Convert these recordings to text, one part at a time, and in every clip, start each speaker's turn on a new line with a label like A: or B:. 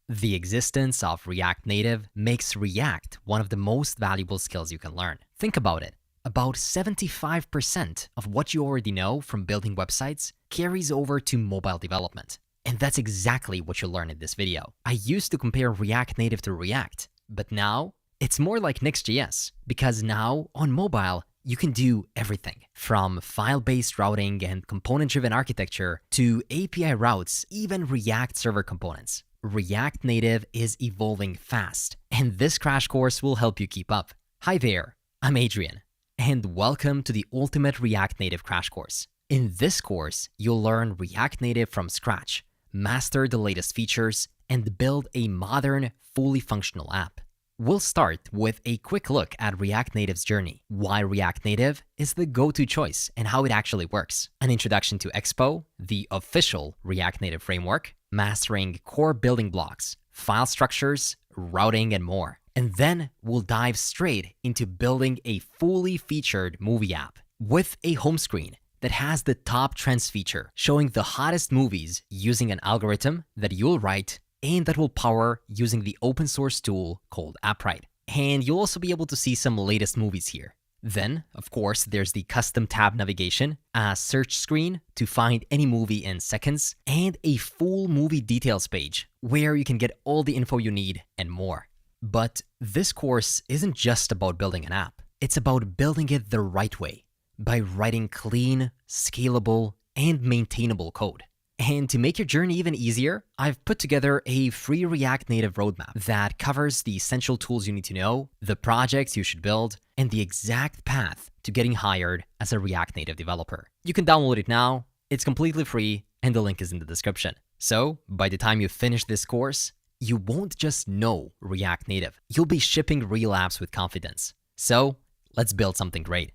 A: The existence of React Native makes React one of the most valuable skills you can learn. Think about it. About 75% of what you already know from building websites carries over to mobile development. And that's exactly what you'll learn in this video. I used to compare React Native to React, but now it's more like Next.js, because now on mobile, you can do everything from file-based routing and component-driven architecture to API routes, even React server components. React Native is evolving fast, and this crash course will help you keep up. Hi there, I'm Adrian, and welcome to the Ultimate React Native Crash Course. In this course, you'll learn React Native from scratch, master the latest features, and build a modern, fully functional app. We'll start with a quick look at React Native's journey, why React Native is the go-to choice and how it actually works, an introduction to Expo, the official React Native framework, mastering core building blocks, file structures, routing, and more. And then we'll dive straight into building a fully featured movie app with a home screen that has the top trends feature, showing the hottest movies using an algorithm that you'll write and that will power using the open source tool called Appwrite. And you'll also be able to see some latest movies here. Then, of course, there's the custom tab navigation, a search screen to find any movie in seconds, and a full movie details page where you can get all the info you need and more. But this course isn't just about building an app. It's about building it the right way, by writing clean, scalable, and maintainable code. And to make your journey even easier, I've put together a free React Native roadmap that covers the essential tools you need to know, the projects you should build, and the exact path to getting hired as a React Native developer. You can download it now, it's completely free, and the link is in the description. So, by the time you finish this course, you won't just know React Native, you'll be shipping real apps with confidence. So, let's build something great.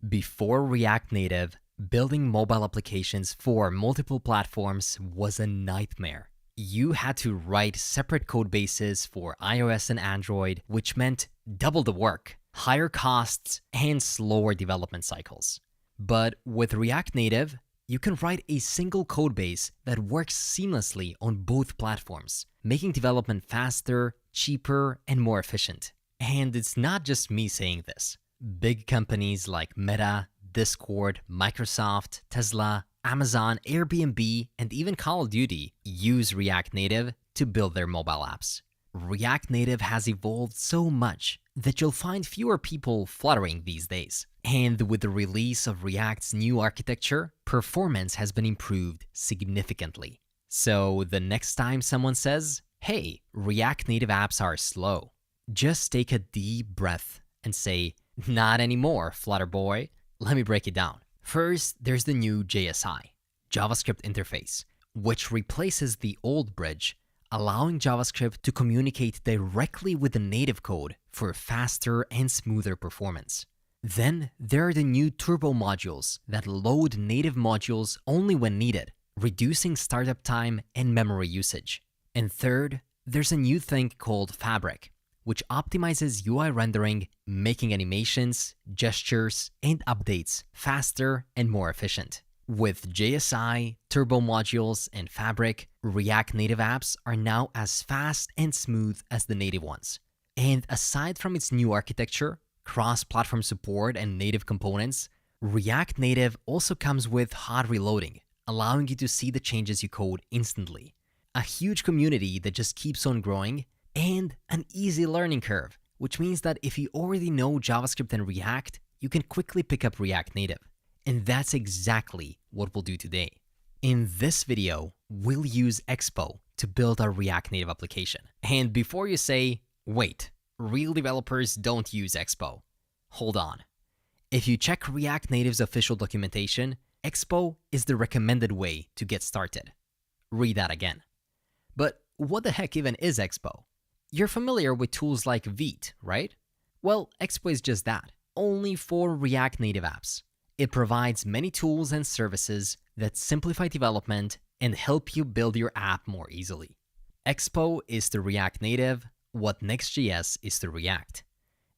A: Before React Native, building mobile applications for multiple platforms was a nightmare. You had to write separate code bases for iOS and Android, which meant double the work, higher costs, and slower development cycles. But with React Native, you can write a single code base that works seamlessly on both platforms, making development faster, cheaper, and more efficient. And it's not just me saying this. Big companies like Meta, Discord, Microsoft, Tesla, Amazon, Airbnb, and even Call of Duty use React Native to build their mobile apps. React Native has evolved so much that you'll find fewer people fluttering these days. And with the release of React's new architecture, performance has been improved significantly. So the next time someone says, "Hey, React Native apps are slow," just take a deep breath and say, "Not anymore, Flutter boy." Let me break it down. First, there's the new JSI, JavaScript interface, which replaces the old bridge, allowing JavaScript to communicate directly with the native code for faster and smoother performance. Then, there are the new turbo modules that load native modules only when needed, reducing startup time and memory usage. And third, there's a new thing called Fabric, which optimizes UI rendering, making animations, gestures, and updates faster and more efficient. With JSI, Turbo Modules, and Fabric, React Native apps are now as fast and smooth as the native ones. And aside from its new architecture, cross-platform support, and native components, React Native also comes with hot reloading, allowing you to see the changes you code instantly. A huge community that just keeps on growing, and an easy learning curve, which means that if you already know JavaScript and React, you can quickly pick up React Native. And that's exactly what we'll do today. In this video, we'll use Expo to build our React Native application. And before you say, "Wait, real developers don't use Expo," hold on. If you check React Native's official documentation, Expo is the recommended way to get started. Read that again. But what the heck even is Expo? You're familiar with tools like Vite, right? Well, Expo is just that, only for React Native apps. It provides many tools and services that simplify development and help you build your app more easily. Expo is to React Native what Next.js is to React.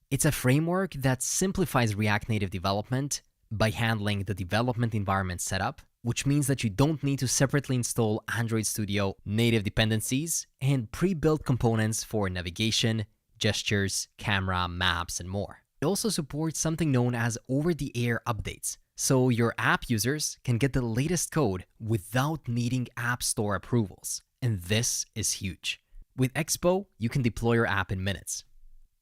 A: It's a framework that simplifies React Native development, by handling the development environment setup, which means that you don't need to separately install Android Studio native dependencies and pre-built components for navigation, gestures, camera, maps, and more. It also supports something known as over-the-air updates, so your app users can get the latest code without needing App Store approvals. And this is huge. With Expo, you can deploy your app in minutes.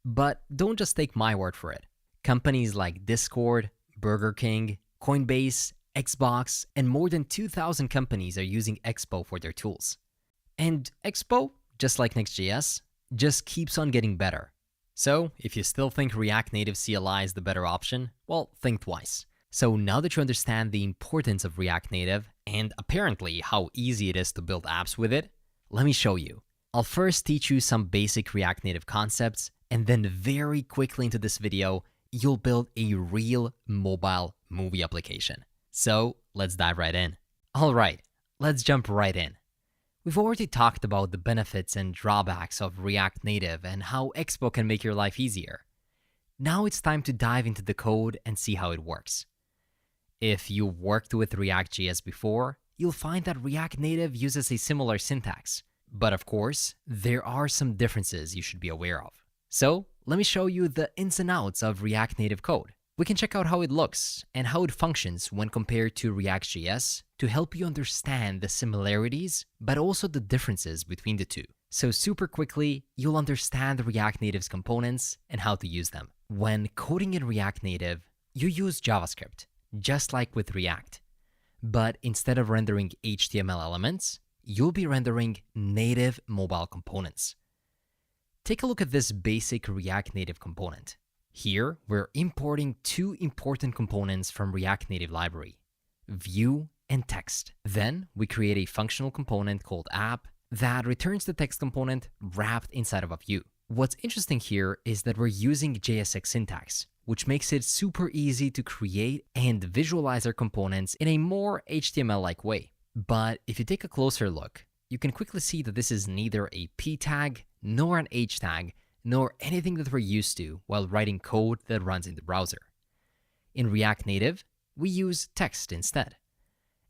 A: But don't just take my word for it. Companies like Discord, Burger King, Coinbase, Xbox, and more than 2,000 companies are using Expo for their tools. And Expo, just like Next.js, just keeps on getting better. So if you still think React Native CLI is the better option, well, think twice. So now that you understand the importance of React Native and apparently how easy it is to build apps with it, let me show you. I'll first teach you some basic React Native concepts, and then very quickly into this video, you'll build a real mobile movie application. So let's dive right in. All right, let's jump right in. We've already talked about the benefits and drawbacks of React Native and how Expo can make your life easier. Now it's time to dive into the code and see how it works. If you've worked with React.js before, you'll find that React Native uses a similar syntax. But of course, there are some differences you should be aware of. So let me show you the ins and outs of React Native code. We can check out how it looks and how it functions when compared to React.js to help you understand the similarities, but also the differences between the two. So super quickly, you'll understand React Native's components and how to use them. When coding in React Native, you use JavaScript, just like with React. But instead of rendering HTML elements, you'll be rendering native mobile components. Take a look at this basic React Native component. Here, we're importing two important components from React Native library, view and text. Then we create a functional component called app that returns the text component wrapped inside of a view. What's interesting here is that we're using JSX syntax, which makes it super easy to create and visualize our components in a more HTML-like way. But if you take a closer look, you can quickly see that this is neither a P tag, nor an H tag, nor anything that we're used to while writing code that runs in the browser. In React Native, we use text instead.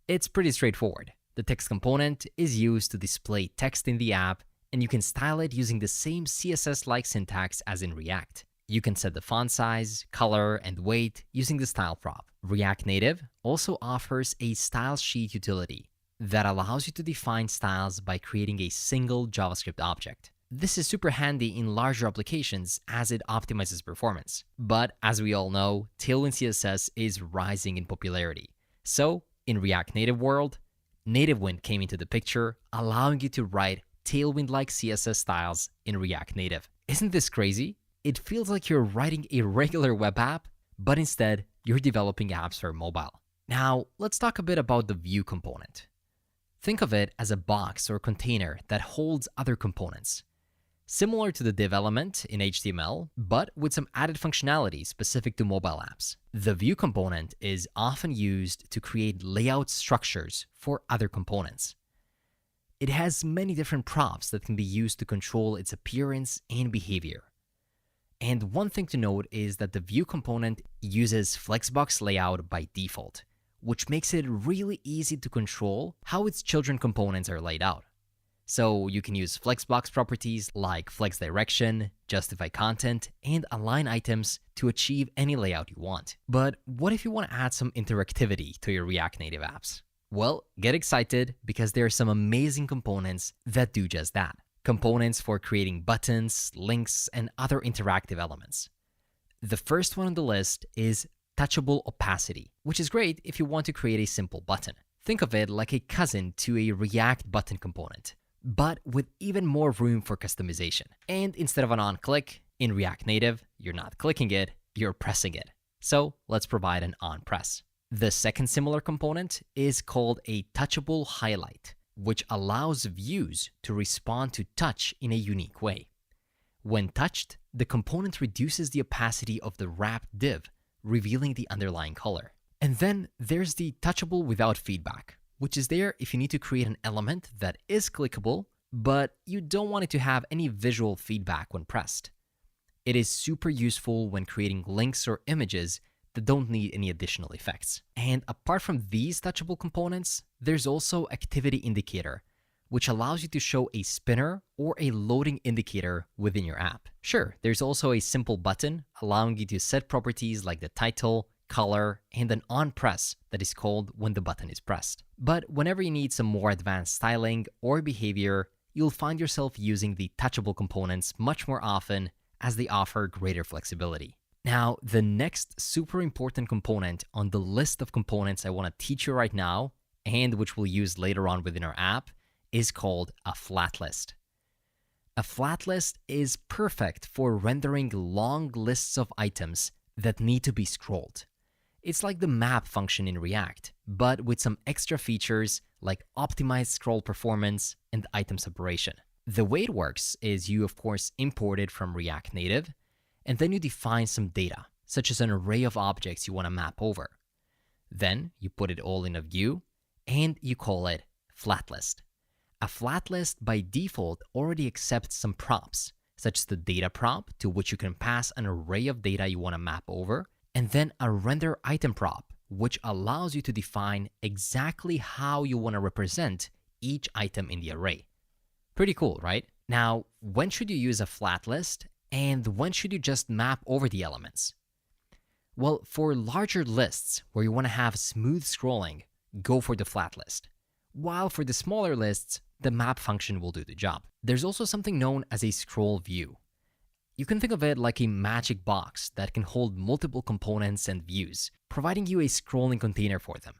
A: It's pretty straightforward. The text component is used to display text in the app, and you can style it using the same CSS-like syntax as in React. You can set the font size, color, and weight using the style prop. React Native also offers a style sheet utility that allows you to define styles by creating a single JavaScript object. This is super handy in larger applications as it optimizes performance. But as we all know, Tailwind CSS is rising in popularity. So in React Native world, Nativewind came into the picture, allowing you to write Tailwind-like CSS styles in React Native. Isn't this crazy? It feels like you're writing a regular web app, but instead you're developing apps for mobile. Now, let's talk a bit about the view component. Think of it as a box or container that holds other components. Similar to the div element in HTML, but with some added functionality specific to mobile apps. The view component is often used to create layout structures for other components. It has many different props that can be used to control its appearance and behavior. And one thing to note is that the view component uses Flexbox layout by default, which makes it really easy to control how its children components are laid out. So you can use Flexbox properties like flex direction, justify content, and align items to achieve any layout you want. But what if you want to add some interactivity to your React Native apps? Well, get excited because there are some amazing components that do just that. Components for creating buttons, links, and other interactive elements. The first one on the list is touchable opacity, which is great if you want to create a simple button. Think of it like a cousin to a React button component, but with even more room for customization. And instead of an on-click, in React Native, you're not clicking it, you're pressing it. So let's provide an on-press. The second similar component is called a touchable highlight, which allows views to respond to touch in a unique way. When touched, the component reduces the opacity of the wrapped div, revealing the underlying color. And then there's the touchable without feedback, which is there if you need to create an element that is clickable, but you don't want it to have any visual feedback when pressed. It is super useful when creating links or images that don't need any additional effects. And apart from these touchable components, there's also Activity Indicator, which allows you to show a spinner or a loading indicator within your app. Sure, there's also a simple button allowing you to set properties like the title, color, and an on press that is called when the button is pressed. But whenever you need some more advanced styling or behavior, you'll find yourself using the touchable components much more often as they offer greater flexibility. Now, the next super important component on the list of components I want to teach you right now, and which we'll use later on within our app, is called a flat list. A flat list is perfect for rendering long lists of items that need to be scrolled. It's like the map function in React, but with some extra features like optimized scroll performance and item separation. The way it works is you, of course, import it from React Native, and then you define some data, such as an array of objects you want to map over. Then you put it all in a view, and you call it flat list. A flat list by default already accepts some props, such as the data prop, to which you can pass an array of data you want to map over, and then a render item prop, which allows you to define exactly how you want to represent each item in the array. Pretty cool, right? Now, when should you use a flat list, and when should you just map over the elements? Well, for larger lists where you want to have smooth scrolling, go for the flat list. While for the smaller lists, the map function will do the job. There's also something known as a scroll view. You can think of it like a magic box that can hold multiple components and views, providing you a scrolling container for them.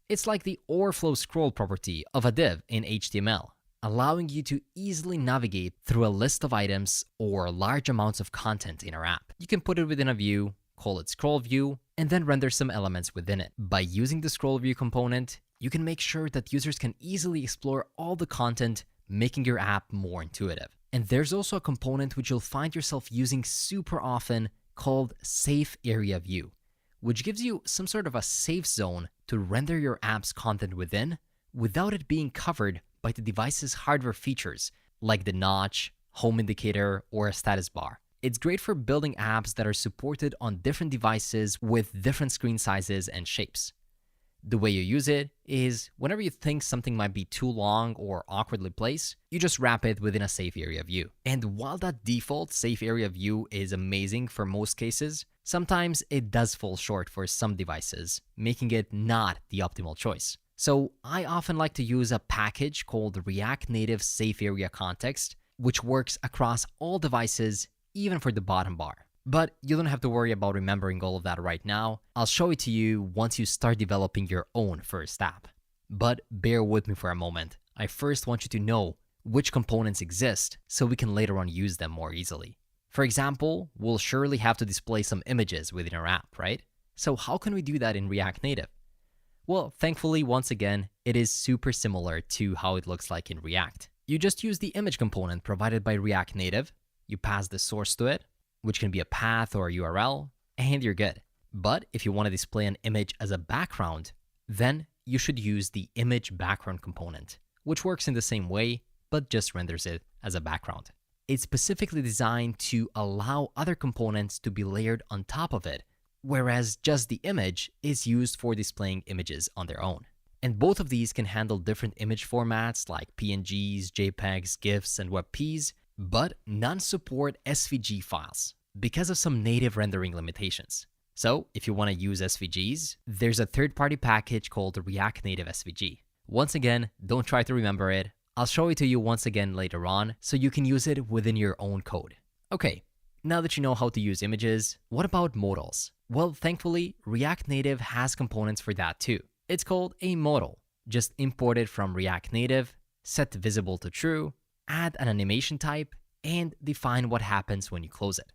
A: It's like the overflow scroll property of a div in HTML, allowing you to easily navigate through a list of items or large amounts of content in our app. You can put it within a view, call it scroll view, and then render some elements within it. By using the scroll view component, you can make sure that users can easily explore all the content, making your app more intuitive. And there's also a component which you'll find yourself using super often called Safe Area View, which gives you some sort of a safe zone to render your app's content within without it being covered by the device's hardware features like the notch, home indicator, or a status bar. It's great for building apps that are supported on different devices with different screen sizes and shapes. The way you use it is whenever you think something might be too long or awkwardly placed, you just wrap it within a safe area view. And while that default safe area view is amazing for most cases, sometimes it does fall short for some devices, making it not the optimal choice. So I often like to use a package called React Native Safe Area Context, which works across all devices, even for the bottom bar. But you don't have to worry about remembering all of that right now. I'll show it to you once you start developing your own first app. But bear with me for a moment. I first want you to know which components exist so we can later on use them more easily. For example, we'll surely have to display some images within our app, right? So how can we do that in React Native? Well, thankfully, once again, it is super similar to how it looks like in React. You just use the image component provided by React Native, you pass the source to it, which can be a path or a URL, and you're good. But if you want to display an image as a background, then you should use the image background component, which works in the same way, but just renders it as a background. It's specifically designed to allow other components to be layered on top of it, whereas just the image is used for displaying images on their own. And both of these can handle different image formats like PNGs, JPEGs, GIFs, and WebPs, but none support SVG files because of some native rendering limitations. So if you want to use SVGs, there's a third-party package called React Native SVG. Once again, don't try to remember it. I'll show it to you once again later on so you can use it within your own code. Okay, now that you know how to use images, what about modals? Well, thankfully, React Native has components for that too. It's called a modal. Just import it from React Native, set visible to true, add an animation type, and define what happens when you close it.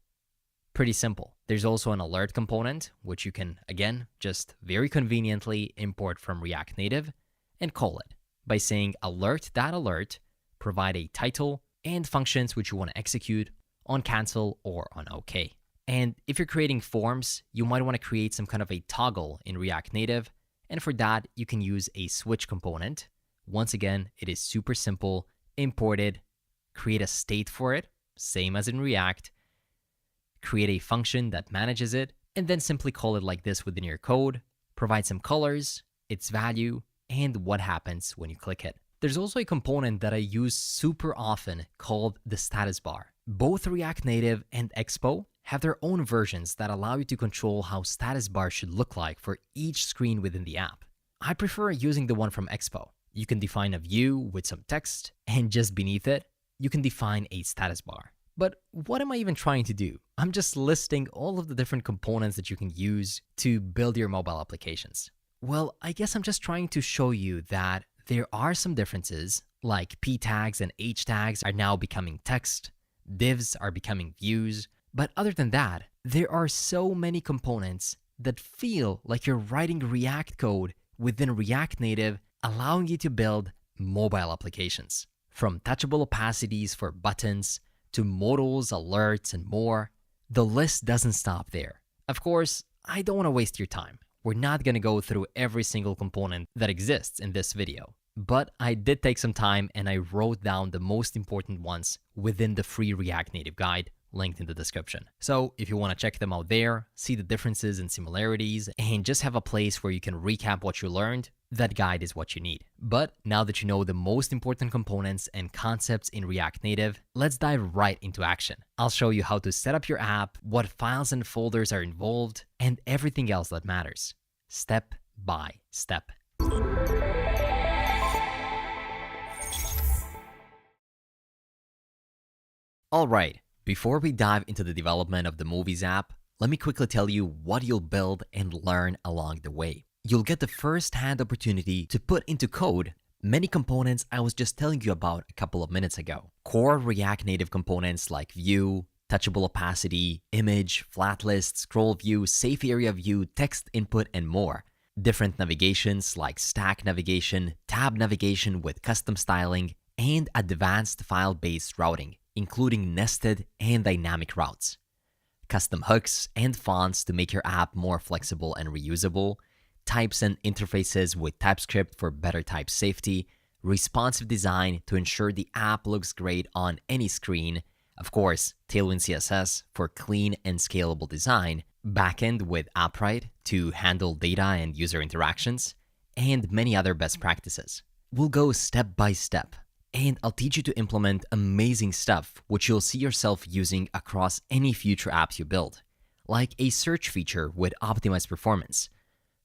A: Pretty simple. There's also an alert component, which you can, again, just very conveniently import from React Native and call it by saying alert.alert, provide a title and functions which you want to execute on cancel or on OK. And if you're creating forms, you might want to create some kind of a toggle in React Native. And for that, you can use a switch component. Once again, it is super simple. Import it, create a state for it, same as in React, create a function that manages it, and then simply call it like this within your code, provide some colors, its value, and what happens when you click it. There's also a component that I use super often called the status bar. Both React Native and Expo have their own versions that allow you to control how status bar should look like for each screen within the app. I prefer using the one from Expo. You can define a view with some text, and just beneath it, you can define a status bar. But what am I even trying to do? I'm just listing all of the different components that you can use to build your mobile applications. Well, I guess I'm just trying to show you that there are some differences, like p tags and h tags are now becoming text, divs are becoming views, but other than that, there are so many components that feel like you're writing React code within React Native, allowing you to build mobile applications. From touchable opacities for buttons, to modals, alerts, and more. The list doesn't stop there. Of course, I don't want to waste your time. We're not going to go through every single component that exists in this video. But I did take some time and I wrote down the most important ones within the free React Native guide linked in the description. So if you want to check them out there, see the differences and similarities, and just have a place where you can recap what you learned, that guide is what you need. But now that you know the most important components and concepts in React Native, let's dive right into action. I'll show you how to set up your app, what files and folders are involved, and everything else that matters, step by step. All right, before we dive into the development of the Movies app, let me quickly tell you what you'll build and learn along the way. You'll get the first-hand opportunity to put into code many components I was just telling you about a couple of minutes ago. Core React Native components like view, touchable opacity, image, flat list, scroll view, safe area view, text input, and more. Different navigations like stack navigation, tab navigation with custom styling, and advanced file-based routing, including nested and dynamic routes. Custom hooks and fonts to make your app more flexible and reusable, types and interfaces with TypeScript for better type safety, responsive design to ensure the app looks great on any screen, of course, Tailwind CSS for clean and scalable design, backend with Appwrite to handle data and user interactions, and many other best practices. We'll go step by step, and I'll teach you to implement amazing stuff which you'll see yourself using across any future apps you build, like a search feature with optimized performance,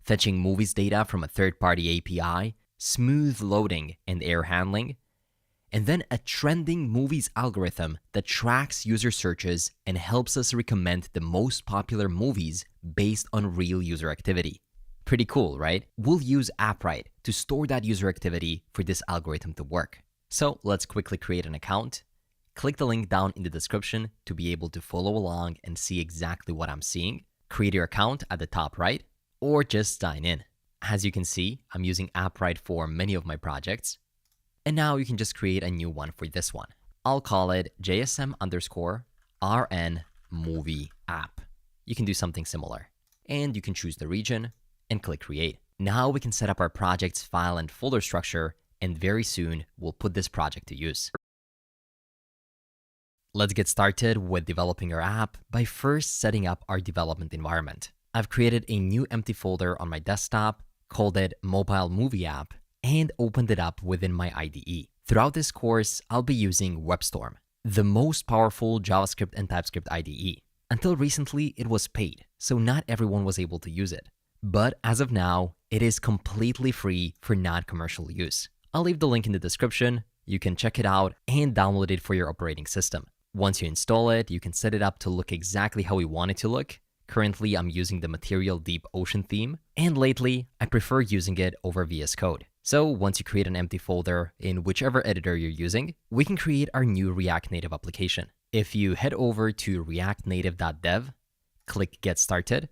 A: fetching movies data from a third-party API, smooth loading and error handling, and then a trending movies algorithm that tracks user searches and helps us recommend the most popular movies based on real user activity. Pretty cool, right? We'll use Appwrite to store that user activity for this algorithm to work. So let's quickly create an account. Click the link down in the description to be able to follow along and see exactly what I'm seeing. Create your account at the top right, or just sign in. As you can see, I'm using Appwrite for many of my projects. And now you can just create a new one for this one. I'll call it JSM_RN movie app. You can do something similar. And you can choose the region and click create. Now we can set up our project's file and folder structure, and very soon we'll put this project to use. Let's get started with developing our app by first setting up our development environment. I've created a new empty folder on my desktop, called it Mobile Movie App, and opened it up within my IDE. Throughout this course, I'll be using WebStorm, the most powerful JavaScript and TypeScript IDE. Until recently, it was paid, so not everyone was able to use it. But as of now, it is completely free for non-commercial use. I'll leave the link in the description. You can check it out and download it for your operating system. Once you install it, you can set it up to look exactly how you want it to look. Currently, I'm using the Material Deep Ocean theme, and lately, I prefer using it over VS Code. So once you create an empty folder in whichever editor you're using, we can create our new React Native application. If you head over to reactnative.dev, click Get Started,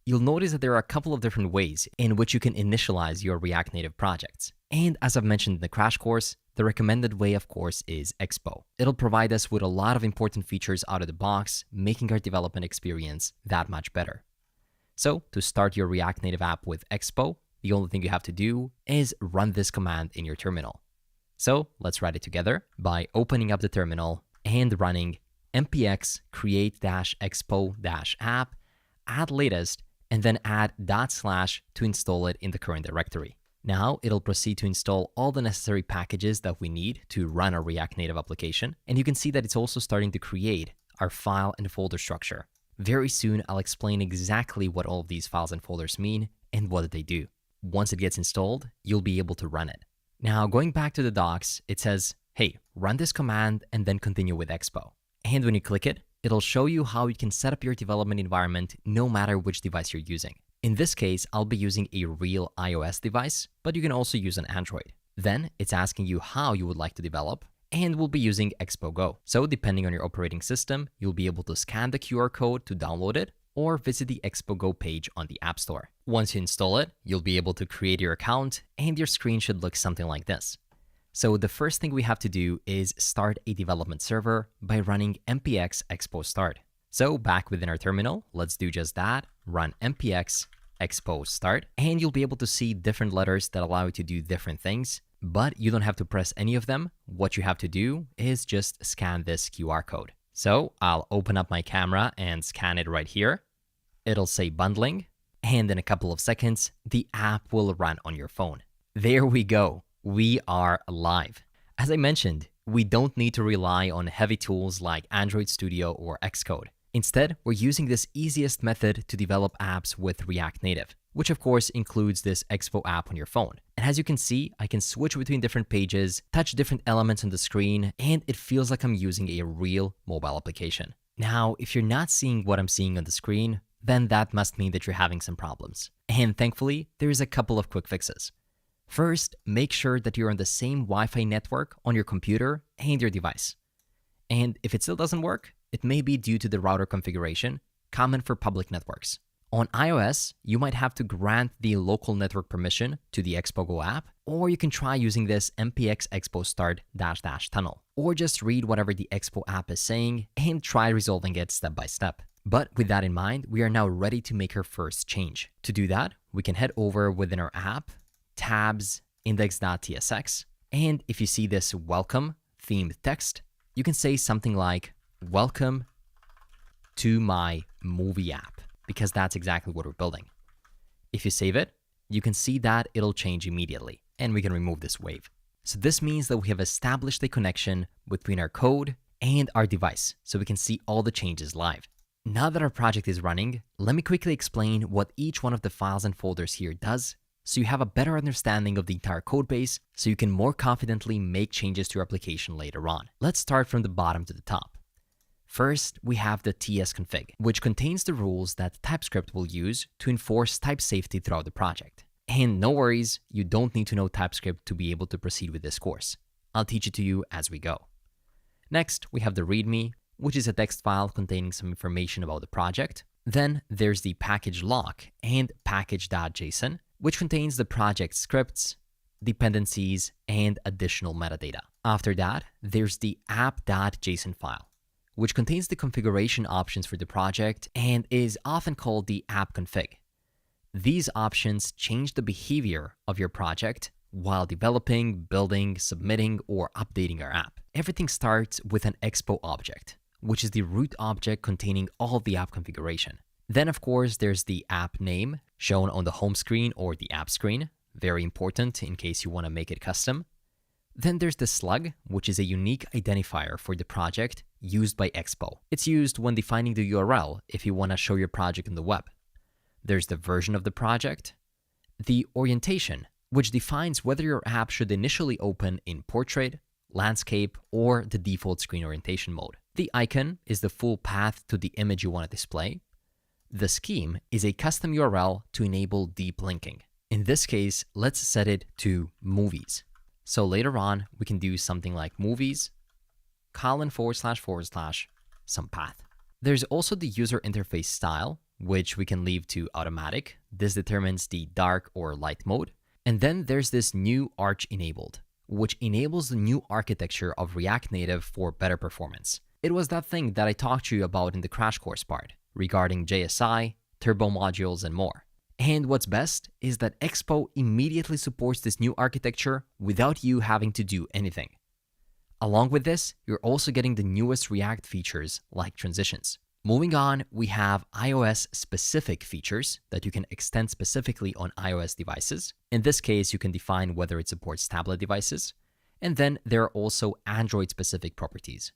A: you'll notice that there are a couple of different ways in which you can initialize your React Native projects. And as I've mentioned in the crash course, the recommended way, of course, is Expo. It'll provide us with a lot of important features out of the box, making our development experience that much better. So to start your React Native app with Expo, the only thing you have to do is run this command in your terminal. So let's write it together by opening up the terminal and running npx create-expo-app add latest, and then add / to install it in the current directory. Now it'll proceed to install all the necessary packages that we need to run our React Native application. And you can see that it's also starting to create our file and folder structure. Very soon, I'll explain exactly what all of these files and folders mean and what they do. Once it gets installed, you'll be able to run it. Now, going back to the docs, it says, hey, run this command and then continue with Expo. And when you click it, it'll show you how you can set up your development environment no matter which device you're using. In this case, I'll be using a real iOS device, but you can also use an Android. Then it's asking you how you would like to develop, and we'll be using Expo Go. So depending on your operating system, you'll be able to scan the QR code to download it or visit the Expo Go page on the App Store. Once you install it, you'll be able to create your account and your screen should look something like this. So the first thing we have to do is start a development server by running npx expo start. So back within our terminal, let's do just that, run npx expo start, and you'll be able to see different letters that allow you to do different things, but you don't have to press any of them. What you have to do is just scan this QR code. So I'll open up my camera and scan it right here. It'll say bundling, and in a couple of seconds, the app will run on your phone. There we go. We are live. As I mentioned, we don't need to rely on heavy tools like Android Studio or Xcode. Instead, we're using this easiest method to develop apps with React Native, which of course includes this Expo app on your phone. And as you can see, I can switch between different pages, touch different elements on the screen, and it feels like I'm using a real mobile application. Now, if you're not seeing what I'm seeing on the screen, then that must mean that you're having some problems. And thankfully, there is a couple of quick fixes. First, make sure that you're on the same Wi-Fi network on your computer and your device. And if it still doesn't work, it may be due to the router configuration, common for public networks. On iOS, you might have to grant the local network permission to the Expo Go app, or you can try using this npx expo start -- tunnel, or just read whatever the Expo app is saying and try resolving it step by step. But with that in mind, we are now ready to make our first change. To do that, we can head over within our app, tabs, index.tsx, and if you see this welcome themed text, you can say something like, welcome to my movie app, because that's exactly what we're building. If you save it, you can see that it'll change immediately, and we can remove this wave. So this means that we have established a connection between our code and our device, so we can see all the changes live. Now that our project is running, let me quickly explain what each one of the files and folders here does, so you have a better understanding of the entire code base, so you can more confidently make changes to your application later on. Let's start from the bottom to the top. First, we have the tsconfig, which contains the rules that TypeScript will use to enforce type safety throughout the project. And no worries, you don't need to know TypeScript to be able to proceed with this course. I'll teach it to you as we go. Next, we have the README, which is a text file containing some information about the project. Then there's the package lock and package.json, which contains the project scripts, dependencies, and additional metadata. After that, there's the app.json file, which contains the configuration options for the project and is often called the app config. These options change the behavior of your project while developing, building, submitting, or updating our app. Everything starts with an Expo object, which is the root object containing all of the app configuration. Then, of course, there's the app name shown on the home screen or the app screen, very important in case you want to make it custom. Then there's the slug, which is a unique identifier for the project used by Expo. It's used when defining the URL if you want to show your project on the web. There's the version of the project, the orientation, which defines whether your app should initially open in portrait, landscape, or the default screen orientation mode. The icon is the full path to the image you want to display. The scheme is a custom URL to enable deep linking. In this case, let's set it to movies. So later on, we can do something like movies, / some path. There's also the user interface style, which we can leave to automatic. This determines the dark or light mode. And then there's this new arch enabled, which enables the new architecture of React Native for better performance. It was that thing that I talked to you about in the crash course part, regarding JSI, turbo modules, and more. And what's best is that Expo immediately supports this new architecture without you having to do anything. Along with this, you're also getting the newest React features like transitions. Moving on, we have iOS-specific features that you can extend specifically on iOS devices. In this case, you can define whether it supports tablet devices. And then there are also Android-specific properties,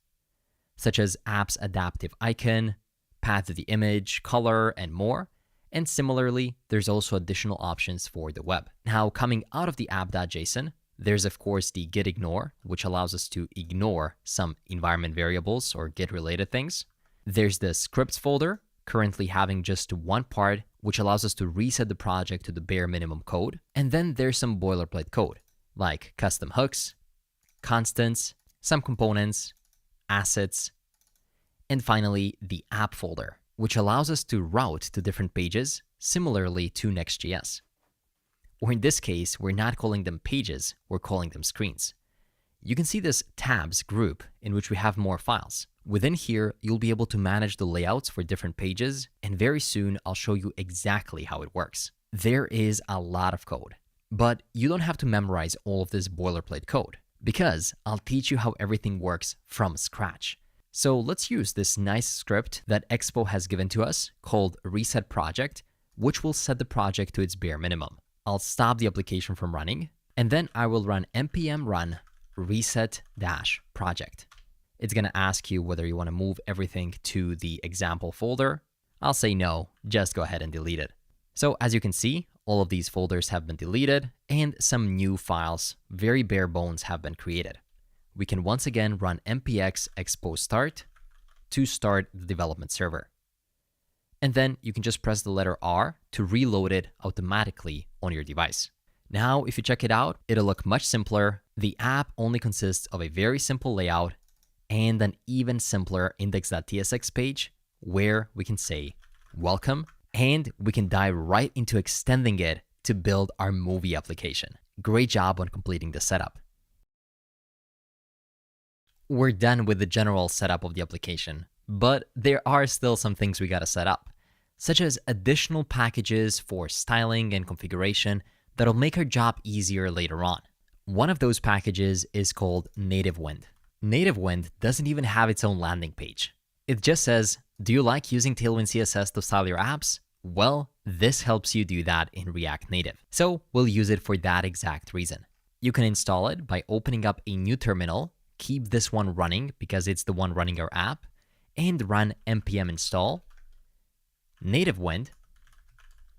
A: such as app's adaptive icon, path to the image, color, and more. And similarly, there's also additional options for the web. Now, coming out of the app.json, there's of course the git ignore, which allows us to ignore some environment variables or git-related things. There's the scripts folder, currently having just one part, which allows us to reset the project to the bare minimum code. And then there's some boilerplate code, like custom hooks, constants, some components, assets, and finally the app folder, which allows us to route to different pages, similarly to Next.js. Or in this case, we're not calling them pages, we're calling them screens. You can see this tabs group in which we have more files. Within here, you'll be able to manage the layouts for different pages, and very soon I'll show you exactly how it works. There is a lot of code, but you don't have to memorize all of this boilerplate code, because I'll teach you how everything works from scratch. So let's use this nice script that Expo has given to us called reset project, which will set the project to its bare minimum. I'll stop the application from running, and then I will run npm run reset-project. It's going to ask you whether you want to move everything to the example folder. I'll say no, just go ahead and delete it. So as you can see, all of these folders have been deleted and some new files, very bare bones, have been created. We can once again run npx expo start to start the development server. And then you can just press the letter R to reload it automatically on your device. Now, if you check it out, it'll look much simpler. The app only consists of a very simple layout and an even simpler index.tsx page where we can say welcome, and we can dive right into extending it to build our movie application. Great job on completing the setup. We're done with the general setup of the application, but there are still some things we gotta set up, such as additional packages for styling and configuration that'll make our job easier later on. One of those packages is called Nativewind. Nativewind doesn't even have its own landing page. It just says, do you like using Tailwind CSS to style your apps? Well, this helps you do that in React Native. So we'll use it for that exact reason. You can install it by opening up a new terminal, keep this one running because it's the one running our app, and run npm install Nativewind,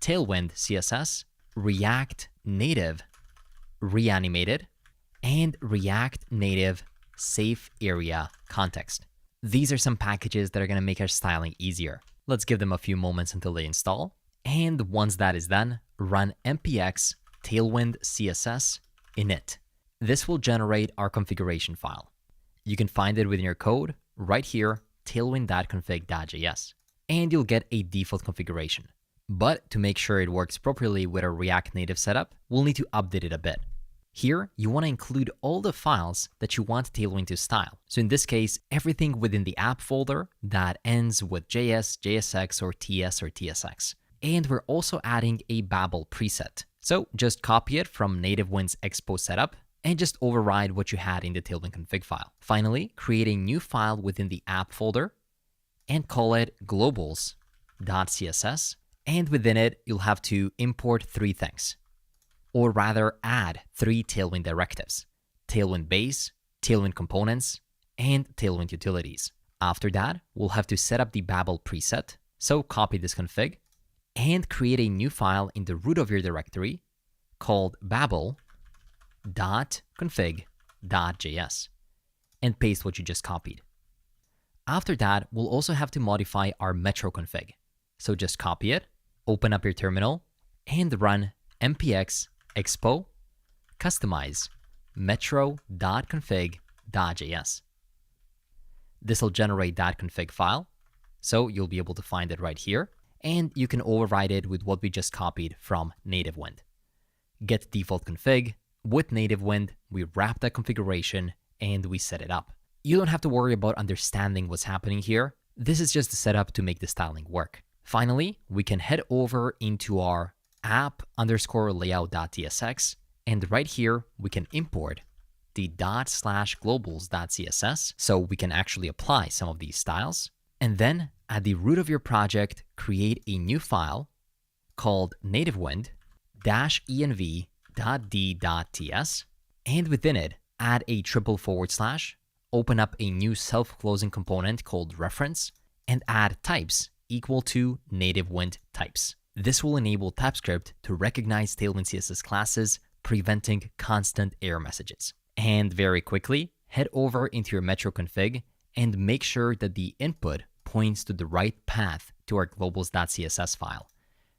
A: Tailwind CSS, React Native Reanimated, and React Native Safe Area Context. These are some packages that are going to make our styling easier. Let's give them a few moments until they install. And once that is done, run npx tailwind css init. This will generate our configuration file. You can find it within your code right here, tailwind.config.js, and you'll get a default configuration. But to make sure it works properly with our React Native setup, we'll need to update it a bit. Here, you want to include all the files that you want Tailwind to style. So in this case, everything within the app folder that ends with JS, JSX, or TS or TSX. And we're also adding a Babel preset. So just copy it from Nativewind's Expo setup and just override what you had in the Tailwind config file. Finally, create a new file within the app folder and call it globals.css. And within it, you'll have to import three things, or rather add three Tailwind directives: Tailwind base, Tailwind components, and Tailwind utilities. After that, we'll have to set up the Babel preset. So copy this config and create a new file in the root of your directory called babel.config.js and paste what you just copied. After that, we'll also have to modify our metro config. So just copy it, open up your terminal, and run npx expo customize metro.config.js. This will generate that config file, so you'll be able to find it right here, and you can override it with what we just copied from Nativewind. Get default config. With Nativewind, we wrap that configuration and we set it up. You don't have to worry about understanding what's happening here. This is just the setup to make the styling work. Finally, we can head over into our app_layout.tsx, and right here we can import the /globals.css so we can actually apply some of these styles. And then at the root of your project, create a new file called nativewind-env.d.ts, and within it, add a triple forward slash, open up a new self-closing component called reference, and add types equal to native wind types. This will enable TypeScript to recognize Tailwind CSS classes, preventing constant error messages. And very quickly, head over into your Metro config and make sure that the input points to the right path to our globals.css file.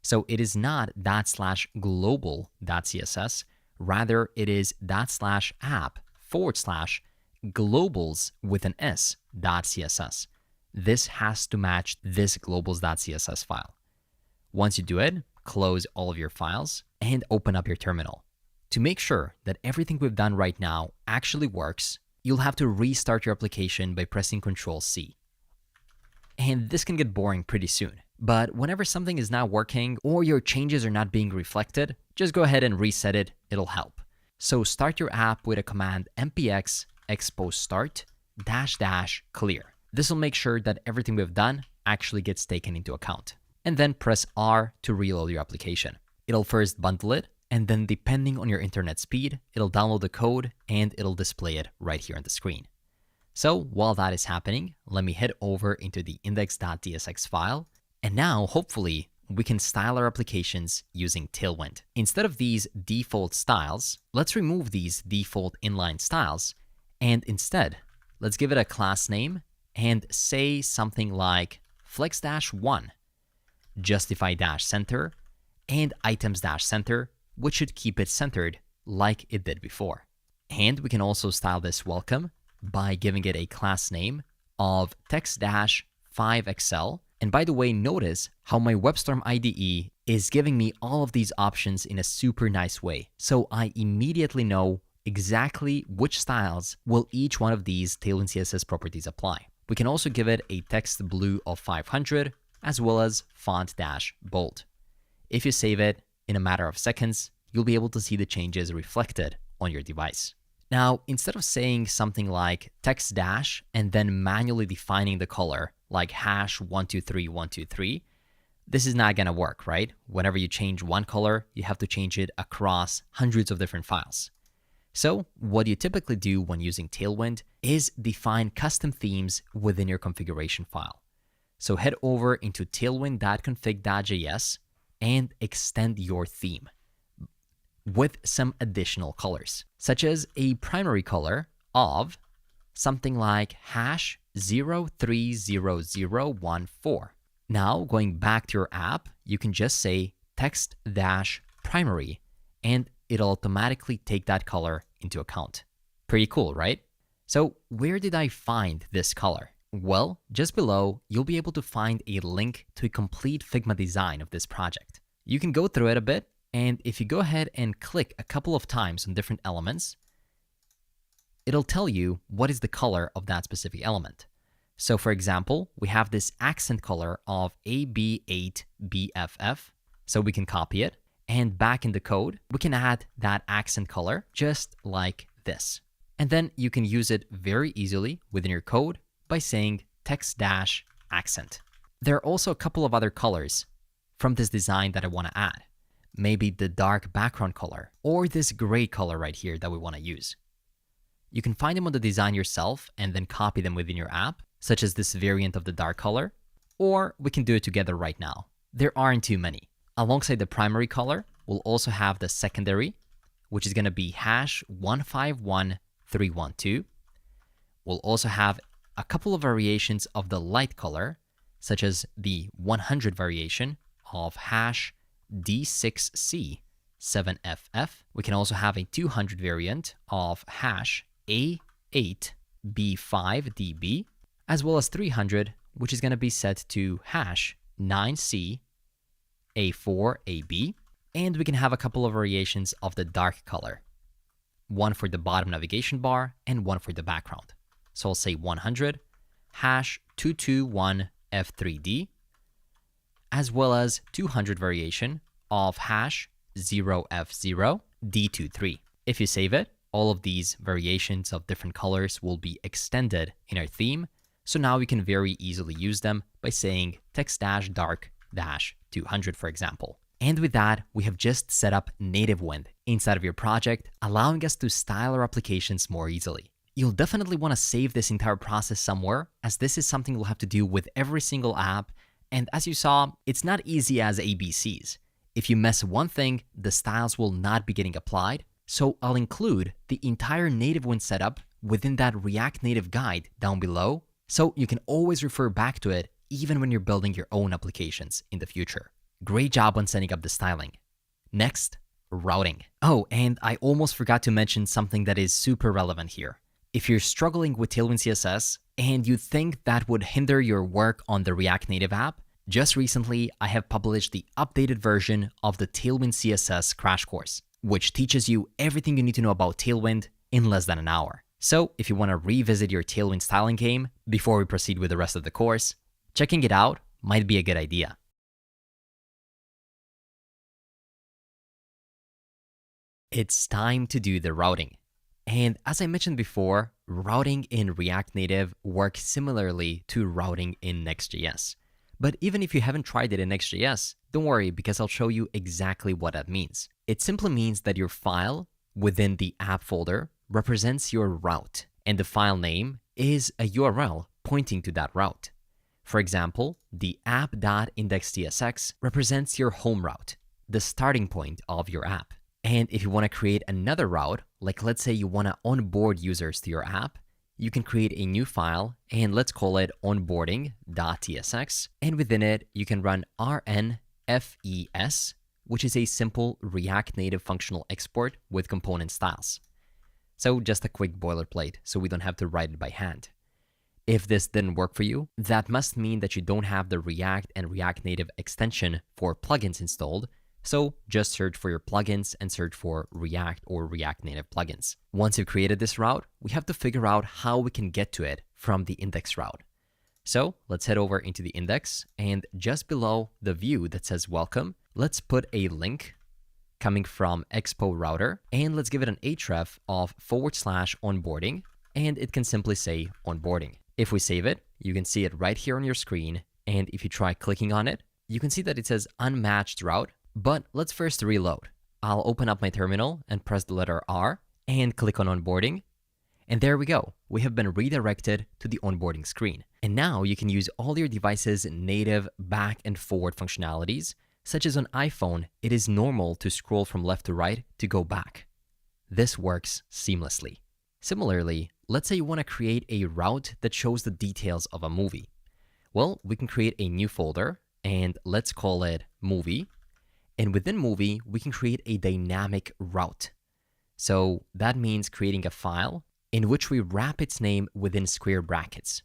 A: So it is not /global.css, rather it is /app/globals with an s.css. This has to match this globals.css file. Once you do it, close all of your files and open up your terminal. To make sure that everything we've done right now actually works, you'll have to restart your application by pressing Ctrl+C. And this can get boring pretty soon. But whenever something is not working or your changes are not being reflected, just go ahead and reset it, it'll help. So start your app with a command npx expo start --clear. This will make sure that everything we've done actually gets taken into account. And then press R to reload your application. It'll first bundle it, and then depending on your internet speed, it'll download the code and it'll display it right here on the screen. So while that is happening, let me head over into the index.tsx file. And now, hopefully, we can style our applications using Tailwind. Instead of these default styles, let's remove these default inline styles. And instead, let's give it a class name and say something like flex-1, justify-center, and items-center, which should keep it centered like it did before. And we can also style this welcome by giving it a class name of text-5xl. And by the way, notice how my WebStorm IDE is giving me all of these options in a super nice way. So I immediately know exactly which styles will each one of these Tailwind CSS properties apply. We can also give it a text blue of 500 as well as font-bold. If you save it in a matter of seconds, you'll be able to see the changes reflected on your device. Now, instead of saying something like text dash and then manually defining the color like #123123, this is not gonna work, right? Whenever you change one color, you have to change it across hundreds of different files. So what you typically do when using Tailwind is define custom themes within your configuration file. So head over into tailwind.config.js and extend your theme with some additional colors, such as a primary color of something like #030014. Now, going back to your app, you can just say text-primary, and it'll automatically take that color into account. Pretty cool, right? So where did I find this color? Well, just below, you'll be able to find a link to a complete Figma design of this project. You can go through it a bit, and if you go ahead and click a couple of times on different elements, it'll tell you what is the color of that specific element. So for example, we have this accent color of AB8BFF, so we can copy it, and back in the code, we can add that accent color just like this. And then you can use it very easily within your code by saying text-accent. There are also a couple of other colors from this design that I want to add. Maybe the dark background color or this gray color right here that we want to use. You can find them on the design yourself and then copy them within your app, such as this variant of the dark color, or we can do it together right now. There aren't too many. Alongside the primary color, we'll also have the secondary, which is going to be #151312. We'll also have a couple of variations of the light color, such as the 100 variation of #D6C7FF. We can also have a 200 variant of #A8B5DB, as well as 300, which is going to be set to #9C-A4AB. And we can have a couple of variations of the dark color, one for the bottom navigation bar and one for the background. So I'll say 100, #221F3D, as well as 200 variation of #0F0D23. If you save it, all of these variations of different colors will be extended in our theme So now you can very easily use them by saying text-dark-200, for example. And with that, we have just set up native wind inside of your project, allowing us to style our applications more easily. You'll definitely want to save this entire process somewhere, as this is something we'll have to do with every single app. And as you saw, it's not easy as ABCs. If you mess one thing, the styles will not be getting applied. So I'll include the entire native wind setup within that React Native guide down below, so you can always refer back to it even when you're building your own applications in the future. Great job on setting up the styling. Next, routing. Oh, and I almost forgot to mention something that is super relevant here. If you're struggling with Tailwind CSS and you think that would hinder your work on the React Native app, just recently I have published the updated version of the Tailwind CSS crash course, which teaches you everything you need to know about Tailwind in less than an hour. So if you want to revisit your Tailwind styling game before we proceed with the rest of the course, checking it out might be a good idea. It's time to do the routing. And as I mentioned before, routing in React Native works similarly to routing in Next.js. But even if you haven't tried it in Next.js, don't worry, because I'll show you exactly what that means. It simply means that your file within the app folder represents your route, and the file name is a URL pointing to that route. For example, the app.index.tsx represents your home route, the starting point of your app. And if you want to create another route, like let's say you want to onboard users to your app, you can create a new file and let's call it onboarding.tsx. And within it, you can run rnfes, which is a simple React Native functional export with component styles. So just a quick boilerplate so we don't have to write it by hand. If this didn't work for you, that must mean that you don't have the React and React Native extension for plugins installed. So just search for your plugins and search for React or React Native plugins. Once you've created this route, we have to figure out how we can get to it from the index route. So let's head over into the index, and just below the view that says welcome, let's put a link coming from Expo router, and let's give it an href of /onboarding, and it can simply say onboarding. If we save it, you can see it right here on your screen, and if you try clicking on it, you can see that it says unmatched route. But let's first reload. I'll open up my terminal and press the letter R and click on onboarding. And there we go. We have been redirected to the onboarding screen. And now you can use all your device's native back and forward functionalities, such as on iPhone, it is normal to scroll from left to right to go back. This works seamlessly. Similarly, let's say you want to create a route that shows the details of a movie. Well, we can create a new folder and let's call it movie. And within movie, we can create a dynamic route. So that means creating a file in which we wrap its name within square brackets.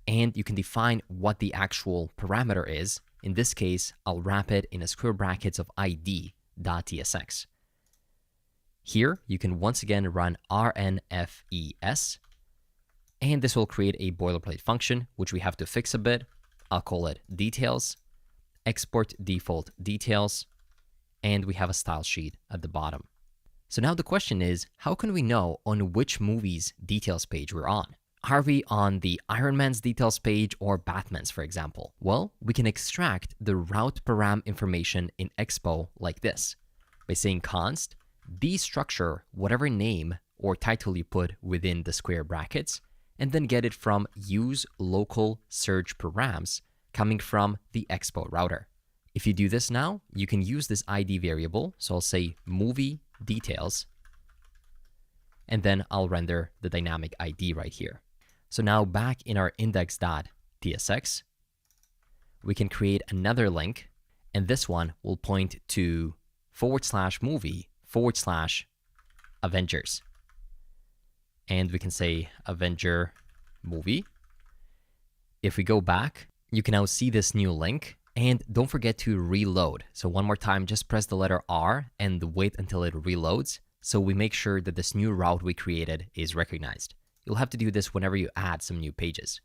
A: And you can define what the actual parameter is. In this case, I'll wrap it in a square brackets of id.tsx. Here, you can once again run rnfes, and this will create a boilerplate function, which we have to fix a bit. I'll call it details, export default details, and we have a style sheet at the bottom. So now the question is, how can we know on which movie's details page we're on? Are we on the Iron Man's details page or Batman's, for example? Well, we can extract the route param information in Expo like this by saying const destructure whatever name or title you put within the square brackets, and then get it from use local search params coming from the Expo router. If you do this now, you can use this ID variable. So I'll say movie details, and then I'll render the dynamic ID right here. So now back in our index.tsx, we can create another link, and this one will point to /movie/Avengers. And we can say Avenger movie. If we go back, you can now see this new link. And don't forget to reload. So one more time, just press the letter R and wait until it reloads, so we make sure that this new route we created is recognized. You'll have to do this whenever you add some new pages.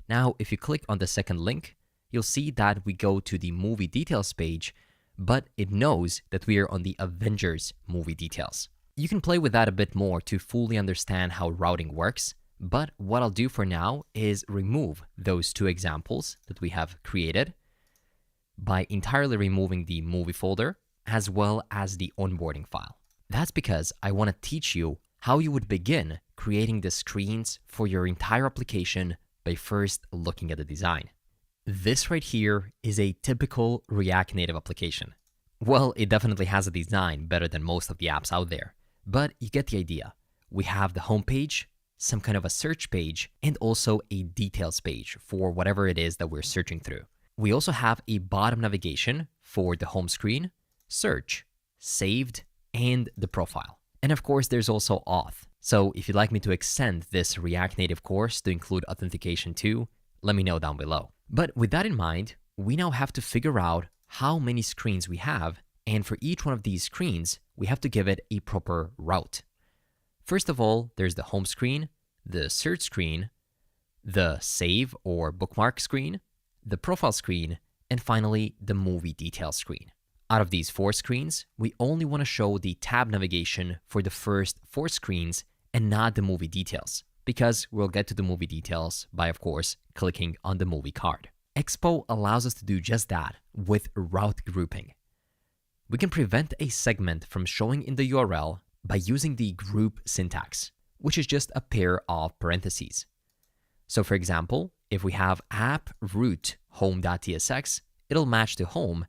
A: Now, if you click on the second link, you'll see that we go to the movie details page, but it knows that we are on the Avengers movie details. You can play with that a bit more to fully understand how routing works, But what I'll do for now is remove those two examples that we have created by entirely removing the movie folder as well as the onboarding file. That's because I want to teach you how you would begin creating the screens for your entire application by first looking at the design. This right here is a typical React Native application. Well, it definitely has a design better than most of the apps out there, but you get the idea. We have the home page, some kind of a search page, and also a details page for whatever it is that we're searching through. We also have a bottom navigation for the home screen, search, saved, and the profile. And of course, there's also auth. So if you'd like me to extend this React Native course to include authentication too, let me know down below. But with that in mind, we now have to figure out how many screens we have, and for each one of these screens, we have to give it a proper route. First of all, there's the home screen, the search screen, the save or bookmark screen, the profile screen, and finally, the movie details screen. Out of these 4 screens, we only want to show the tab navigation for the first 4 screens and not the movie details, because we'll get to the movie details by, of course, clicking on the movie card. Expo allows us to do just that with route grouping. We can prevent a segment from showing in the URL by using the group syntax, which is just a pair of parentheses. So for example, if we have app root home.tsx, it'll match to home.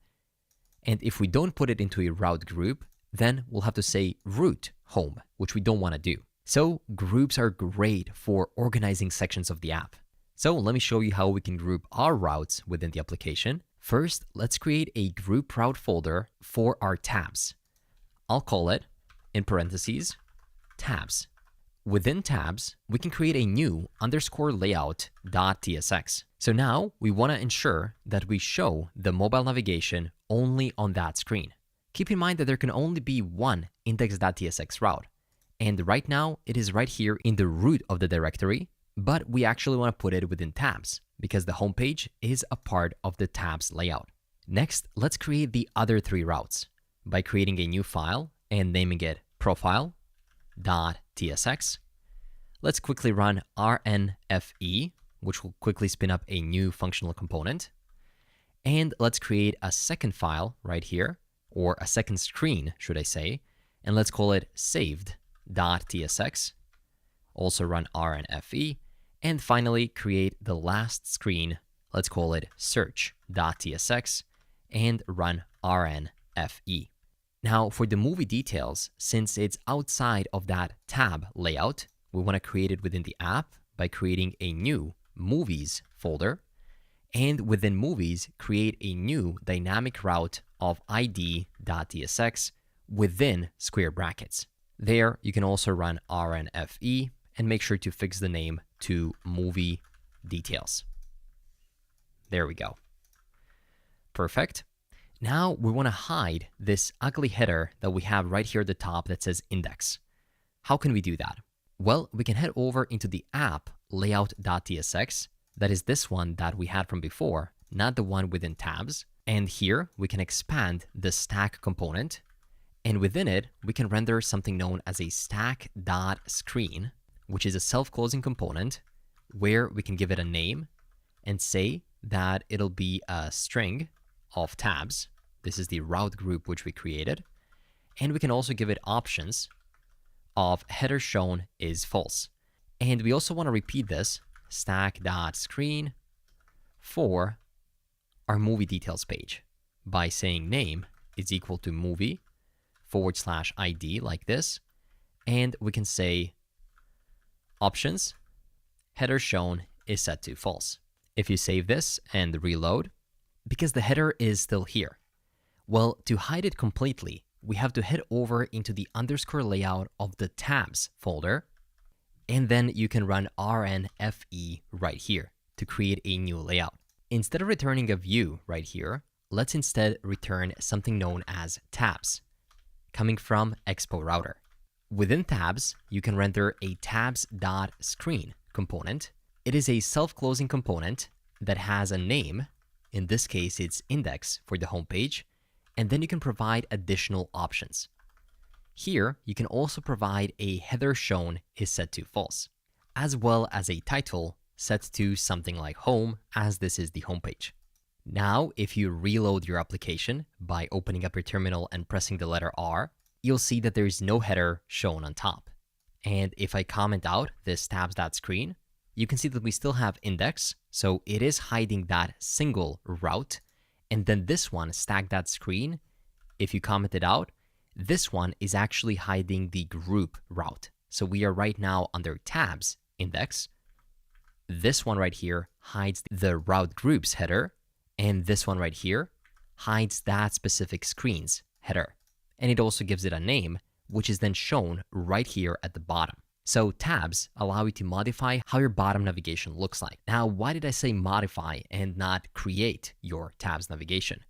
A: And if we don't put it into a route group, then we'll have to say root home, which we don't want to do. So groups are great for organizing sections of the app. So let me show you how we can group our routes within the application. First, let's create a group route folder for our tabs. I'll call it, in parentheses, tabs. Within tabs, we can create a new _layout.tsx. So now we want to ensure that we show the mobile navigation only on that screen. Keep in mind that there can only be one index.tsx route. And right now, it is right here in the root of the directory, but we actually want to put it within tabs because the homepage is a part of the tabs layout. Next, let's create the other 3 routes by creating a new file and naming it profile.tsx. Let's quickly run rnfe, which will quickly spin up a new functional component. And let's create a second file right here, or a second screen, should I say, and let's call it saved.tsx. Also run rnfe, and finally create the last screen. Let's call it search.tsx and run rnfe. Now for the movie details, since it's outside of that tab layout, we want to create it within the app by creating a new movies folder, and within movies, create a new dynamic route of id.tsx within square brackets. There, you can also run rnfe and make sure to fix the name to movie details. There we go. Perfect. Now we want to hide this ugly header that we have right here at the top that says index. How can we do that? Well, we can head over into the app layout.tsx. That is this one that we had from before, not the one within tabs. And here we can expand the stack component. And within it, we can render something known as a stack.screen, which is a self-closing component where we can give it a name and say that it'll be a string of tabs. This is the route group which we created. And we can also give it options of header shown is false. And we also want to repeat this stack.screen for our movie details page by saying name is equal to movie /ID like this. And we can say options header shown is set to false. If you save this and reload, because the header is still here, well, to hide it completely, we have to head over into the underscore layout of the tabs folder, and then you can run rnfe right here to create a new layout. Instead of returning a view right here, let's instead return something known as tabs, coming from Expo router. Within tabs, you can render a tabs.screen component. It is a self-closing component that has a name. In this case, it's index for the homepage, and then you can provide additional options. Here, you can also provide a header shown is set to false. as well as a title set to something like home, as this is the homepage. Now, if you reload your application by opening up your terminal and pressing the letter R, you'll see that there is no header shown on top. And if I comment out this tabs.screen, you can see that we still have index, so it is hiding that single route. And then this one, stack.screen, if you comment it out, this one is actually hiding the group route. So we are right now under tabs index. This one right here hides the route groups header, and this one right here hides that specific screen's header. And it also gives it a name, which is then shown right here at the bottom. So tabs allow you to modify how your bottom navigation looks like. Now, why did I say modify and not create your tabs navigation?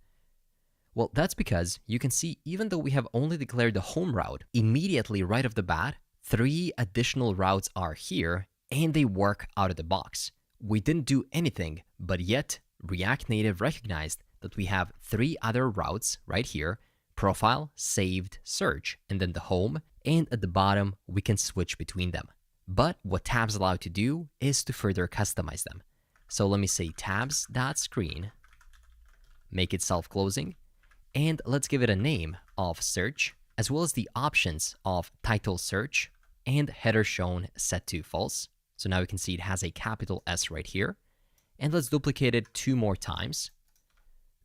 A: Well, that's because you can see, even though we have only declared the home route, immediately right off the bat, 3 additional routes are here and they work out of the box. We didn't do anything, but yet React Native recognized that we have 3 other routes right here: profile, saved, search, and then the home. And at the bottom, we can switch between them. But what tabs allow you to do is to further customize them. So let me say tabs.screen, make it self-closing, and let's give it a name of search, as well as the options of title search and header shown set to false. So now we can see it has a capital S right here. And let's duplicate it 2 more times.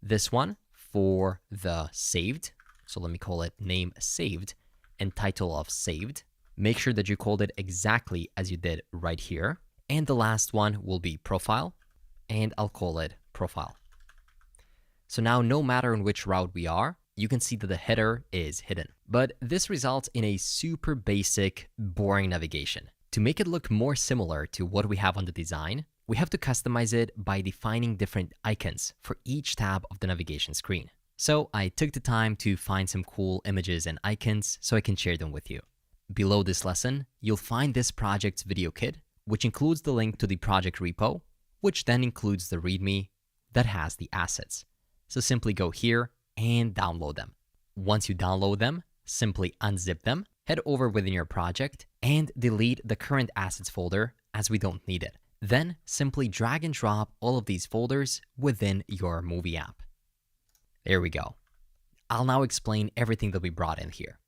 A: This one for the saved. So let me call it name saved and title of saved. Make sure that you called it exactly as you did right here. And the last one will be profile, and I'll call it profile. So now no matter in which route we are, you can see that the header is hidden. But this results in a super basic, boring navigation. To make it look more similar to what we have on the design, we have to customize it by defining different icons for each tab of the navigation screen. So I took the time to find some cool images and icons so I can share them with you. Below this lesson, you'll find this project's video kit, which includes the link to the project repo, which then includes the README that has the assets. So simply go here and download them. Once you download them, simply unzip them, head over within your project, and delete the current assets folder as we don't need it. Then simply drag and drop all of these folders within your movie app. There we go. I'll now explain everything that we brought in here.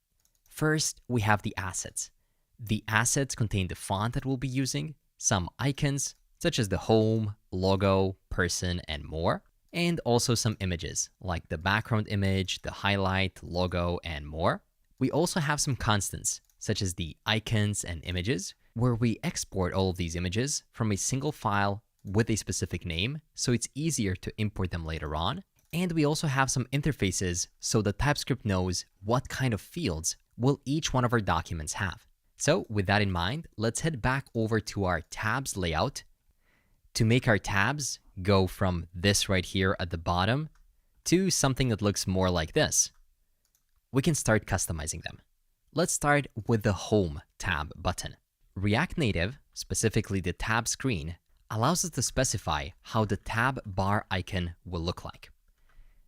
A: First, we have the assets. The assets contain the font that we'll be using, some icons, such as the home, logo, person, and more, and also some images, like the background image, the highlight, logo, and more. We also have some constants, such as the icons and images, where we export all of these images from a single file with a specific name, so it's easier to import them later on. And we also have some interfaces so the TypeScript knows what kind of fields will each one of our documents have. So with that in mind, let's head back over to our tabs layout to make our tabs go from this right here at the bottom to something that looks more like this. We can start customizing them. Let's start with the Home tab button. React Native, specifically the tab screen, allows us to specify how the tab bar icon will look like.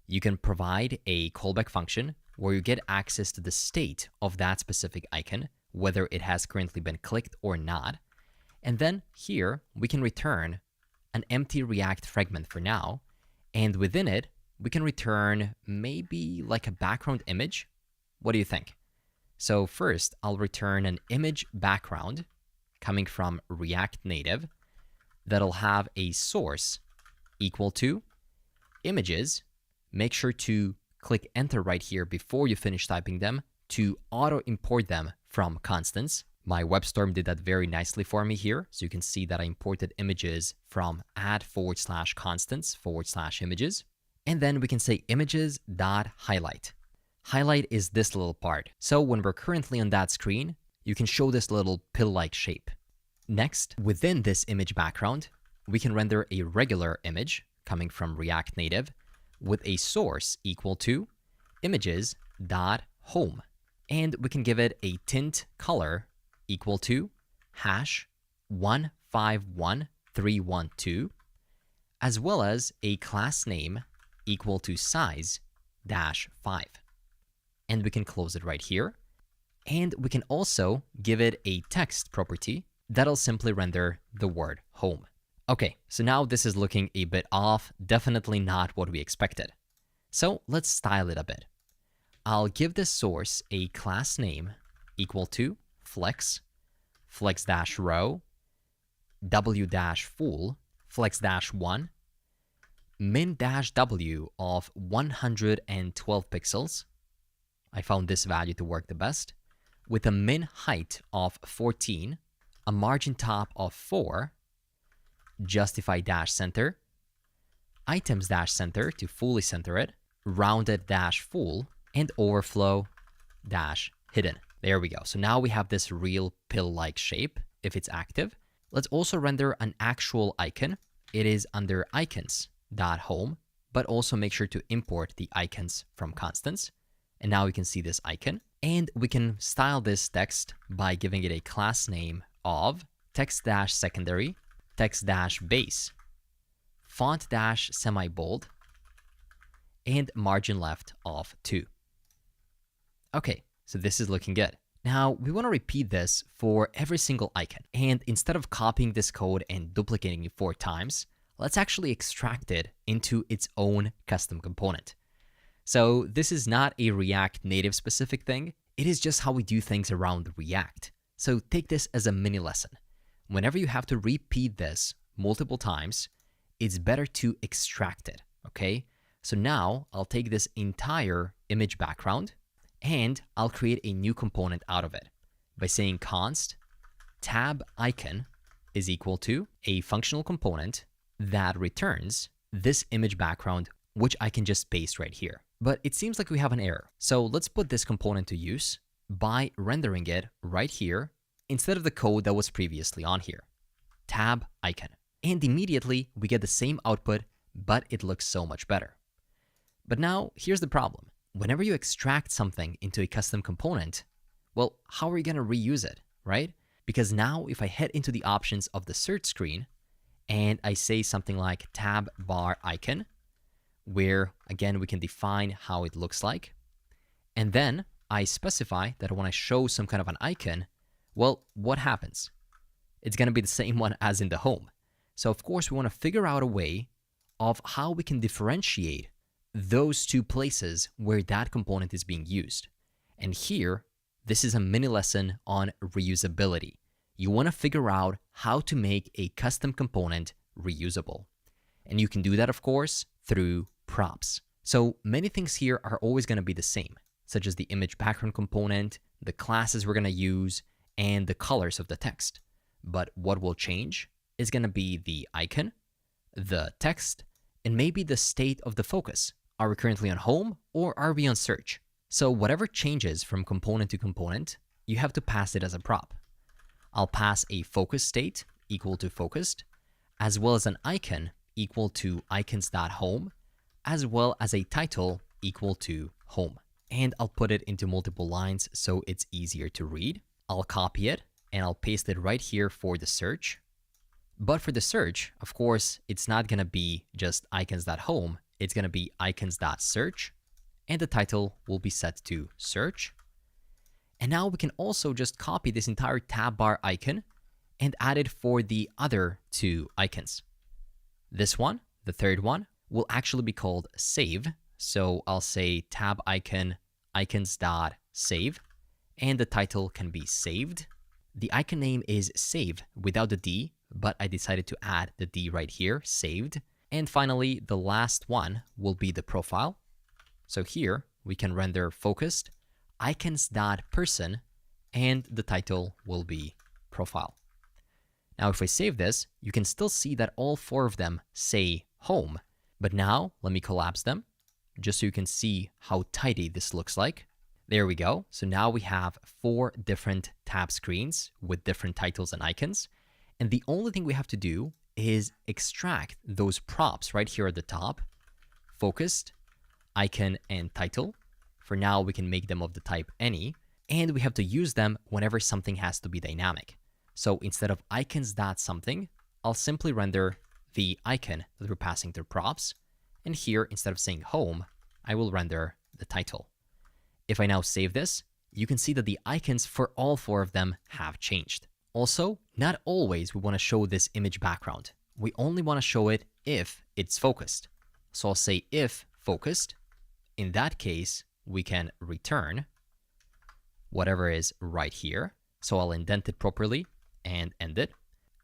A: You can provide a callback function where you get access to the state of that specific icon, whether it has currently been clicked or not. And then here we can return an empty React fragment for now. And within it, we can return maybe like a background image. What do you think? So first, I'll return an image background coming from React Native that'll have a source equal to images. Make sure to click enter right here before you finish typing them to auto import them from constants. My WebStorm did that very nicely for me here. So you can see that I imported images from add/constants/images. And then we can say images.highlight. Highlight is this little part. So when we're currently on that screen, you can show this little pill-like shape. Next, within this image background, we can render a regular image coming from React Native with a source equal to images.home. And we can give it a tint color equal to #151312, as well as a class name equal to size-5. And we can close it right here. And we can also give it a text property that'll simply render the word home. Okay, so now this is looking a bit off, definitely not what we expected. So let's style it a bit. I'll give this source a class name equal to flex, flex-row, w-full, flex-1, min-w of 112 pixels. I found this value to work the best, with a min height of 14, a margin top of 4, justify-center, items-center to fully center it, rounded-full, and overflow-hidden. There we go. So now we have this real pill-like shape if it's active. Let's also render an actual icon. It is under icons.home, but also make sure to import the icons from constants. And now we can see this icon. And we can style this text by giving it a class name of text-secondary, text-base, font-semi-bold, and margin left of 2. Okay, so this is looking good. Now we want to repeat this for every single icon. And instead of copying this code and duplicating it 4 times, let's actually extract it into its own custom component. So this is not a React Native specific thing. It is just how we do things around React. So take this as a mini lesson. Whenever you have to repeat this multiple times, it's better to extract it, okay? So now I'll take this entire image background and I'll create a new component out of it by saying const tab icon is equal to a functional component that returns this image background, which I can just paste right here. But it seems like we have an error. So let's put this component to use by rendering it right here instead of the code that was previously on here. Tab icon. And immediately we get the same output, but it looks so much better. But now here's the problem. Whenever you extract something into a custom component, well, how are you going to reuse it, right? Because now if I head into the options of the search screen and I say something like tab bar icon, where again we can define how it looks like, and then I specify that I want to show some kind of an icon, well, what happens? It's going to be the same one as in the home. So of course we want to figure out a way of how we can differentiate those 2 places where that component is being used. And here, this is a mini lesson on reusability. You want to figure out how to make a custom component reusable. And you can do that, of course, through props. So many things here are always going to be the same, such as the image background component, the classes we're going to use, and the colors of the text. But what will change is going to be the icon, the text, and maybe the state of the focus. Are we currently on home or are we on search? So whatever changes from component to component, you have to pass it as a prop. I'll pass a focus state equal to focused, as well as an icon equal to icons.home, as well as a title equal to home. And I'll put it into multiple lines so it's easier to read. I'll copy it and I'll paste it right here for the search. But for the search, of course, it's not going to be just icons.home. It's going to be icons.search, and the title will be set to search. And now we can also just copy this entire tab bar icon and add it for the other 2 icons. This one, the third one, will actually be called save. So I'll say tab icon icons.save, and the title can be saved. The icon name is save without the D, but I decided to add the D right here, saved. And finally, the last one will be the profile. So here we can render focused icons.person, and the title will be profile. Now, if I save this, you can still see that all 4 of them say home. But now let me collapse them just so you can see how tidy this looks like. There we go. So now we have 4 different tab screens with different titles and icons. And the only thing we have to do is extract those props right here at the top, focused, icon, and title. For now, we can make them of the type any, and we have to use them whenever something has to be dynamic. So instead of icons.something, I'll simply render the icon that we're passing through props. And here, instead of saying home, I will render the title. If I now save this, you can see that the icons for all 4 of them have changed. Also, Not always we want to show this image background. We only want to show it if it's focused. So I'll say if focused. In that case, we can return whatever is right here. So I'll indent it properly and end it.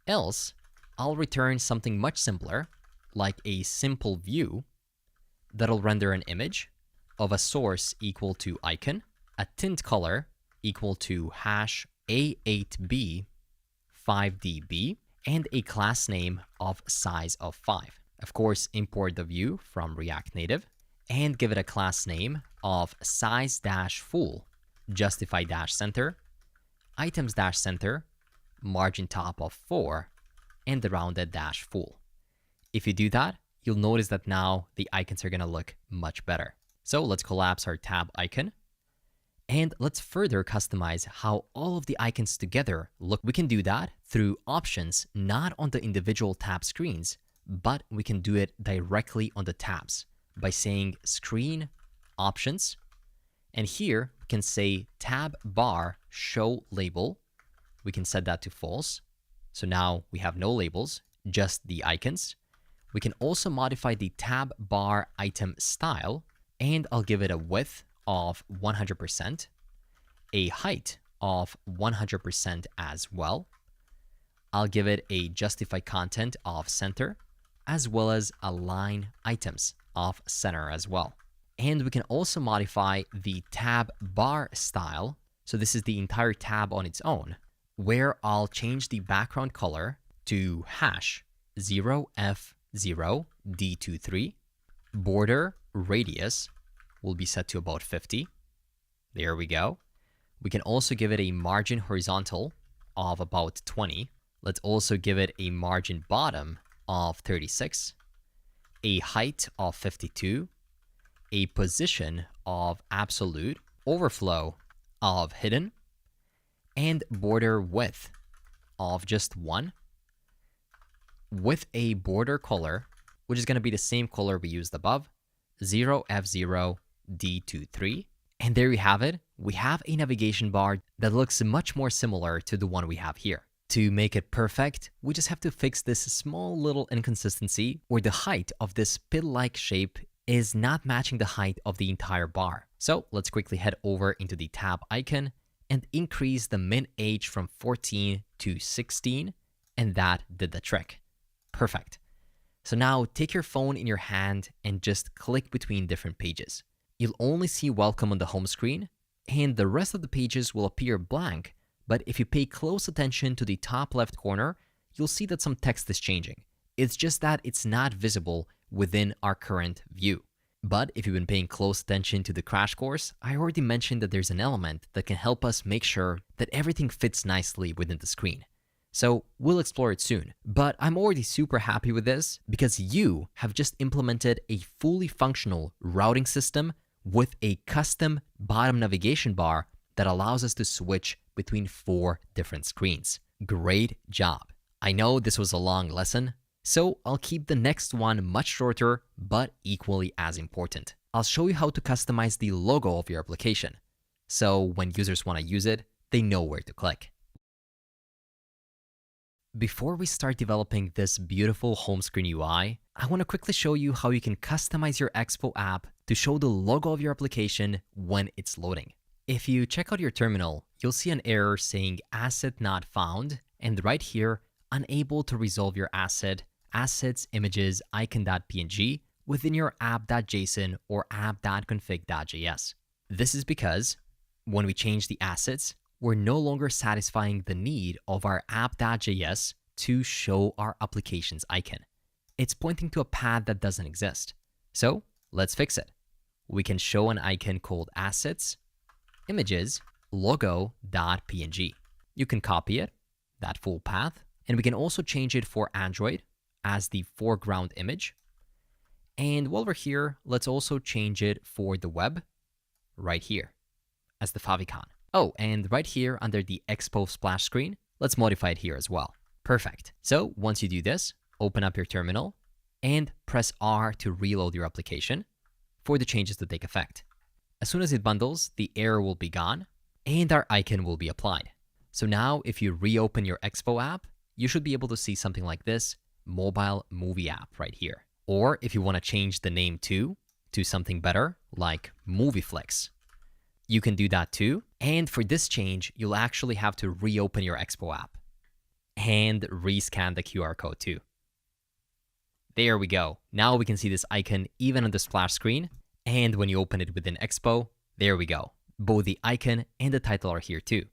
A: Else, I'll return something much simpler, like a simple view that'll render an image of a source equal to icon, a tint color equal to hash A8B 5dB, and a class name of size of 5. Of course, import the view from React Native and give it a class name of size-full, justify-center, items-center, margin top of 4, and the rounded-full. If you do that, you'll notice that now the icons are going to look much better. So let's collapse our tab icon. And let's further customize how all of the icons together look. We can do that through options, not on the individual tab screens, but we can do it directly on the tabs by saying screen options. And here we can say tab bar show label. We can set that to false. So now we have no labels, just the icons. We can also modify the tab bar item style, and I'll give it a width of 100%, a height of 100% as well. I'll give it a justify content of center, as well as align items of center as well. And we can also modify the tab bar style. So this is the entire tab on its own, where I'll change the background color to hash 0F0D23. Border radius will be set to about 50. There we go. We can also give it a margin horizontal of about 20. Let's also give it a margin bottom of 36, a height of 52, a position of absolute, overflow of hidden, and border width of just 1, with a border color, which is going to be the same color we used above, 0F0D23. And there you have it. We have a navigation bar that looks much more similar to the one we have here. To make it perfect, we just have to fix this small little inconsistency where the height of this pill-like shape is not matching the height of the entire bar. So let's quickly head over into the tab icon and increase the min age from 14 to 16, and that did the trick. Perfect. So now take your phone in your hand and just click between different pages. You'll only see welcome on the home screen, and the rest of the pages will appear blank, but if you pay close attention to the top left corner, you'll see that some text is changing. It's just that it's not visible within our current view. But if you've been paying close attention to the crash course, I already mentioned that there's an element that can help us make sure that everything fits nicely within the screen. So we'll explore it soon. But I'm already super happy with this because you have just implemented a fully functional routing system with a custom bottom navigation bar that allows us to switch between 4 different screens. Great job. I know this was a long lesson, so I'll keep the next one much shorter, but equally as important. I'll show you how to customize the logo of your application, so when users want to use it, they know where to click. Before we start developing this beautiful home screen UI, I want to quickly show you how you can customize your Expo app to show the logo of your application when it's loading. If you check out your terminal, you'll see an error saying asset not found, and right here, unable to resolve your asset, assets, images, icon.png within your app.json or app.config.js. This is because when we change the assets, we're no longer satisfying the need of our app.js to show our application's icon. It's pointing to a path that doesn't exist. So let's fix it. We can show an icon called assets, images, logo.png. You can copy it, that full path, and we can also change it for Android as the foreground image. And while we're here, let's also change it for the web right here as the favicon. Oh, and right here under the Expo splash screen, let's modify it here as well. Perfect. So once you do this, open up your terminal and press R to reload your application for the changes to take effect. As soon as it bundles, the error will be gone and our icon will be applied. So now if you reopen your Expo app, you should be able to see something like this, mobile movie app right here. Or if you want to change the name to something better, like Movieflix, you can do that too. And for this change, you'll actually have to reopen your Expo app and rescan the QR code too. There we go. Now we can see this icon even on the splash screen. And when you open it within Expo, there we go. Both the icon and the title are here too.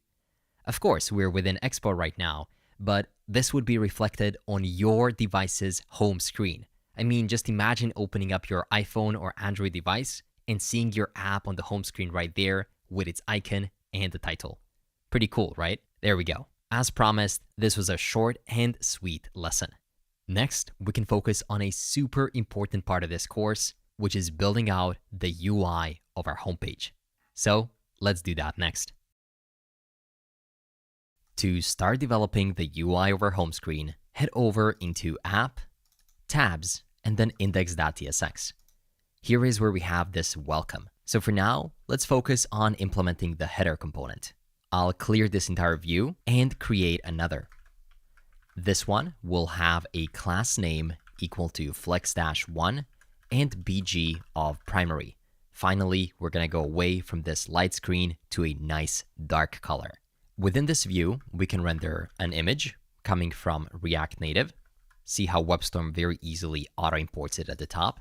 A: Of course, we're within Expo right now, but this would be reflected on your device's home screen. I mean, just imagine opening up your iPhone or Android device and seeing your app on the home screen right there with its icon and the title. Pretty cool, right? There we go. As promised, this was a short and sweet lesson. Next, we can focus on a super important part of this course, which is building out the UI of our homepage. So let's do that next. To start developing the UI of our home screen, head over into App, Tabs, and then index.tsx. Here is where we have this welcome. So for now, let's focus on implementing the header component. I'll clear this entire view and create another. This one will have a class name equal to flex-1 and BG of primary. Finally, we're going to go away from this light screen to a nice dark color. Within this view, we can render an image coming from React Native. See how WebStorm very easily auto-imports it at the top.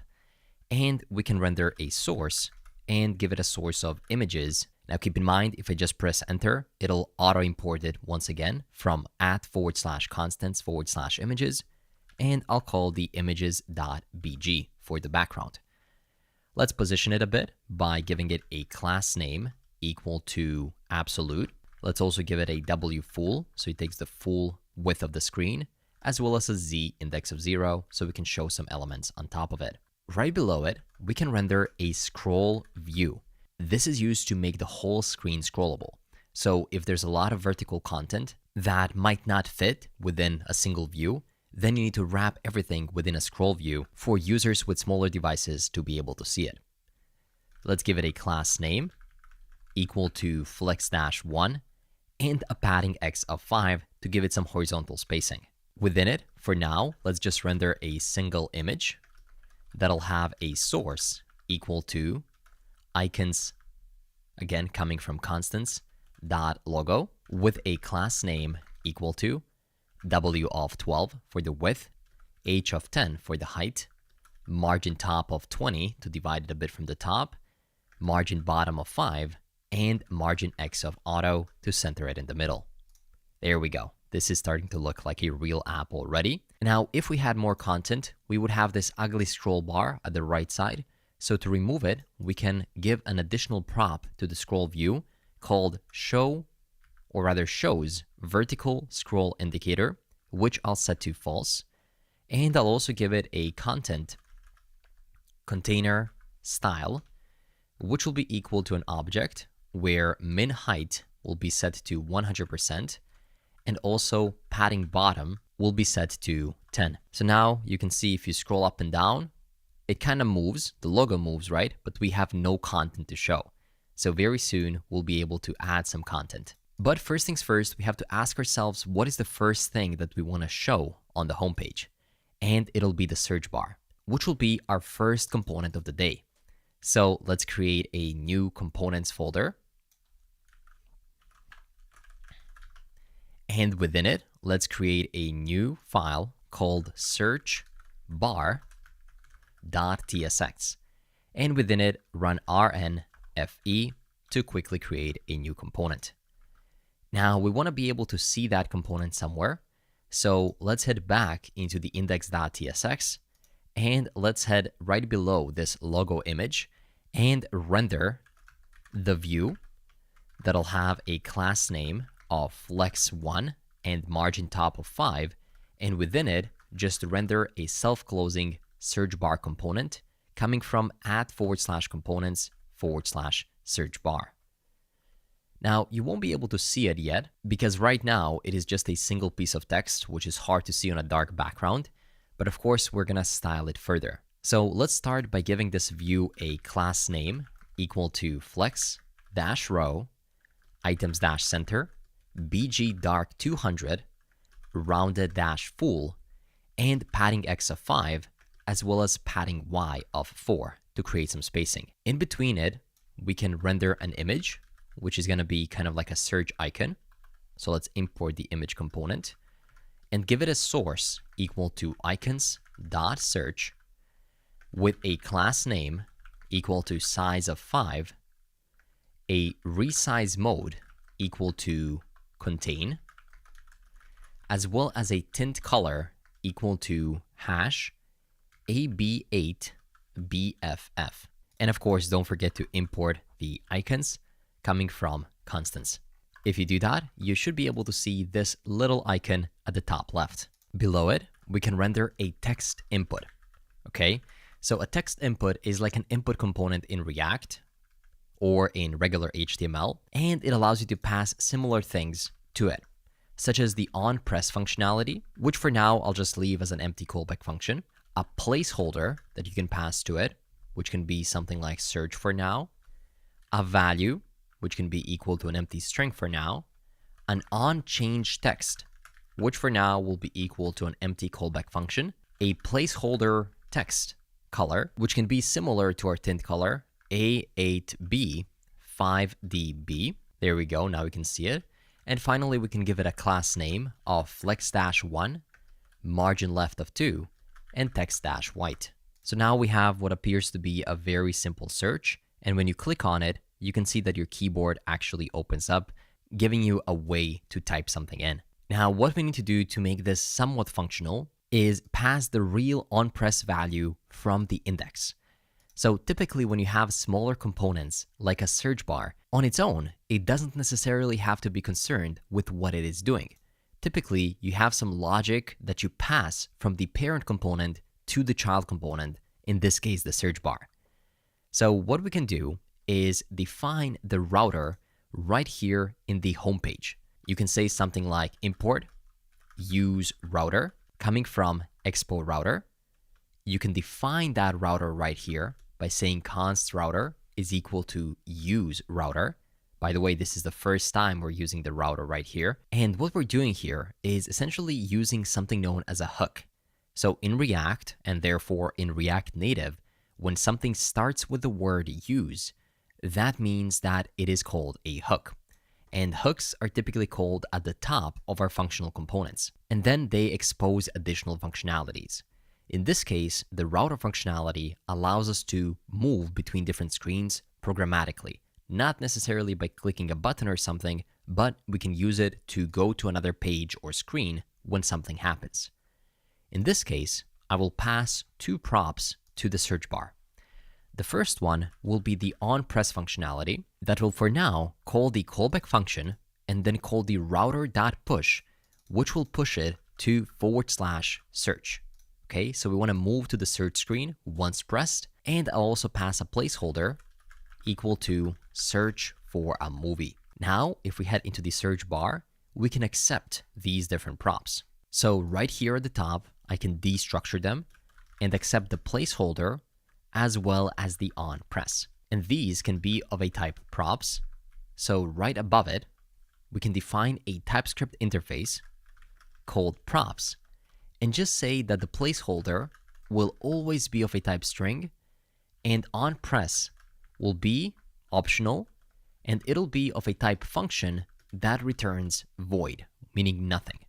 A: And we can render a source and give it a source of images. Now keep in mind, if I just press enter, it'll auto-import it once again from @/constants/images, and I'll call the images.bg for the background. Let's position it a bit by giving it a class name equal to absolute. Let's also give it a W full, so it takes the full width of the screen, as well as a Z index of 0, so we can show some elements on top of it. Right below it, we can render a scroll view. This is used to make the whole screen scrollable. So if there's a lot of vertical content that might not fit within a single view, then you need to wrap everything within a scroll view for users with smaller devices to be able to see it. Let's give it a class name equal to flex-1 and a padding X of 5 to give it some horizontal spacing. Within it, for now, let's just render a single image that'll have a source equal to icons, again coming from constants, dot logo, with a class name equal to W of 12 for the width, H of 10 for the height, margin top of 20 to divide it a bit from the top, margin bottom of 5, and margin X of auto to center it in the middle. There we go. This is starting to look like a real app already. Now, if we had more content, we would have this ugly scroll bar at the right side. So to remove it, we can give an additional prop to the scroll view called shows vertical scroll indicator, which I'll set to false. And I'll also give it a content container style, which will be equal to an object where min height will be set to 100%, and also padding bottom will be set to 10. So now you can see if you scroll up and down, it kind of moves, the logo moves, right? But we have no content to show. So very soon we'll be able to add some content. But first things first, we have to ask ourselves, what is the first thing that we want to show on the homepage? And it'll be the search bar, which will be our first component of the day. So let's create a new components folder. And within it, let's create a new file called searchbar.tsx. And within it, run rnfe to quickly create a new component. Now we want to be able to see that component somewhere. So let's head back into the index.tsx and let's head right below this logo image and render the view that'll have a class name of flex1 and margin top of 5, and within it just render a self-closing search bar component coming from @/components/search bar. Now you won't be able to see it yet because right now it is just a single piece of text, which is hard to see on a dark background, but of course we're gonna style it further. So let's start by giving this view a class name equal to flex-row items-center BG dark 200, rounded dash full, and padding X of 5, as well as padding Y of 4 to create some spacing. In between it, we can render an image, which is going to be kind of like a search icon. So let's import the image component and give it a source equal to icons.search with a class name equal to size of 5, a resize mode equal to contain, as well as a tint color equal to hash AB8BFF. And of course, don't forget to import the icons coming from constants. If you do that, you should be able to see this little icon at the top left. Below it, we can render a text input. Okay, so a text input is like an input component in React or in regular HTML, and it allows you to pass similar things to it, such as the onPress functionality, which for now I'll just leave as an empty callback function, a placeholder that you can pass to it, which can be something like search for now, a value, which can be equal to an empty string for now, an onChange text, which for now will be equal to an empty callback function, a placeholder text color, which can be similar to our tint color, A8B5DB. There we go, now we can see it. And finally, we can give it a class name of flex-1, margin left of 2, and text-white. So now we have what appears to be a very simple search. And when you click on it, you can see that your keyboard actually opens up, giving you a way to type something in. Now, what we need to do to make this somewhat functional is pass the real onPress value from the index. So typically when you have smaller components like a search bar, on its own, it doesn't necessarily have to be concerned with what it is doing. Typically, you have some logic that you pass from the parent component to the child component, in this case, the search bar. So what we can do is define the router right here in the home page. You can say something like import use router coming from Expo router. You can define that router right here by saying const router is equal to use router. By the way, this is the first time we're using the router right here. And what we're doing here is essentially using something known as a hook. So in React, and therefore in React Native, when something starts with the word use, that means that it is called a hook. And hooks are typically called at the top of our functional components. And then they expose additional functionalities. In this case, the router functionality allows us to move between different screens programmatically, not necessarily by clicking a button or something, but we can use it to go to another page or screen when something happens. In this case, I will pass two props to the search bar. The first one will be the onPress functionality that will for now call the callback function and then call the router.push, which will push it to /search. Okay, so we want to move to the search screen once pressed, and I'll also pass a placeholder equal to search for a movie. Now, if we head into the search bar, we can accept these different props. So right here at the top, I can destructure them and accept the placeholder as well as the onPress. And these can be of a type props. So right above it, we can define a TypeScript interface called props and just say that the placeholder will always be of a type string and onPress will be optional and it'll be of a type function that returns void, meaning nothing.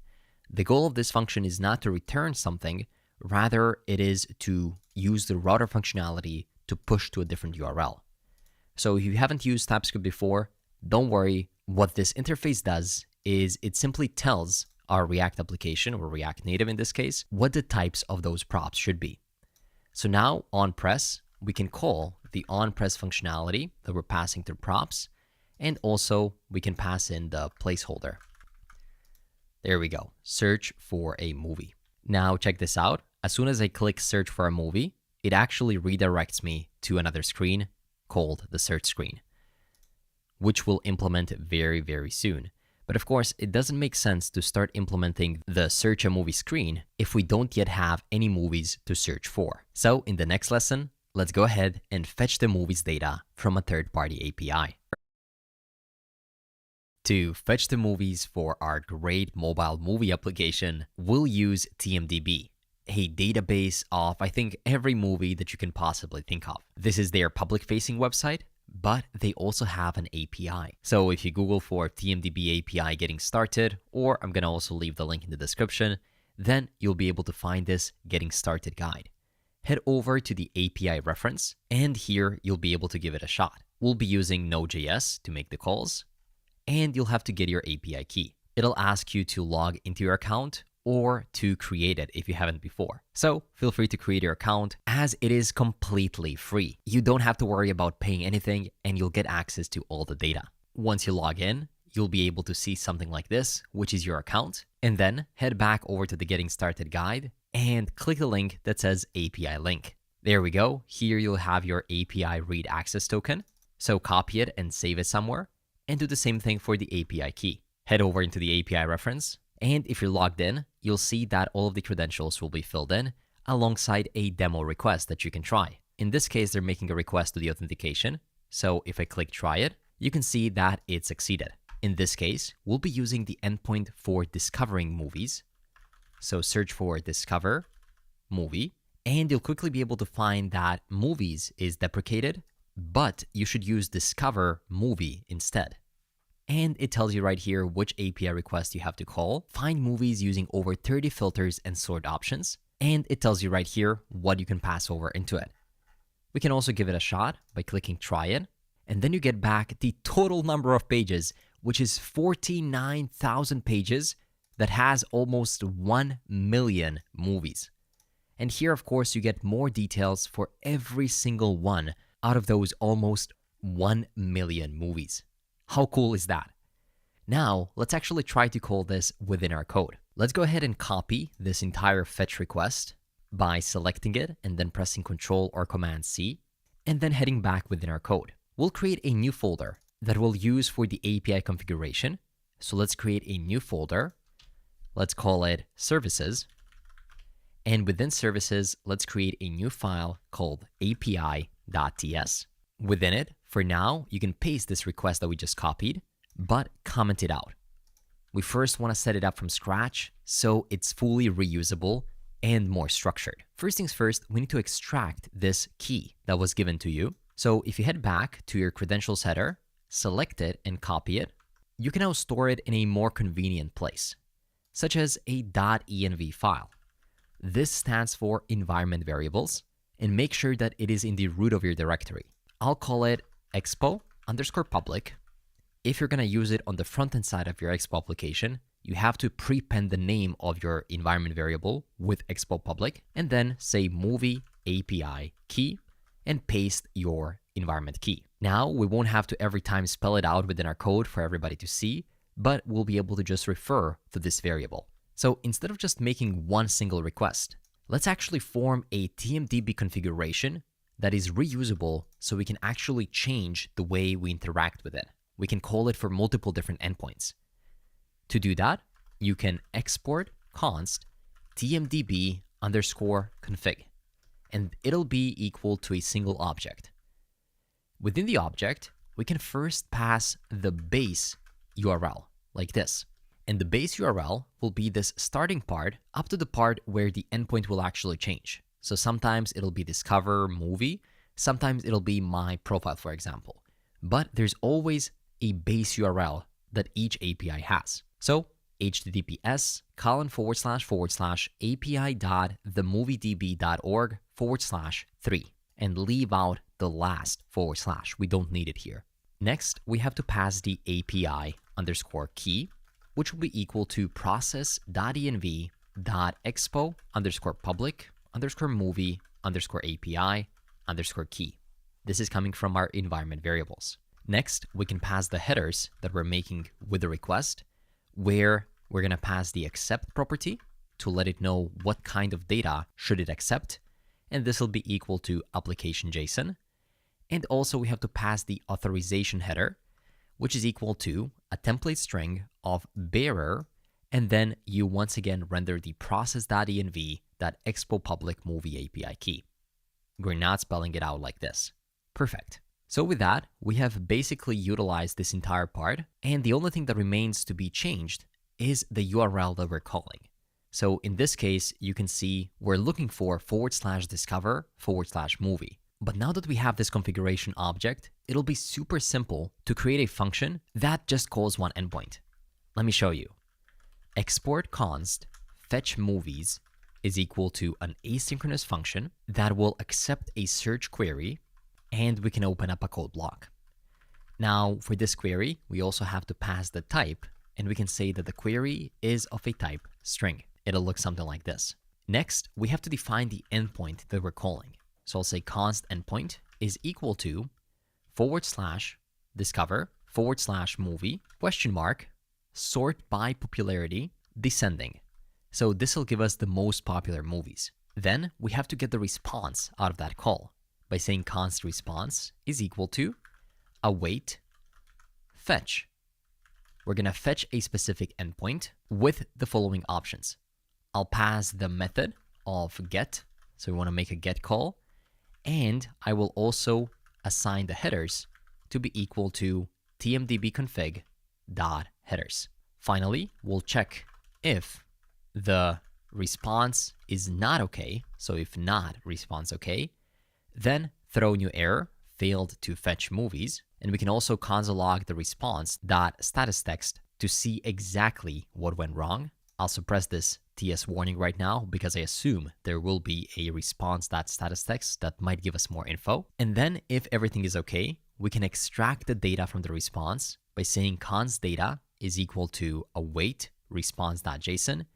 A: The goal of this function is not to return something, rather it is to use the router functionality to push to a different URL. So if you haven't used TypeScript before, don't worry. What this interface does is it simply tells our React application, or React Native in this case, what the types of those props should be. So now onPress, we can call the onPress functionality that we're passing through props, and also we can pass in the placeholder. There we go, search for a movie. Now check this out. As soon as I click search for a movie, it actually redirects me to another screen called the search screen, which we'll implement very, very soon. But of course, it doesn't make sense to start implementing the search a movie screen if we don't yet have any movies to search for. So in the next lesson, let's go ahead and fetch the movies data from a third-party API. To fetch the movies for our great mobile movie application, we'll use TMDB, a database of, I think, every movie that you can possibly think of. This is their public-facing website, but they also have an API. So if you Google for TMDB API getting started, or I'm going to also leave the link in the description, then you'll be able to find this getting started guide. Head over to the API reference, and here you'll be able to give it a shot. We'll be using Node.js to make the calls, and you'll have to get your API key. It'll ask you to log into your account or to create it if you haven't before. So feel free to create your account as it is completely free. You don't have to worry about paying anything and you'll get access to all the data. Once you log in, you'll be able to see something like this, which is your account, and then head back over to the Getting Started guide and click the link that says API link. There we go. Here you'll have your API read access token. So copy it and save it somewhere, and do the same thing for the API key. Head over into the API reference, and if you're logged in, you'll see that all of the credentials will be filled in alongside a demo request that you can try. In this case, they're making a request to the authentication. So if I click try it, you can see that it succeeded. In this case, we'll be using the endpoint for discovering movies. So search for discover movie, and you'll quickly be able to find that movies is deprecated, but you should use discover movie instead. And it tells you right here which API request you have to call, find movies using over 30 filters and sort options, and it tells you right here what you can pass over into it. We can also give it a shot by clicking try it, and then you get back the total number of pages, which is 49,000 pages that has almost 1 million movies. And here, of course, you get more details for every single one out of those almost 1 million movies. How cool is that? Now, let's actually try to call this within our code. Let's go ahead and copy this entire fetch request by selecting it and then pressing Ctrl or Command C, and then heading back within our code. We'll create a new folder that we'll use for the API configuration. So let's create a new folder. Let's call it services. And within services, let's create a new file called api.ts. Within it, for now, you can paste this request that we just copied, but comment it out. We first want to set it up from scratch so it's fully reusable and more structured. First things first, we need to extract this key that was given to you. So if you head back to your credentials header, select it and copy it, you can now store it in a more convenient place, such as a .env file. This stands for environment variables, and make sure that it is in the root of your directory. I'll call it expo_public. If you're going to use it on the front-end side of your Expo application, you have to prepend the name of your environment variable with expo public, and then say movie API key and paste your environment key. Now, we won't have to every time spell it out within our code for everybody to see, but we'll be able to just refer to this variable. So instead of just making one single request, let's actually form a TMDB configuration that is reusable so we can actually change the way we interact with it. We can call it for multiple different endpoints. To do that, you can export const tmdb_config, and it'll be equal to a single object. Within the object, we can first pass the base URL like this. And the base URL will be this starting part up to the part where the endpoint will actually change. So sometimes it'll be discover movie, sometimes it'll be my profile, for example. But there's always a base URL that each API has. So https://api.themoviedb.org/3 and leave out the last /. We don't need it here. Next, we have to pass the API_key, which will be equal to process.env.expo_public_movie_API_key. This is coming from our environment variables. Next, we can pass the headers that we're making with the request, where we're going to pass the accept property to let it know what kind of data should it accept, and this will be equal to application.json. And also we have to pass the authorization header, which is equal to a template string of bearer, and then you once again render the process.env.expo_public_movie API key. We're not spelling it out like this. Perfect. So with that, we have basically utilized this entire part, and the only thing that remains to be changed is the URL that we're calling. So in this case, you can see we're looking for /discover/movie. But now that we have this configuration object, it'll be super simple to create a function that just calls one endpoint. Let me show you. Export const fetch movies is equal to an asynchronous function that will accept a search query, and we can open up a code block. Now, for this query, we also have to pass the type, and we can say that the query is of a type string. It'll look something like this. Next, we have to define the endpoint that we're calling. So I'll say const endpoint is equal to /discover/movie sort by popularity descending. So this will give us the most popular movies. Then we have to get the response out of that call by saying const response is equal to await fetch. We're going to fetch a specific endpoint with the following options. I'll pass the method of get, so we want to make a get call, and I will also assign the headers to be equal to TMDB config.headers. Finally, we'll check if the response is not okay. So if not response okay, then throw new error, failed to fetch movies. And we can also console log the response.status text to see exactly what went wrong. I'll suppress this TS warning right now because I assume there will be a response.status text that might give us more info. And then if everything is okay, we can extract the data from the response by saying const data is equal to await response.json.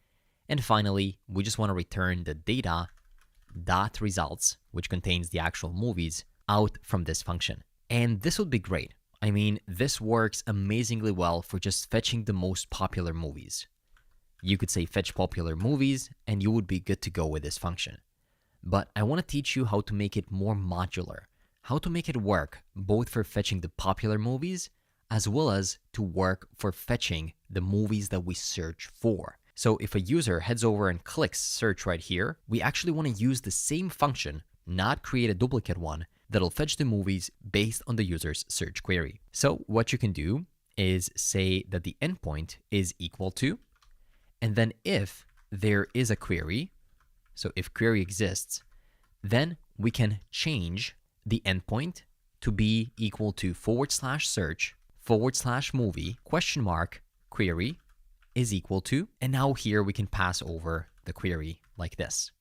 A: And finally, we just want to return the data.results, which contains the actual movies, out from this function. And this would be great. I mean, this works amazingly well for just fetching the most popular movies. You could say fetch popular movies, and you would be good to go with this function. But I want to teach you how to make it more modular, how to make it work both for fetching the popular movies, as well as to work for fetching the movies that we search for. So if a user heads over and clicks search right here, we actually want to use the same function, not create a duplicate one, that'll fetch the movies based on the user's search query. So what you can do is say that the endpoint is equal to, and then if there is a query, so if query exists, then we can change the endpoint to be equal to /search/movie query is equal to, and now here we can pass over the query like this.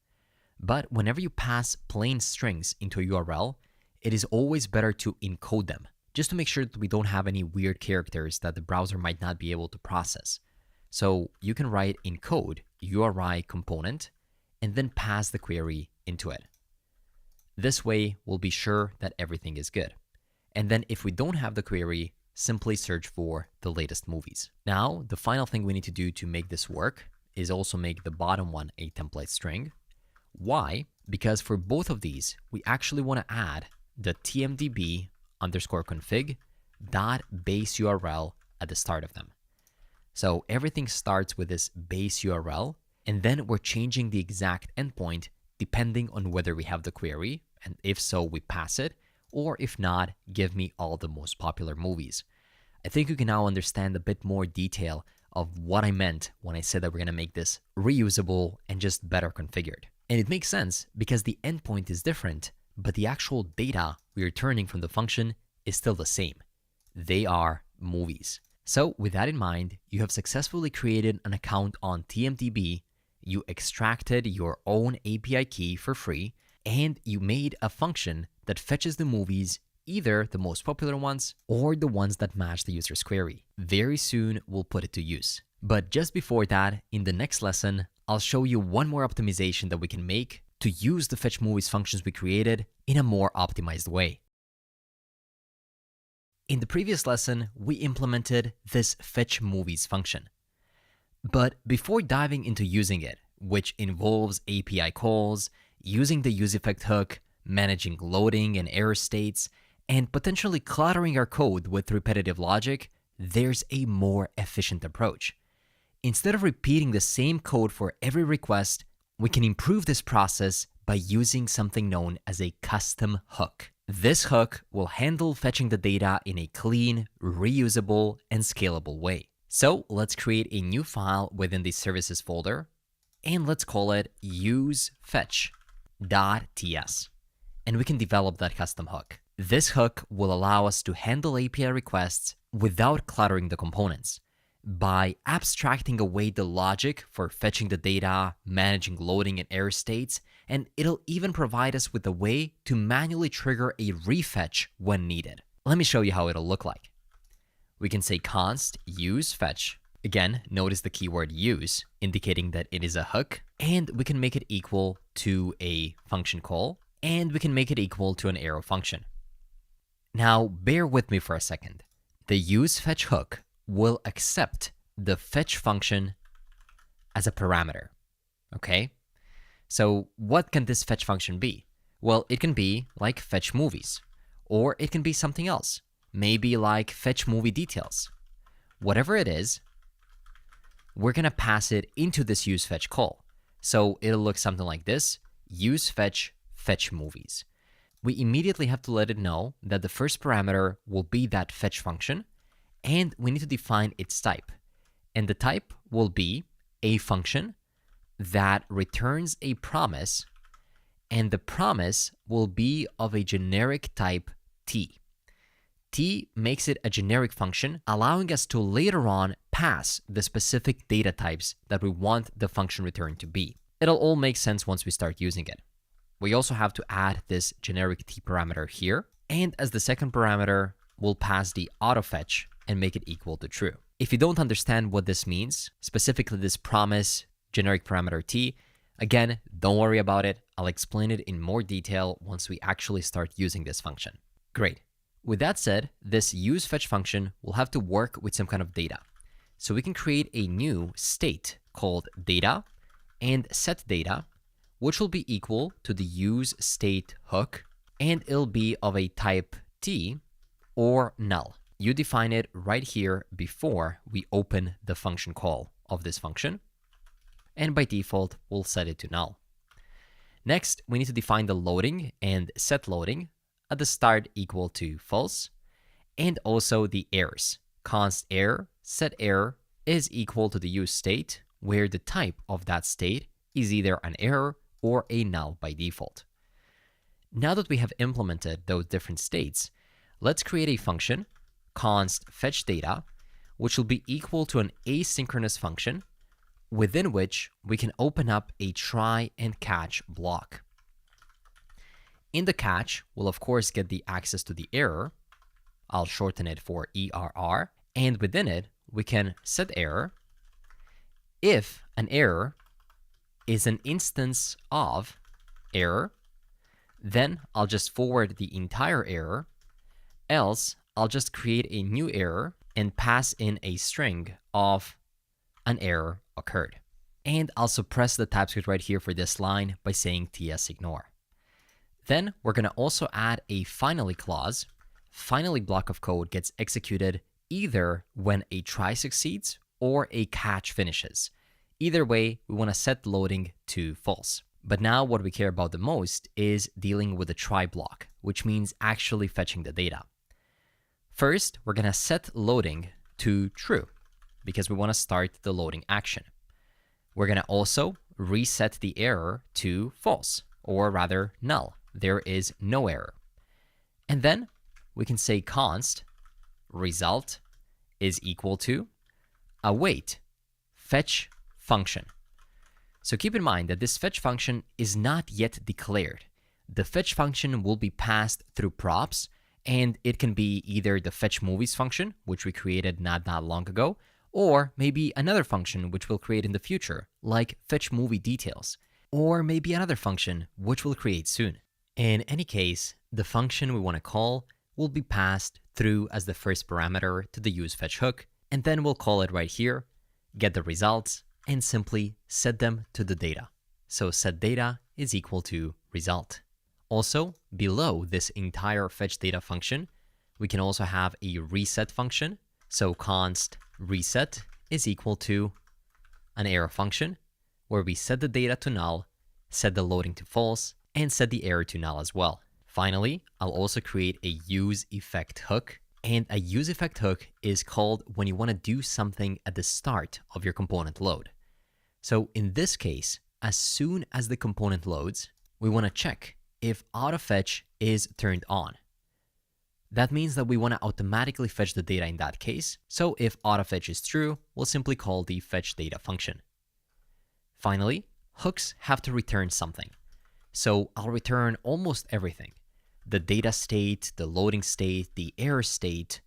A: But whenever you pass plain strings into a URL, it is always better to encode them, just to make sure that we don't have any weird characters that the browser might not be able to process. So you can write encode URI component and then pass the query into it. This way, we'll be sure that everything is good. And then if we don't have the query, simply search for the latest movies. Now, the final thing we need to do to make this work is also make the bottom one a template string. Why? Because for both of these, we actually want to add the tmdb_config.base URL at the start of them. So everything starts with this base URL, and then we're changing the exact endpoint depending on whether we have the query, and if so, we pass it, or if not, give me all the most popular movies. I think you can now understand a bit more detail of what I meant when I said that we're going to make this reusable and just better configured. And it makes sense because the endpoint is different, but the actual data we're returning from the function is still the same. They are movies. So with that in mind, you have successfully created an account on TMDB, you extracted your own API key for free, and you made a function that fetches the movies, either the most popular ones or the ones that match the user's query. Very soon, we'll put it to use. But just before that, in the next lesson, I'll show you one more optimization that we can make to use the fetch movies functions we created in a more optimized way. In the previous lesson, we implemented this fetch movies function. But before diving into using it, which involves API calls, using the useEffect hook, managing loading and error states, and potentially cluttering our code with repetitive logic, there's a more efficient approach. Instead of repeating the same code for every request, we can improve this process by using something known as a custom hook. This hook will handle fetching the data in a clean, reusable, and scalable way. So let's create a new file within the services folder, and let's call it usefetch.ts. And we can develop that custom hook. This hook will allow us to handle API requests without cluttering the components by abstracting away the logic for fetching the data, managing loading and error states, and it'll even provide us with a way to manually trigger a refetch when needed. Let me show you how it'll look like. We can say const usefetch. Again, notice the keyword use, indicating that it is a hook, and we can make it equal to a function call, and we can make it equal to an arrow function. Now, bear with me for a second. The usefetch hook will accept the fetch function as a parameter, okay? So what can this fetch function be? Well, it can be like fetch movies, or it can be something else, maybe like fetch movie details. Whatever it is, we're gonna pass it into this usefetch call. So it'll look something like this, usefetch fetch movies. We immediately have to let it know that the first parameter will be that fetch function, and we need to define its type. And the type will be a function that returns a promise, and the promise will be of a generic type T. T makes it a generic function, allowing us to later on pass the specific data types that we want the function return to be. It'll all make sense once we start using it. We also have to add this generic T parameter here, and as the second parameter, we'll pass the autofetch and make it equal to true. If you don't understand what this means, specifically this promise generic parameter T, again, don't worry about it. I'll explain it in more detail once we actually start using this function. Great. With that said, this usefetch function will have to work with some kind of data. So we can create a new state called data and set data, which will be equal to the useState hook, and it'll be of a type T or null. You define it right here before we open the function call of this function, and by default, we'll set it to null. Next, we need to define the loading and set loading at the start equal to false, and also the errors. Const error set error is equal to the useState, where the type of that state is either an error or a null by default. Now that we have implemented those different states, let's create a function, const fetch data, which will be equal to an asynchronous function within which we can open up a try and catch block. In the catch, we'll of course get the access to the error. I'll shorten it for ERR, and within it, we can set error if an error is an instance of error, then I'll just forward the entire error, else I'll just create a new error and pass in a string of an error occurred. And I'll suppress the TypeScript right here for this line by saying tsignore. Then we're going to also add a finally clause. Finally block of code gets executed either when a try succeeds or a catch finishes. Either way, we want to set loading to false. But now what we care about the most is dealing with the try block, which means actually fetching the data. First, we're going to set loading to true because we want to start the loading action. We're going to also reset the error to false, or rather null. There is no error. And then we can say const result is equal to await fetch function. So keep in mind that this fetch function is not yet declared. The fetch function will be passed through props, and it can be either the fetch movies function, which we created not that long ago, or maybe another function which we'll create in the future, like fetch movie details, or maybe another function which we'll create soon. In any case, the function we want to call will be passed through as the first parameter to the usefetch hook, and then we'll call it right here, get the results, and simply set them to the data. So set data is equal to result. Also, below this entire fetch data function, we can also have a reset function. So const reset is equal to an arrow function where we set the data to null, set the loading to false, and set the error to null as well. Finally, I'll also create a use effect hook. And a use effect hook is called when you want to do something at the start of your component load. So in this case, as soon as the component loads, we want to check if auto-fetch is turned on. That means that we want to automatically fetch the data in that case. So if auto-fetch is true, we'll simply call the fetch data function. Finally, hooks have to return something. So I'll return almost everything. The data state, the loading state, the error state,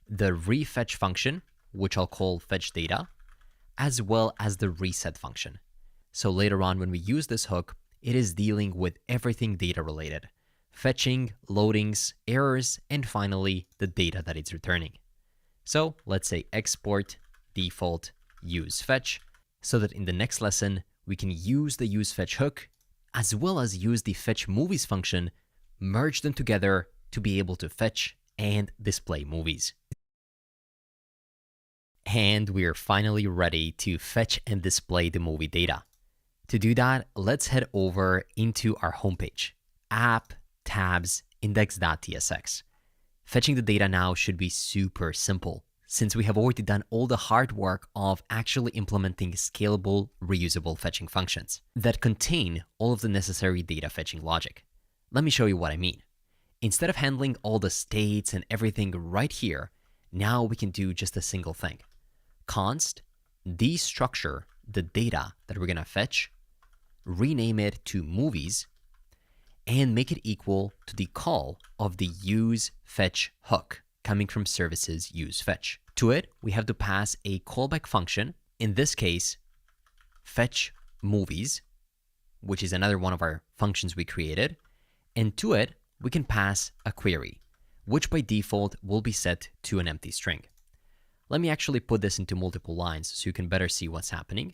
A: the refetch function, which I'll call fetch data, as well as the reset function. So later on when we use this hook, it is dealing with everything data related. Fetching, loadings, errors, and finally the data that it's returning. So let's say export default use fetch, so that in the next lesson, we can use the use fetch hook, as well as use the fetch movies function, merge them together to be able to fetch and display movies. And we're finally ready to fetch and display the movie data. To do that, let's head over into our homepage, app, tabs, index.tsx. Fetching the data now should be super simple, since we have already done all the hard work of actually implementing scalable, reusable fetching functions that contain all of the necessary data fetching logic. Let me show you what I mean. Instead of handling all the states and everything right here, now we can do just a single thing. Const destructure the data that we're going to fetch, rename it to movies, and make it equal to the call of the use fetch hook coming from services use fetch. To it, we have to pass a callback function, in this case, fetch movies, which is another one of our functions we created. And to it, we can pass a query, which by default will be set to an empty string. Let me actually put this into multiple lines so you can better see what's happening.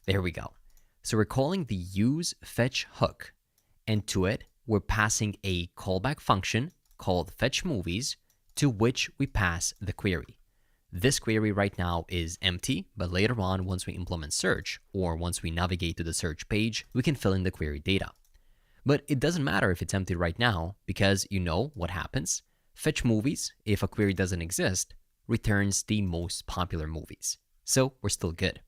A: There we go. So we're calling the use fetch hook, and to it, we're passing a callback function called fetch movies, to which we pass the query. This query right now is empty, but later on, once we implement search, or once we navigate to the search page, we can fill in the query data. But it doesn't matter if it's empty right now, because you know what happens. Fetch movies, if a query doesn't exist, returns the most popular movies. So we're still good.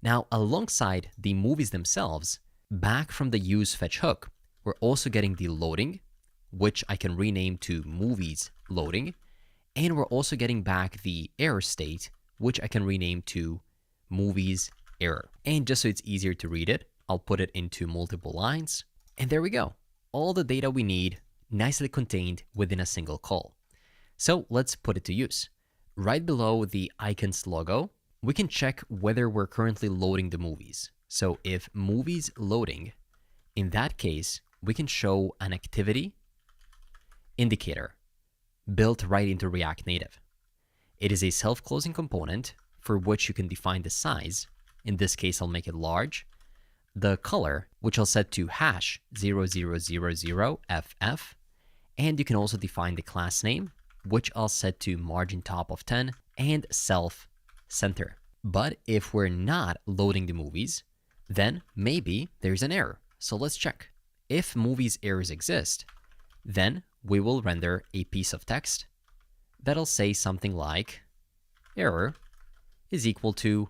A: Now, alongside the movies themselves, back from the use fetch hook, we're also getting the loading, which I can rename to movies loading, and we're also getting back the error state, which I can rename to movies error. And just so it's easier to read it, I'll put it into multiple lines. And there we go. All the data we need nicely contained within a single call. So let's put it to use. Right below the icon's logo, we can check whether we're currently loading the movies. So if movies loading, in that case, we can show an activity indicator built right into React Native. It is a self-closing component for which you can define the size. In this case, I'll make it large. The color, which I'll set to #0000FF, and you can also define the class name, which I'll set to margin top of 10 and self center. But if we're not loading the movies, then maybe there's an error. So let's check. If movies errors exist, then we will render a piece of text that'll say something like error is equal to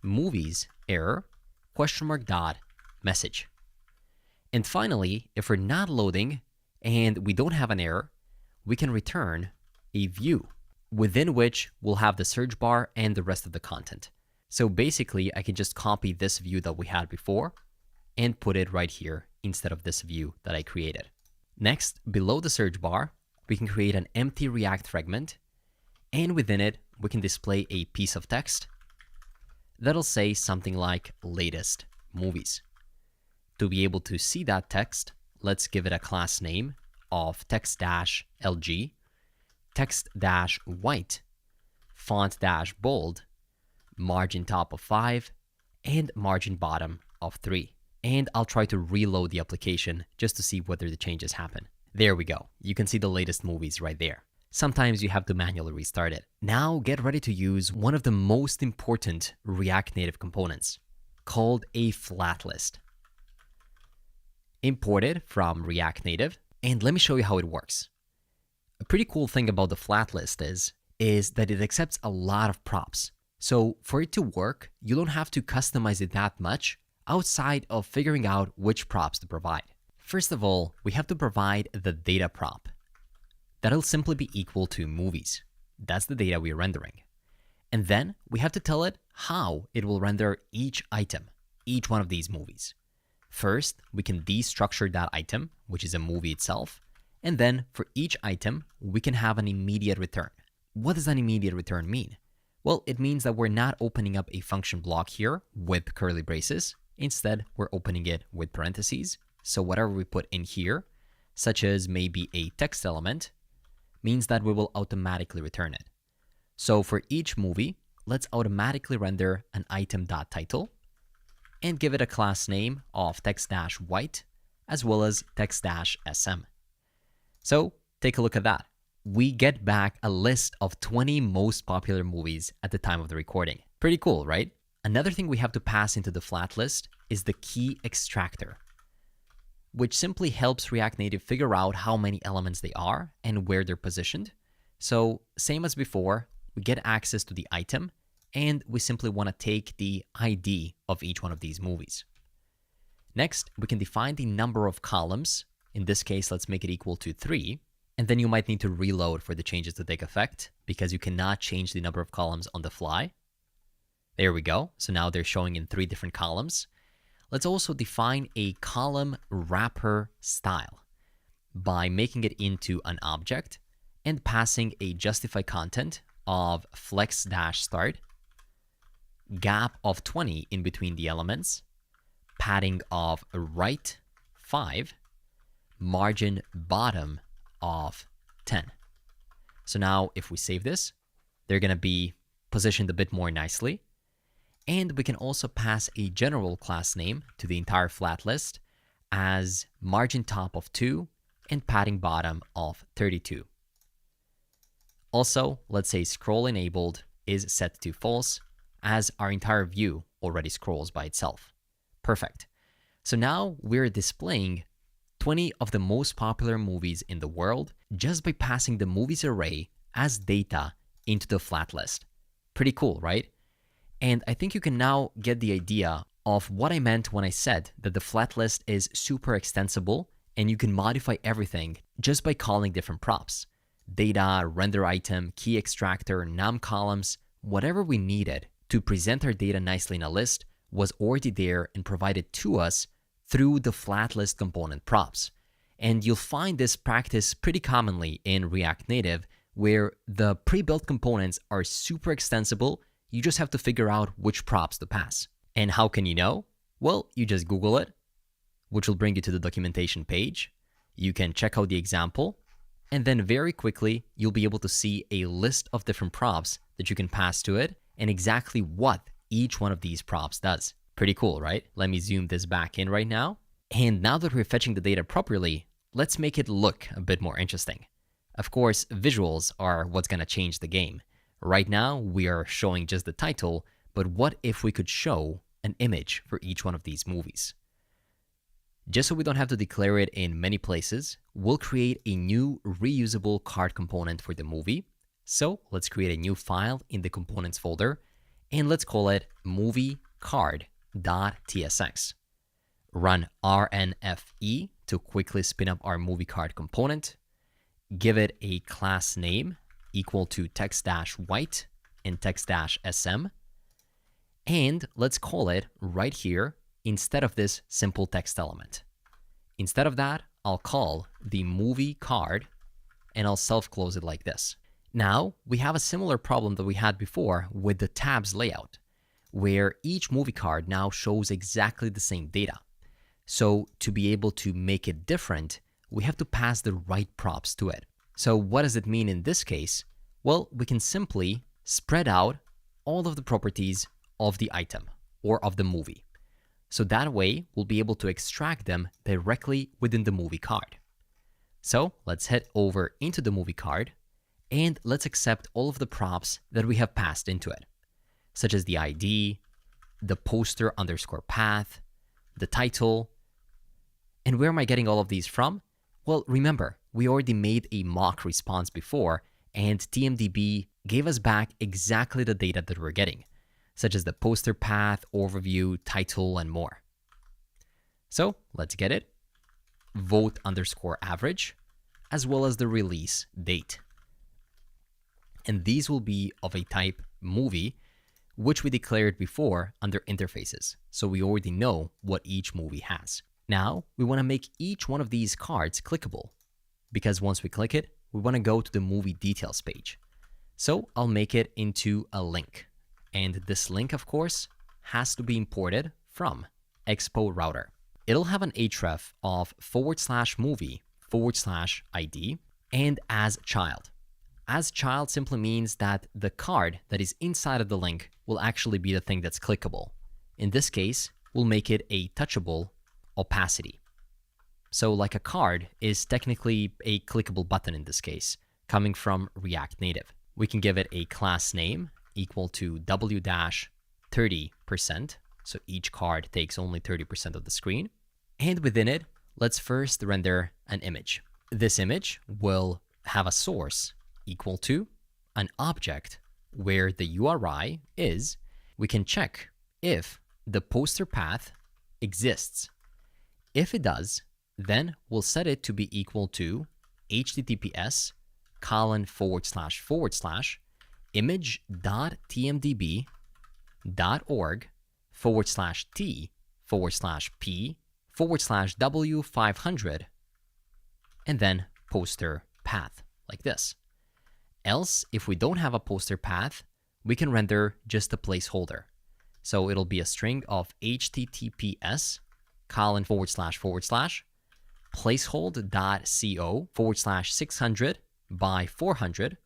A: movies error $.message. And finally, if we're not loading and we don't have an error, we can return a view within which we'll have the search bar and the rest of the content. So basically, I can just copy this view that we had before and put it right here instead of this view that I created. Next, below the search bar, we can create an empty React fragment, and within it, we can display a piece of text that'll say something like latest movies. To be able to see that text, let's give it a class name of text-lg, text-white, font-bold, margin top of 5, and margin bottom of 3. And I'll try to reload the application just to see whether the changes happen. There we go. You can see the latest movies right there. Sometimes you have to manually restart it. Now get ready to use one of the most important React Native components called a flat list. imported from React Native, and let me show you how it works. A pretty cool thing about the flat list is that it accepts a lot of props. So for it to work, you don't have to customize it that much outside of figuring out which props to provide. First of all, we have to provide the data prop. That'll simply be equal to movies. That's the data we're rendering. And then we have to tell it how it will render each item, each one of these movies. First, we can destructure that item, which is a movie itself. And then for each item, we can have an immediate return. What does an immediate return mean? Well, it means that we're not opening up a function block here with curly braces. Instead, we're opening it with parentheses. So whatever we put in here, such as maybe a text element, means that we will automatically return it. So for each movie, let's automatically render an item.title and give it a class name of text-white as well as text-sm. So take a look at that. We get back a list of 20 most popular movies at the time of the recording. Pretty cool, right? Another thing we have to pass into the flat list is the key extractor, which simply helps React Native figure out how many elements they are and where they're positioned. So same as before, we get access to the item and we simply want to take the ID of each one of these movies. Next, we can define the number of columns. In this case, let's make it equal to 3. And then you might need to reload for the changes to take effect because you cannot change the number of columns on the fly. There we go. So now they're showing in 3 different columns. Let's also define a column wrapper style by making it into an object and passing a justify content of flex-start, gap of 20 in between the elements, padding of right 5, margin bottom of 10. So now if we save this, they're going to be positioned a bit more nicely. And we can also pass a general class name to the entire flat list as margin top of 2 and padding bottom of 32. Also, let's say scroll enabled is set to false as our entire view already scrolls by itself. Perfect. So now we're displaying 20 of the most popular movies in the world just by passing the movies array as data into the flat list. Pretty cool, right? And I think you can now get the idea of what I meant when I said that the flat list is super extensible and you can modify everything just by calling different props. Data, render item, key extractor, num columns, whatever we needed to present our data nicely in a list was already there and provided to us through the flat list component props. And you'll find this practice pretty commonly in React Native, where the pre-built components are super extensible. You just have to figure out which props to pass. And how can you know? Well, you just Google it, which will bring you to the documentation page. You can check out the example, and then very quickly, you'll be able to see a list of different props that you can pass to it and exactly what each one of these props does. Pretty cool, right? Let me zoom this back in right now. And now that we're fetching the data properly, let's make it look a bit more interesting. Of course, visuals are what's going to change the game. Right now, we are showing just the title, but what if we could show an image for each one of these movies? Just so we don't have to declare it in many places, we'll create a new reusable card component for the movie. So let's create a new file in the components folder, and let's call it moviecard.tsx. Run rnfe to quickly spin up our movie card component. Give it a class name equal to text-white and text-sm. And let's call it right here instead of this simple text element. Instead of that, I'll call the movie card and I'll self-close it like this. Now, we have a similar problem that we had before with the tabs layout, where each movie card now shows exactly the same data. So to be able to make it different, we have to pass the right props to it. So what does it mean in this case? Well, we can simply spread out all of the properties of the item or of the movie. So that way, we'll be able to extract them directly within the movie card. So let's head over into the movie card and let's accept all of the props that we have passed into it, such as the ID, the poster_path, the title, And where am I getting all of these from? Well, remember, we already made a mock response before, and TMDB gave us back exactly the data that we're getting, such as the poster path, overview, title, and more. So let's get it. Vote_average, as well as the release date. And these will be of a type movie, which we declared before under interfaces. So we already know what each movie has. Now we want to make each one of these cards clickable, because once we click it, we want to go to the movie details page. So I'll make it into a link. And this link, of course, has to be imported from Expo router. It'll have an href of /movie/ID and as child. As child simply means that the card that is inside of the link will actually be the thing that's clickable. In this case, we'll make it a touchable opacity. So like a card is technically a clickable button in this case, coming from React Native. We can give it a class name equal to W-30%. So each card takes only 30% of the screen. And within it, let's first render an image. This image will have a source equal to an object where the URI is. We can check if the poster path exists. If it does, then we'll set it to be equal to https://image.tmdb.org/t/p/w500 and then poster path like this. Else, if we don't have a poster path, we can render just a placeholder. So it'll be a string of https://placehold.co/600 by 400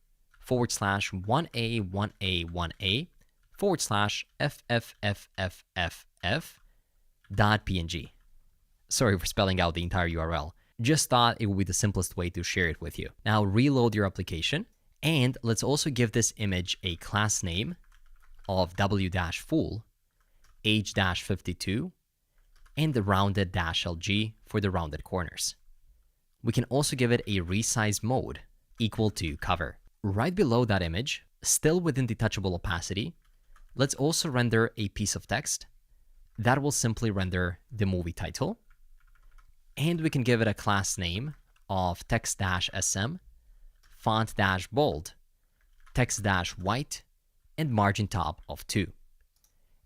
A: /1A1A1A/FFFFFF.png. Sorry for spelling out the entire URL. Just thought it would be the simplest way to share it with you. Now reload your application, and let's also give this image a class name of W-full, age-52, and the rounded -LG for the rounded corners. We can also give it a resize mode equal to cover. Right below that image, still within the touchable opacity, let's also render a piece of text that will simply render the movie title. And we can give it a class name of text-sm, font-bold, text-white, and margin top of 2.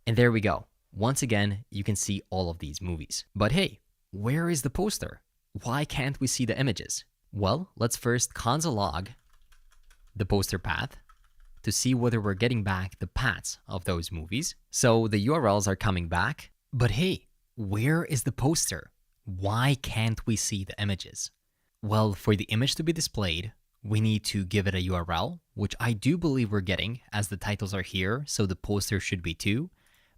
A: And there we go. Once again, you can see all of these movies. But hey, where is the poster? Why can't we see the images? Well, let's first console log the poster path to see whether we're getting back the paths of those movies. So the URLs are coming back. But hey, where is the poster? Why can't we see the images? Well, for the image to be displayed, we need to give it a URL, which I do believe we're getting as the titles are here, so the poster should be too.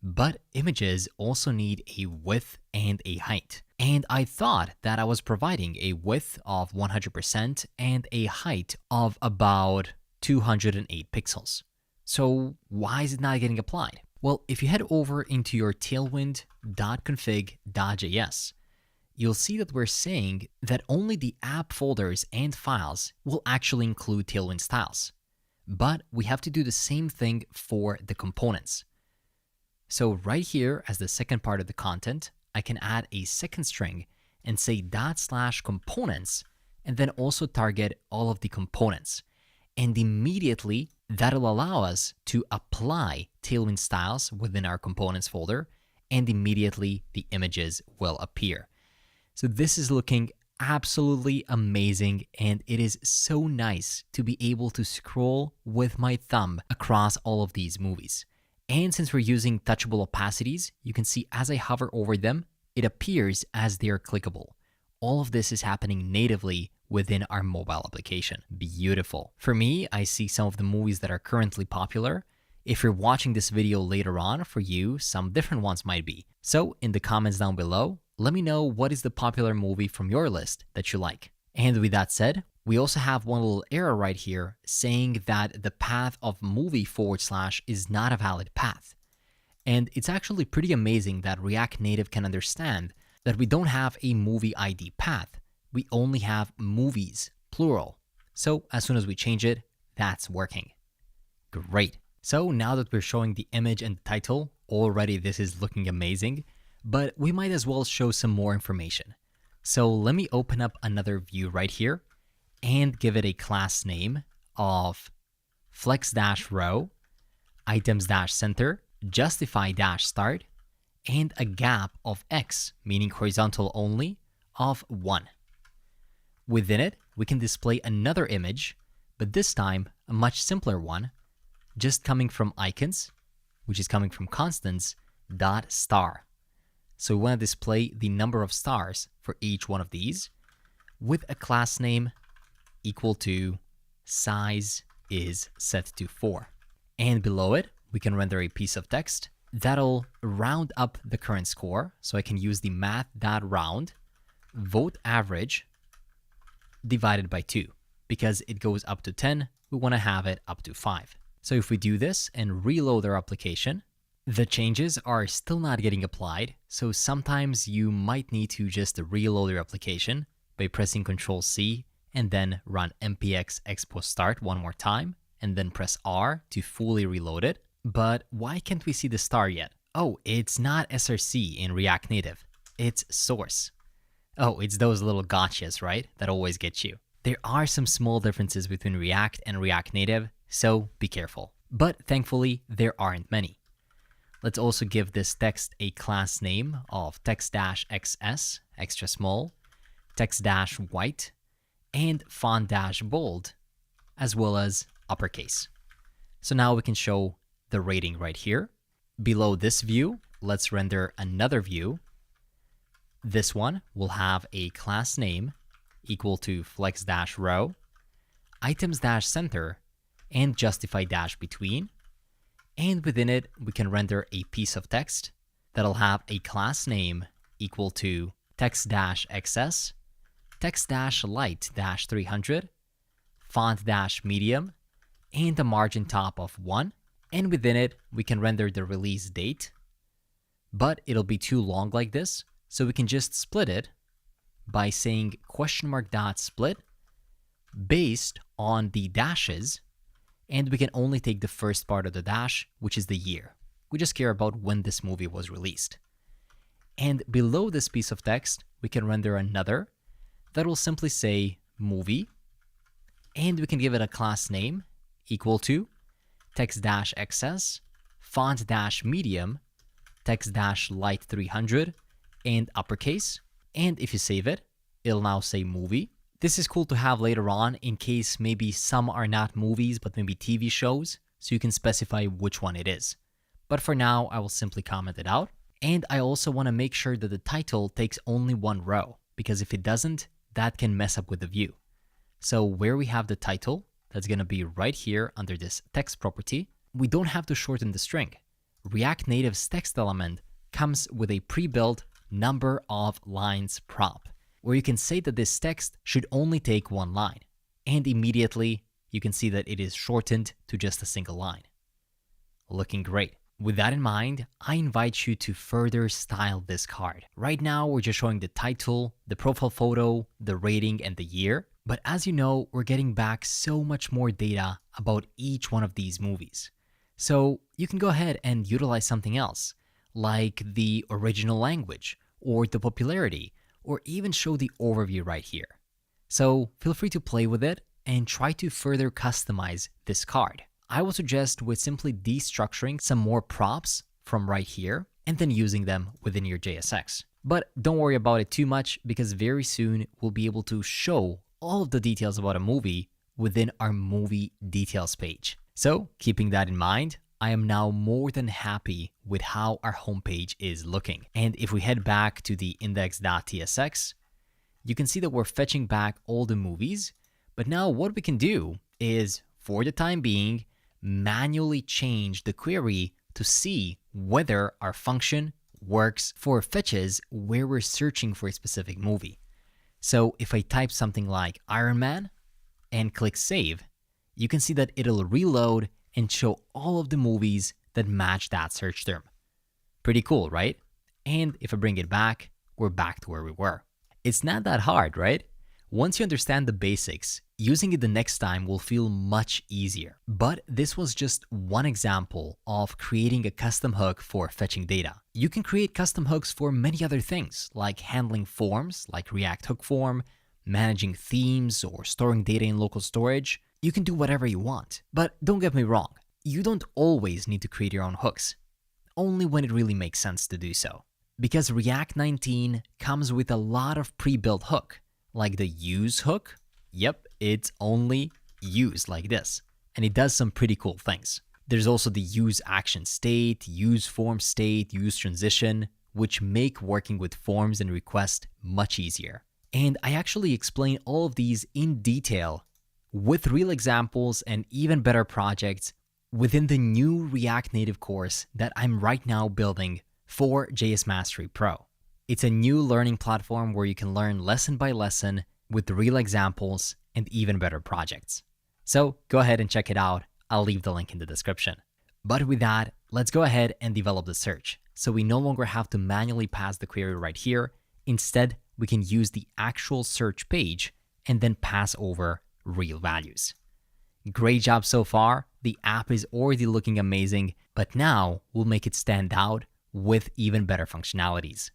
A: But images also need a width and a height. And I thought that I was providing a width of 100% and a height of about 208 pixels. So why is it not getting applied? Well, if you head over into your tailwind.config.js, you'll see that we're saying that only the app folders and files will actually include Tailwind styles. But we have to do the same thing for the components. So right here, as the second part of the content, I can add a second string and say /components, and then also target all of the components. And immediately, that'll allow us to apply Tailwind styles within our components folder, and immediately the images will appear. So this is looking absolutely amazing, and it is so nice to be able to scroll with my thumb across all of these movies. And since we're using touchable opacities, you can see as I hover over them, it appears as they are clickable. All of this is happening natively within our mobile application. Beautiful. For me, I see some of the movies that are currently popular. If you're watching this video later on, for you, some different ones might be. So in the comments down below, let me know what is the popular movie from your list that you like. And with that said, we also have one little error right here saying that the path of movie / is not a valid path. And it's actually pretty amazing that React Native can understand that we don't have a movie ID path. We only have movies, plural. So as soon as we change it, that's working. Great. So now that we're showing the image and the title, already this is looking amazing, but we might as well show some more information. So let me open up another view right here and give it a class name of flex-row, items-center, justify-start, and a gap of X, meaning horizontal only, of 1. Within it, we can display another image, but this time a much simpler one, just coming from icons, which is coming from constants, .star. So we want to display the number of stars for each one of these with a class name equal to size is set to 4. And below it, we can render a piece of text that'll round up the current score. So I can use the math.round vote average divided by 2. Because it goes up to 10, we want to have it up to 5. So if we do this and reload our application, the changes are still not getting applied. So sometimes you might need to just reload your application by pressing Ctrl+C and then run npx expo start one more time, and then press R to fully reload it. But why can't we see the star yet? Oh, it's not src in React Native. It's source. Oh, it's those little gotchas, right? That always get you. There are some small differences between React and React Native, so be careful. But thankfully, there aren't many. Let's also give this text a class name of text-xs, extra small, text-white, and font-bold, as well as uppercase. So now we can show the rating right here. Below this view, let's render another view. This one will have a class name equal to flex-row, items-center, and justify-between. And within it, we can render a piece of text that'll have a class name equal to text-xs, text-light-300, font-medium, and a margin top of 1. And within it, we can render the release date, but it'll be too long like this, so we can just split it by saying $.split based on the dashes, and we can only take the first part of the dash, which is the year. We just care about when this movie was released. And below this piece of text, we can render another that will simply say movie, and we can give it a class name equal to text-xs, font-medium, text-light-300, and uppercase. And if you save it, it'll now say movie. This is cool to have later on in case maybe some are not movies, but maybe TV shows, so you can specify which one it is. But for now, I will simply comment it out. And I also want to make sure that the title takes only one row, because if it doesn't, that can mess up with the view. So where we have the title, that's going to be right here under this text property, we don't have to shorten the string. React Native's text element comes with a pre-built number of lines prop, where you can say that this text should only take one line. And immediately, you can see that it is shortened to just a single line. Looking great. With that in mind, I invite you to further style this card. Right now, we're just showing the title, the profile photo, the rating, and the year. But as you know, we're getting back so much more data about each one of these movies. So you can go ahead and utilize something else, like the original language, or the popularity, or even show the overview right here. So feel free to play with it and try to further customize this card. I would suggest with simply destructuring some more props from right here and then using them within your JSX. But don't worry about it too much, because very soon we'll be able to show all of the details about a movie within our movie details page. So keeping that in mind, I am now more than happy with how our homepage is looking. And if we head back to the index.tsx, you can see that we're fetching back all the movies. But now what we can do is, for the time being, manually change the query to see whether our function works for fetches where we're searching for a specific movie. So if I type something like Iron Man and click save, you can see that it'll reload and show all of the movies that match that search term. Pretty cool, right? And if I bring it back, we're back to where we were. It's not that hard, right? Once you understand the basics, using it the next time will feel much easier. But this was just one example of creating a custom hook for fetching data. You can create custom hooks for many other things, like handling forms, like React Hook Form, managing themes, or storing data in local storage. You can do whatever you want. But don't get me wrong, you don't always need to create your own hooks, only when it really makes sense to do so. Because React 19 comes with a lot of pre-built hook, like the use hook. Yep, it's only use like this, and it does some pretty cool things. There's also the use action state, use form state, use transition, which make working with forms and requests much easier. And I actually explain all of these in detail with real examples and even better projects within the new React Native course that I'm right now building for JS Mastery Pro. It's a new learning platform where you can learn lesson by lesson with real examples and even better projects. So go ahead and check it out. I'll leave the link in the description. But with that, let's go ahead and develop the search. So we no longer have to manually pass the query right here. Instead, we can use the actual search page and then pass over real values. Great job so far. The app is already looking amazing, but now we'll make it stand out with even better functionalities.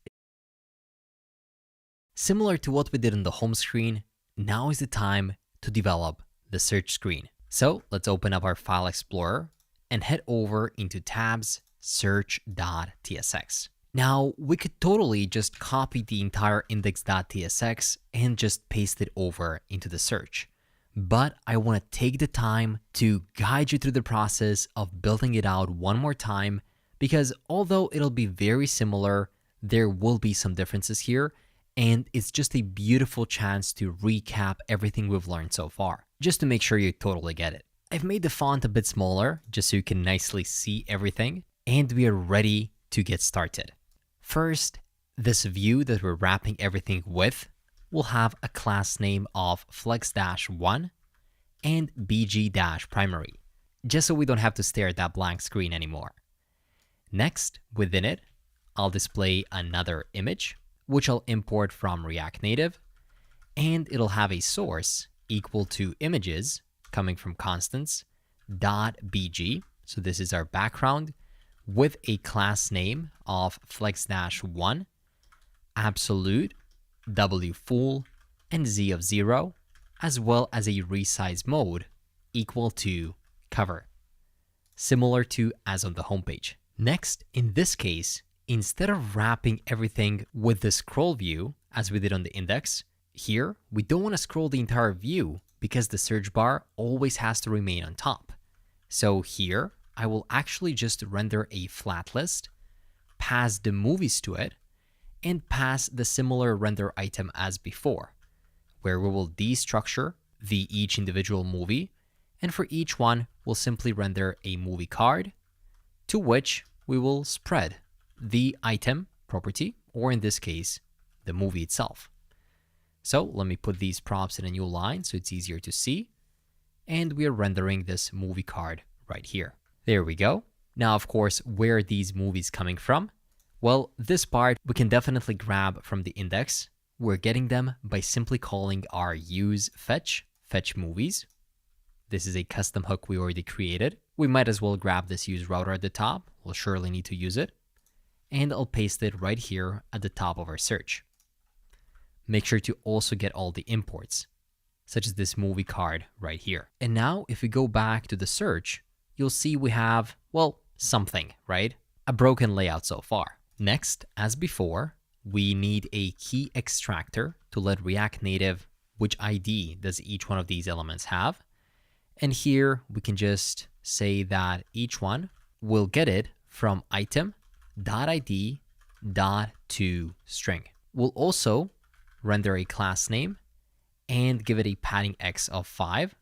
A: Similar to what we did on the home screen, now is the time to develop the search screen. So let's open up our file explorer and head over into tabs search.tsx. Now we could totally just copy the entire index.tsx and just paste it over into the search. But I want to take the time to guide you through the process of building it out one more time, because although it'll be very similar, there will be some differences here. And it's just a beautiful chance to recap everything we've learned so far, just to make sure you totally get it. I've made the font a bit smaller, just so you can nicely see everything, and we are ready to get started. First, this view that we're wrapping everything with will have a class name of flex-1 and bg-primary, just so we don't have to stare at that blank screen anymore. Next, within it, I'll display another image, which I'll import from React Native, and it'll have a source equal to images coming from constants.bg. So this is our background with a class name of flex-1, absolute, w full, and z of 0, as well as a resize mode equal to cover, similar to as on the homepage. Next, in this case, instead of wrapping everything with the scroll view, as we did on the index, here, we don't want to scroll the entire view because the search bar always has to remain on top. So here, I will actually just render a flat list, pass the movies to it, and pass the similar render item as before, where we will destructure each individual movie, and for each one, we'll simply render a movie card, to which we will spread the item property, or in this case, the movie itself. So let me put these props in a new line so it's easier to see. And we are rendering this movie card right here. There we go. Now, of course, where are these movies coming from? Well, this part we can definitely grab from the index. We're getting them by simply calling our use fetch movies. This is a custom hook we already created. We might as well grab this use router at the top. We'll surely need to use it. And I'll paste it right here at the top of our search. Make sure to also get all the imports, such as this movie card right here. And now if we go back to the search, you'll see we have, well, something, right? A broken layout so far. Next, as before, we need a key extractor to let React Native which ID does each one of these elements have. And here we can just say that each one will get it from item.id.toString. We'll also render a class name and give it a padding x of 5,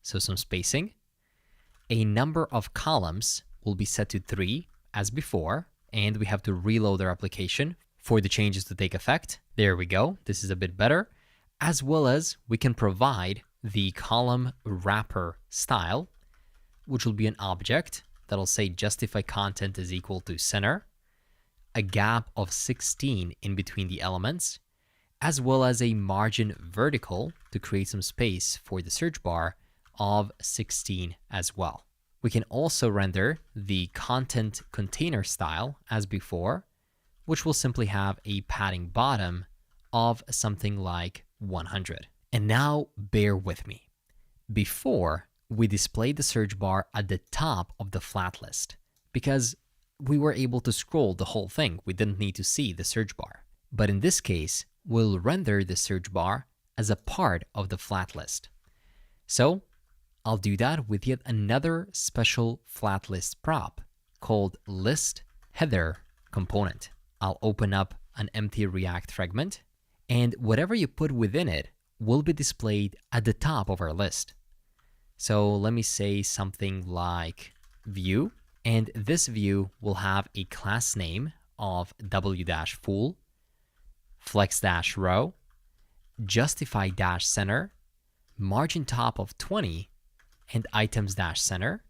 A: so some spacing. A number of columns will be set to 3 as before, and we have to reload our application for the changes to take effect. There we go. This is a bit better. As well as we can provide the column wrapper style, which will be an object that'll say justify content is equal to center, a gap of 16 in between the elements, as well as a margin vertical to create some space for the search bar of 16 as well. We can also render the content container style as before, which will simply have a padding bottom of something like 100. And now bear with me. Before, we displayed the search bar at the top of the flat list because we were able to scroll the whole thing. We didn't need to see the search bar. But in this case, we'll render the search bar as a part of the flat list. So I'll do that with yet another special flat list prop called list header component. I'll open up an empty React fragment, and whatever you put within it will be displayed at the top of our list. So let me say something like view, and this view will have a class name of w-full, flex-row, justify-center, margin top of 20, and items-center.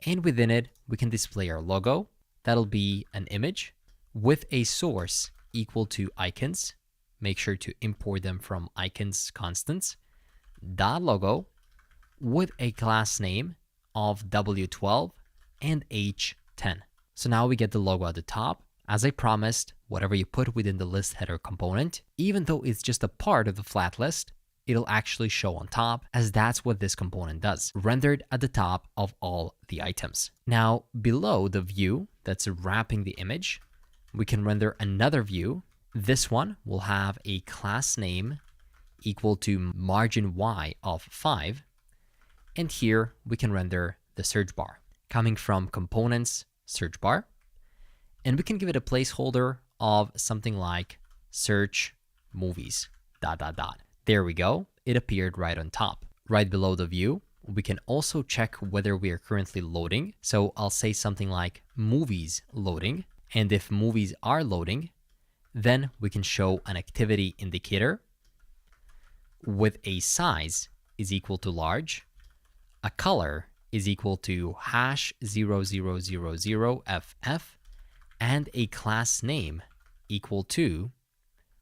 A: And within it, we can display our logo. That'll be an image with a source equal to icons. Make sure to import them from icons constants. .logo with a class name of w12 and h10. So now we get the logo at the top. As I promised, whatever you put within the list header component, even though it's just a part of the flat list, it'll actually show on top, as that's what this component does, rendered at the top of all the items. Now, below the view that's wrapping the image, we can render another view. This one will have a class name equal to margin y of 5. And here we can render the search bar coming from components search bar. And we can give it a placeholder of something like search movies, ... There we go. It appeared right on top. Right below the view, we can also check whether we are currently loading. So I'll say something like movies loading. And if movies are loading, then we can show an activity indicator with a size is equal to large, a color is equal to #0000FF, and a class name equal to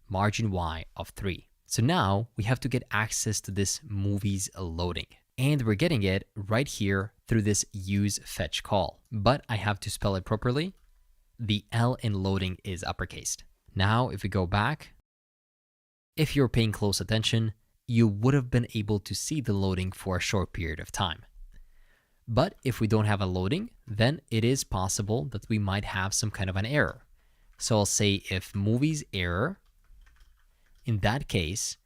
A: margin y of 3. So now we have to get access to this movies loading. And we're getting it right here through this use fetch call. But I have to spell it properly. The L in loading is uppercased. Now, if we go back, if you're paying close attention, you would have been able to see the loading for a short period of time. But if we don't have a loading, then it is possible that we might have some kind of an error. So I'll say if movies error, in that case,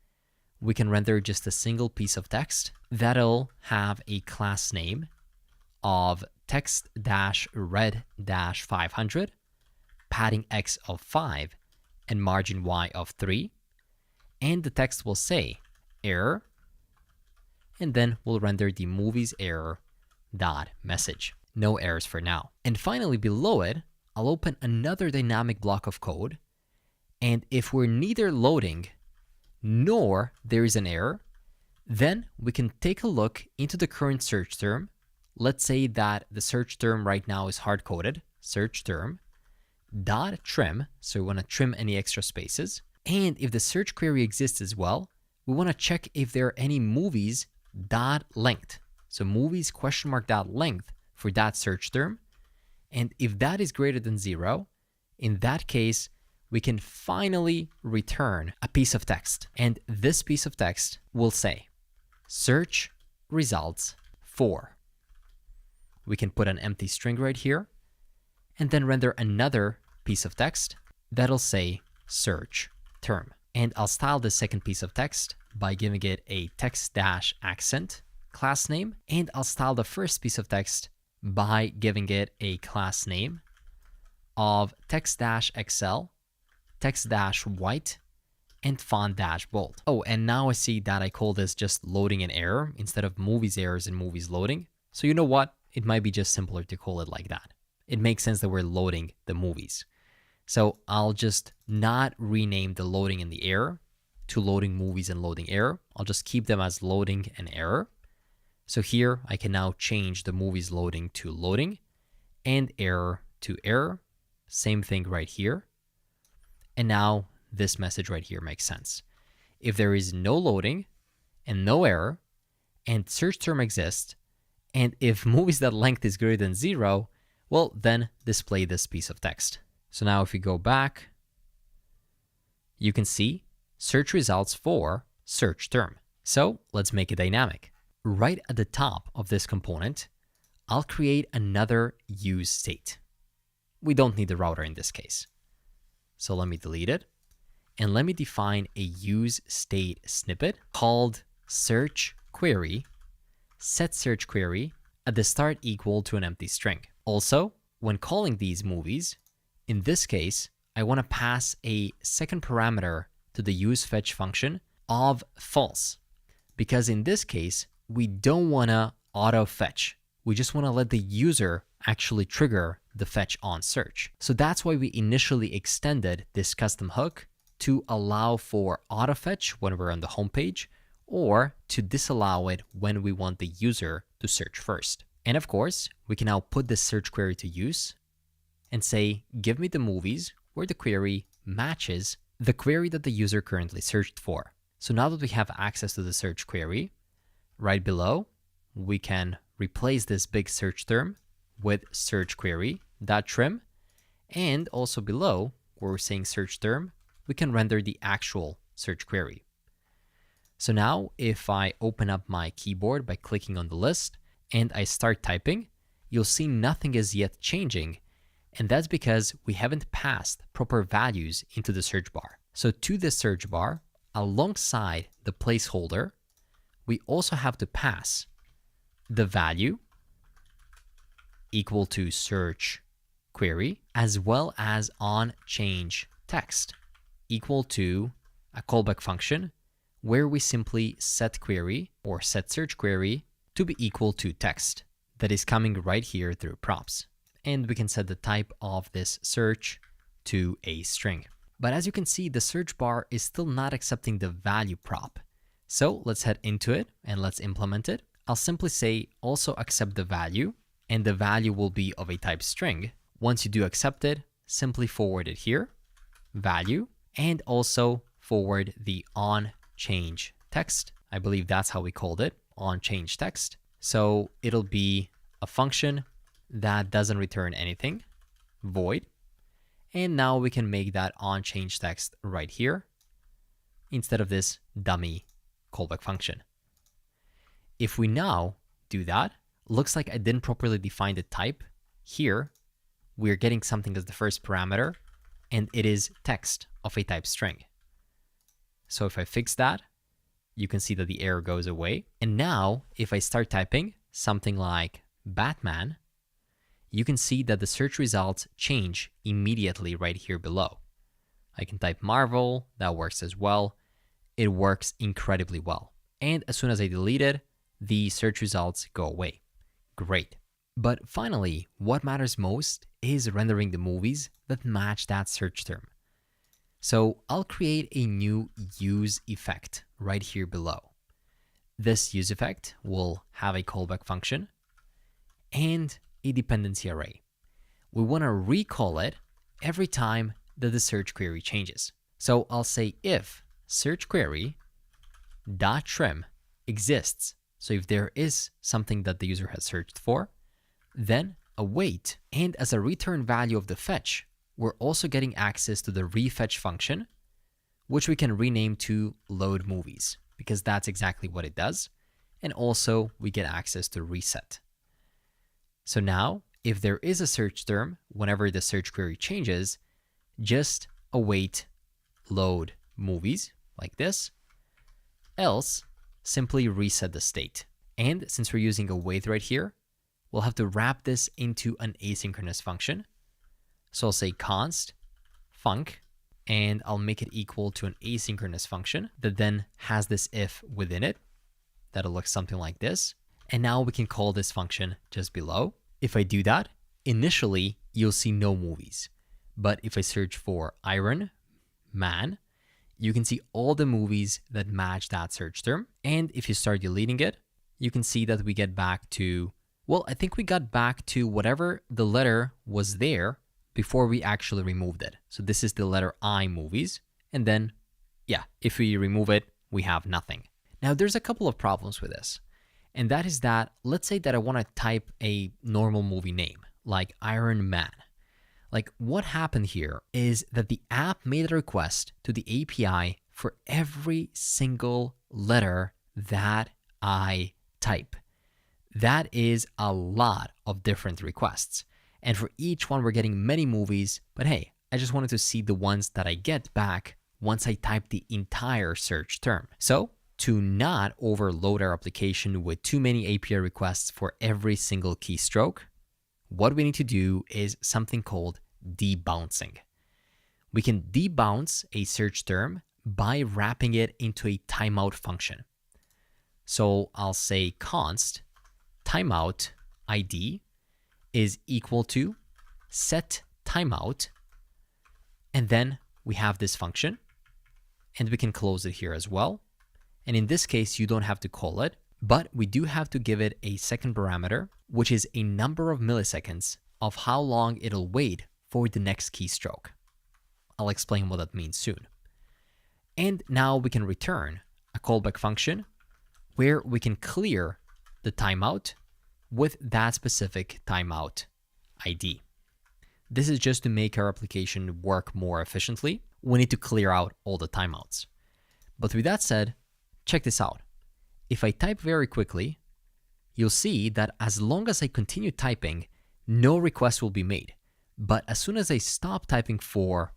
A: we can render just a single piece of text that'll have a class name of text-red-500, padding x of 5, and margin y of 3. And the text will say error, and then we'll render the movies error .message. No errors for now. And finally, below it, I'll open another dynamic block of code. And if we're neither loading nor there is an error, then we can take a look into the current search term. Let's say that the search term right now is hard-coded, search term, .trim, so we want to trim any extra spaces. And if the search query exists as well, we want to check if there are any movies .length. So movies .length for that search term. And if that is greater than 0, in that case, we can finally return a piece of text. And this piece of text will say, search results for. We can put an empty string right here, and then render another piece of text that'll say search term. And I'll style the second piece of text by giving it a text-accent class name. And I'll style the first piece of text by giving it a class name of text-XL, text-white, and font-bold. Oh, and now I see that I call this just loading an error instead of movies errors and movies loading. So you know what? It might be just simpler to call it like that. It makes sense that we're loading the movies. So I'll just not rename the loading and the error to loading movies and loading error. I'll just keep them as loading and error. So here I can now change the movies loading to loading and error to error. Same thing right here. And now this message right here makes sense. If there is no loading and no error and search term exists, and if movies.length is greater than 0, well, then display this piece of text. So now if we go back, you can see search results for search term. So let's make it dynamic. Right at the top of this component, I'll create another use state. We don't need the router in this case. So let me delete it. And let me define a use state snippet called search query, set search query at the start equal to an empty string. Also, when calling these movies, in this case, I want to pass a second parameter to the useFetch function of false, because in this case, we don't want to auto fetch. We just want to let the user actually trigger the fetch on search. So that's why we initially extended this custom hook to allow for auto fetch when we're on the home page, or to disallow it when we want the user to search first. And of course, we can now put this search query to use and say, give me the movies where the query matches the query that the user currently searched for. So now that we have access to the search query, right below, we can replace this big search term with search query.trim. And also below, where we're saying search term, we can render the actual search query. So now if I open up my keyboard by clicking on the list and I start typing, you'll see nothing is yet changing. And that's because we haven't passed proper values into the search bar. So to the search bar, alongside the placeholder, we also have to pass the value equal to search query, as well as on change text equal to a callback function where we simply set query or set search query to be equal to text that is coming right here through props. And we can set the type of this search to a string. But as you can see, the search bar is still not accepting the value prop. So let's head into it and let's implement it. I'll simply say also accept the value, and the value will be of a type string. Once you do accept it, simply forward it here, value, and also forward the on change text. I believe that's how we called it, on change text. So it'll be a function that doesn't return anything, void. And now we can make that on change text right here instead of this dummy callback function. If we now do that, looks like I didn't properly define the type. Here, we're getting something as the first parameter, and it is text of a type string. So if I fix that, you can see that the error goes away. And now, if I start typing something like Batman, you can see that the search results change immediately right here below. I can type Marvel, that works as well. It works incredibly well. And as soon as I delete it, the search results go away. Great. But finally, what matters most is rendering the movies that match that search term. So I'll create a new use effect right here below. This use effect will have a callback function and a dependency array. We want to recall it every time that the search query changes. So I'll say if search query dot trim exists. So if there is something that the user has searched for, then await. And as a return value of the fetch, we're also getting access to the refetch function, which we can rename to load movies, because that's exactly what it does. And also we get access to reset. So now, if there is a search term, whenever the search query changes, just await load movies like this, else simply reset the state. And since we're using await right here, we'll have to wrap this into an asynchronous function. So I'll say const func, and I'll make it equal to an asynchronous function that then has this if within it. That'll look something like this. And now we can call this function just below. If I do that, initially you'll see no movies. But if I search for Iron Man, you can see all the movies that match that search term. And if you start deleting it, you can see that we get back to, well, I think we got back to whatever the letter was there before we actually removed it. So this is the letter I movies. And then, yeah, if we remove it, we have nothing. Now there's a couple of problems with this. And that is that, let's say that I want to type a normal movie name, like Iron Man. Like what happened here is that the app made a request to the API for every single letter that I type. That is a lot of different requests. And for each one, we're getting many movies, but hey, I just wanted to see the ones that I get back once I type the entire search term. So to not overload our application with too many API requests for every single keystroke, what we need to do is something called debouncing. We can debounce a search term by wrapping it into a timeout function. So I'll say const timeout ID is equal to set timeout, and then we have this function, and we can close it here as well. And in this case, you don't have to call it, but we do have to give it a second parameter, which is a number of milliseconds of how long it'll wait for the next keystroke. I'll explain what that means soon. And now we can return a callback function where we can clear the timeout with that specific timeout ID. This is just to make our application work more efficiently. We need to clear out all the timeouts. But with that said, check this out. If I type very quickly, you'll see that as long as I continue typing, no request will be made. But as soon as I stop typing for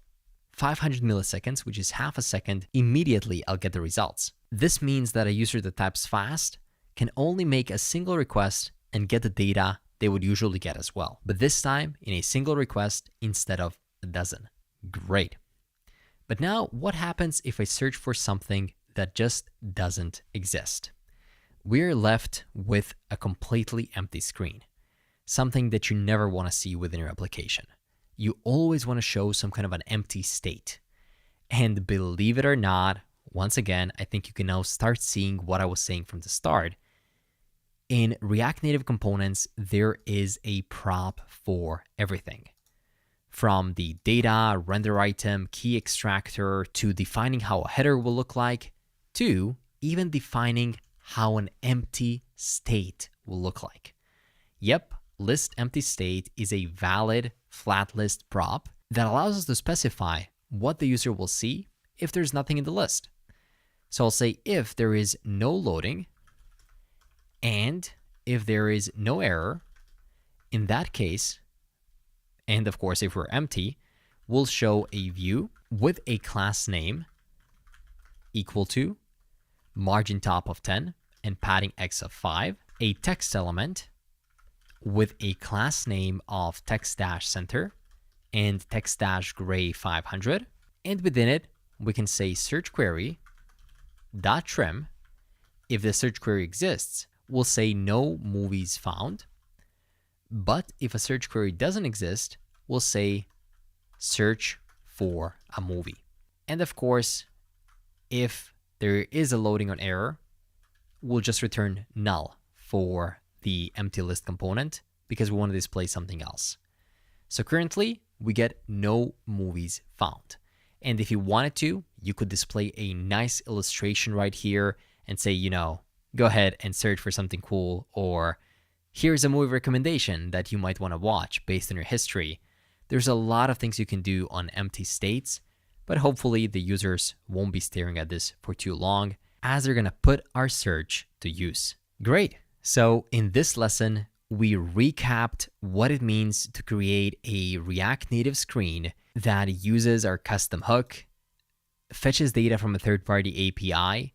A: 500 milliseconds, which is half a second, immediately I'll get the results. This means that a user that types fast can only make a single request and get the data they would usually get as well. But this time in a single request instead of a dozen. Great. But now what happens if I search for something that just doesn't exist? We're left with a completely empty screen, something that you never want to see within your application. You always want to show some kind of an empty state. And believe it or not, once again, I think you can now start seeing what I was saying from the start. In React Native components, there is a prop for everything. From the data, render item, key extractor, to defining how a header will look like, to even defining how an empty state will look like. Yep, list empty state is a valid flat list prop that allows us to specify what the user will see if there's nothing in the list. So I'll say if there is no loading and if there is no error, in that case, and of course if we're empty, we'll show a view with a class name equal to margin top of 10 and padding x of 5, a text element with a class name of text-center and text-gray 500, and within it we can say search query dot trim. If the search query exists, we'll say no movies found, but if a search query doesn't exist, we'll say search for a movie. And of course, if there is a loading on error, we'll just return null for the empty list component because we want to display something else. So currently we get no movies found. And if you wanted to, you could display a nice illustration right here and say, go ahead and search for something cool, or here's a movie recommendation that you might want to watch based on your history. There's a lot of things you can do on empty states, but hopefully the users won't be staring at this for too long as they're going to put our search to use. Great. So in this lesson, we recapped what it means to create a React Native screen that uses our custom hook, fetches data from a third-party API,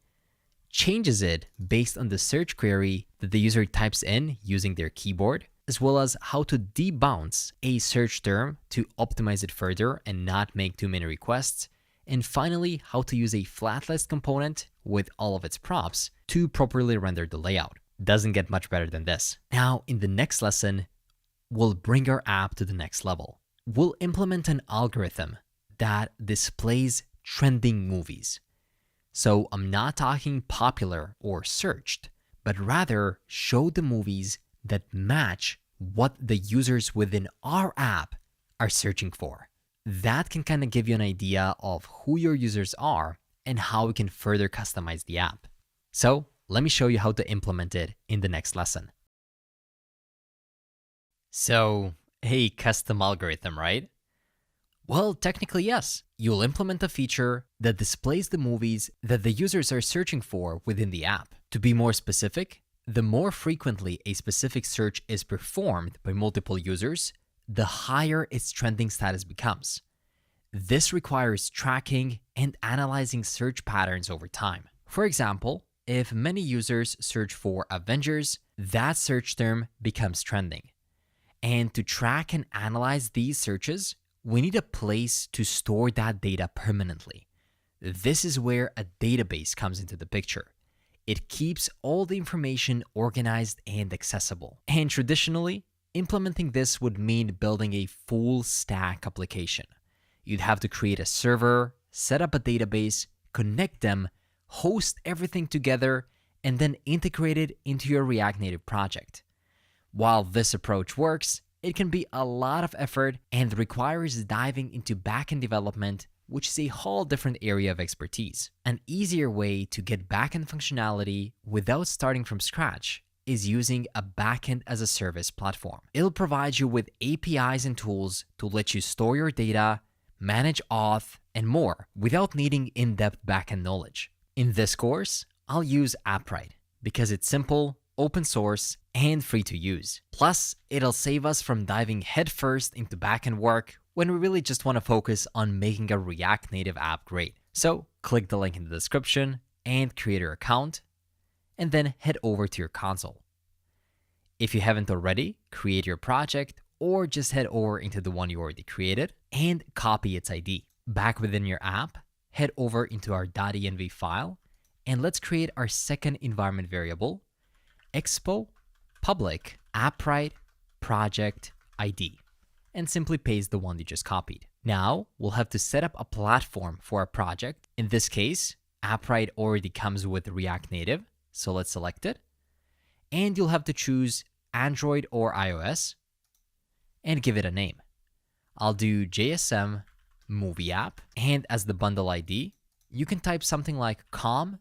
A: changes it based on the search query that the user types in using their keyboard, as well as how to debounce a search term to optimize it further and not make too many requests, and finally, how to use a flat list component with all of its props to properly render the layout. Doesn't get much better than this. Now, in the next lesson, we'll bring our app to the next level. We'll implement an algorithm that displays trending movies. So I'm not talking popular or searched, but rather show the movies that match what the users within our app are searching for. That can kind of give you an idea of who your users are and how we can further customize the app. So let me show you how to implement it in the next lesson. So, a custom algorithm, right? Well, technically, yes. You'll implement a feature that displays the movies that the users are searching for within the app. To be more specific, the more frequently a specific search is performed by multiple users, the higher its trending status becomes. This requires tracking and analyzing search patterns over time. For example, if many users search for Avengers, that search term becomes trending. And to track and analyze these searches, we need a place to store that data permanently. This is where a database comes into the picture. It keeps all the information organized and accessible. And traditionally, implementing this would mean building a full stack application. You'd have to create a server, set up a database, connect them, host everything together, and then integrate it into your React Native project. While this approach works, it can be a lot of effort and requires diving into backend development, which is a whole different area of expertise. An easier way to get backend functionality without starting from scratch is using a backend as a service platform. It'll provide you with APIs and tools to let you store your data, manage auth, and more without needing in-depth backend knowledge. In this course, I'll use Appwrite because it's simple, open source, and free to use. Plus, it'll save us from diving headfirst into backend work when we really just want to focus on making a React Native app great. So click the link in the description and create your account, and then head over to your console. If you haven't already, create your project or just head over into the one you already created and copy its ID. Back within your app, head over into our .env file, and let's create our second environment variable, Expo public Appwrite project ID, and simply paste the one you just copied. Now we'll have to set up a platform for our project. In this case, Appwrite already comes with React Native, so let's select it. And you'll have to choose Android or iOS and give it a name. I'll do JSM movie app, and as the bundle ID, you can type something like com.jsm.movie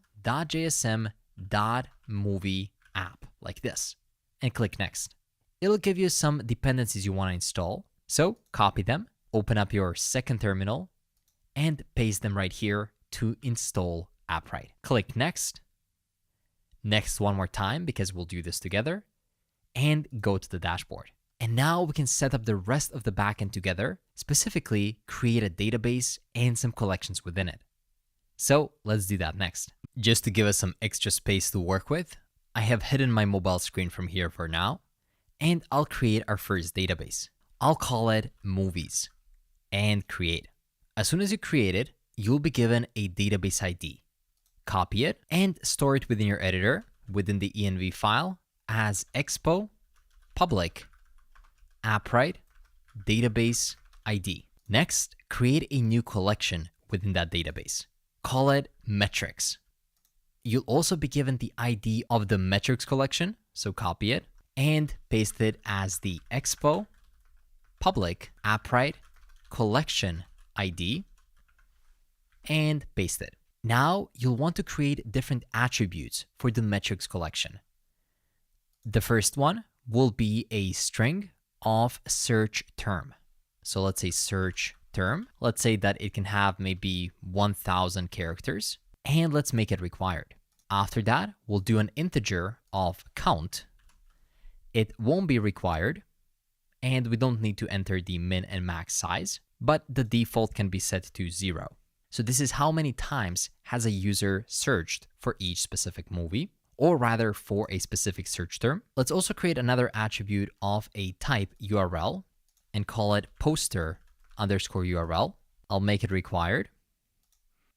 A: app like this and click next. It'll give you some dependencies you want to install. So copy them, open up your second terminal, and paste them right here to install Appwrite. Click next. Next one more time because we'll do this together, and go to the dashboard. And now we can set up the rest of the backend together, specifically create a database and some collections within it. So let's do that next. Just to give us some extra space to work with, I have hidden my mobile screen from here for now, and I'll create our first database. I'll call it movies and create. As soon as you create it, you'll be given a database ID. Copy it and store it within your editor within the env file as expo public Appwrite database ID. Next, create a new collection within that database. Call it metrics. You'll also be given the ID of the metrics collection, so copy it and paste it as the expo public Appwrite collection ID and paste it. Now you'll want to create different attributes for the metrics collection. The first one will be a string of search term. So let's say search term. Let's say that it can have maybe 1,000 characters, and let's make it required. After that, we'll do an integer of count. It won't be required, and we don't need to enter the min and max size, but the default can be set to 0. So this is how many times has a user searched for each specific movie, or rather for a specific search term. Let's also create another attribute of a type URL and call it poster_URL. I'll make it required.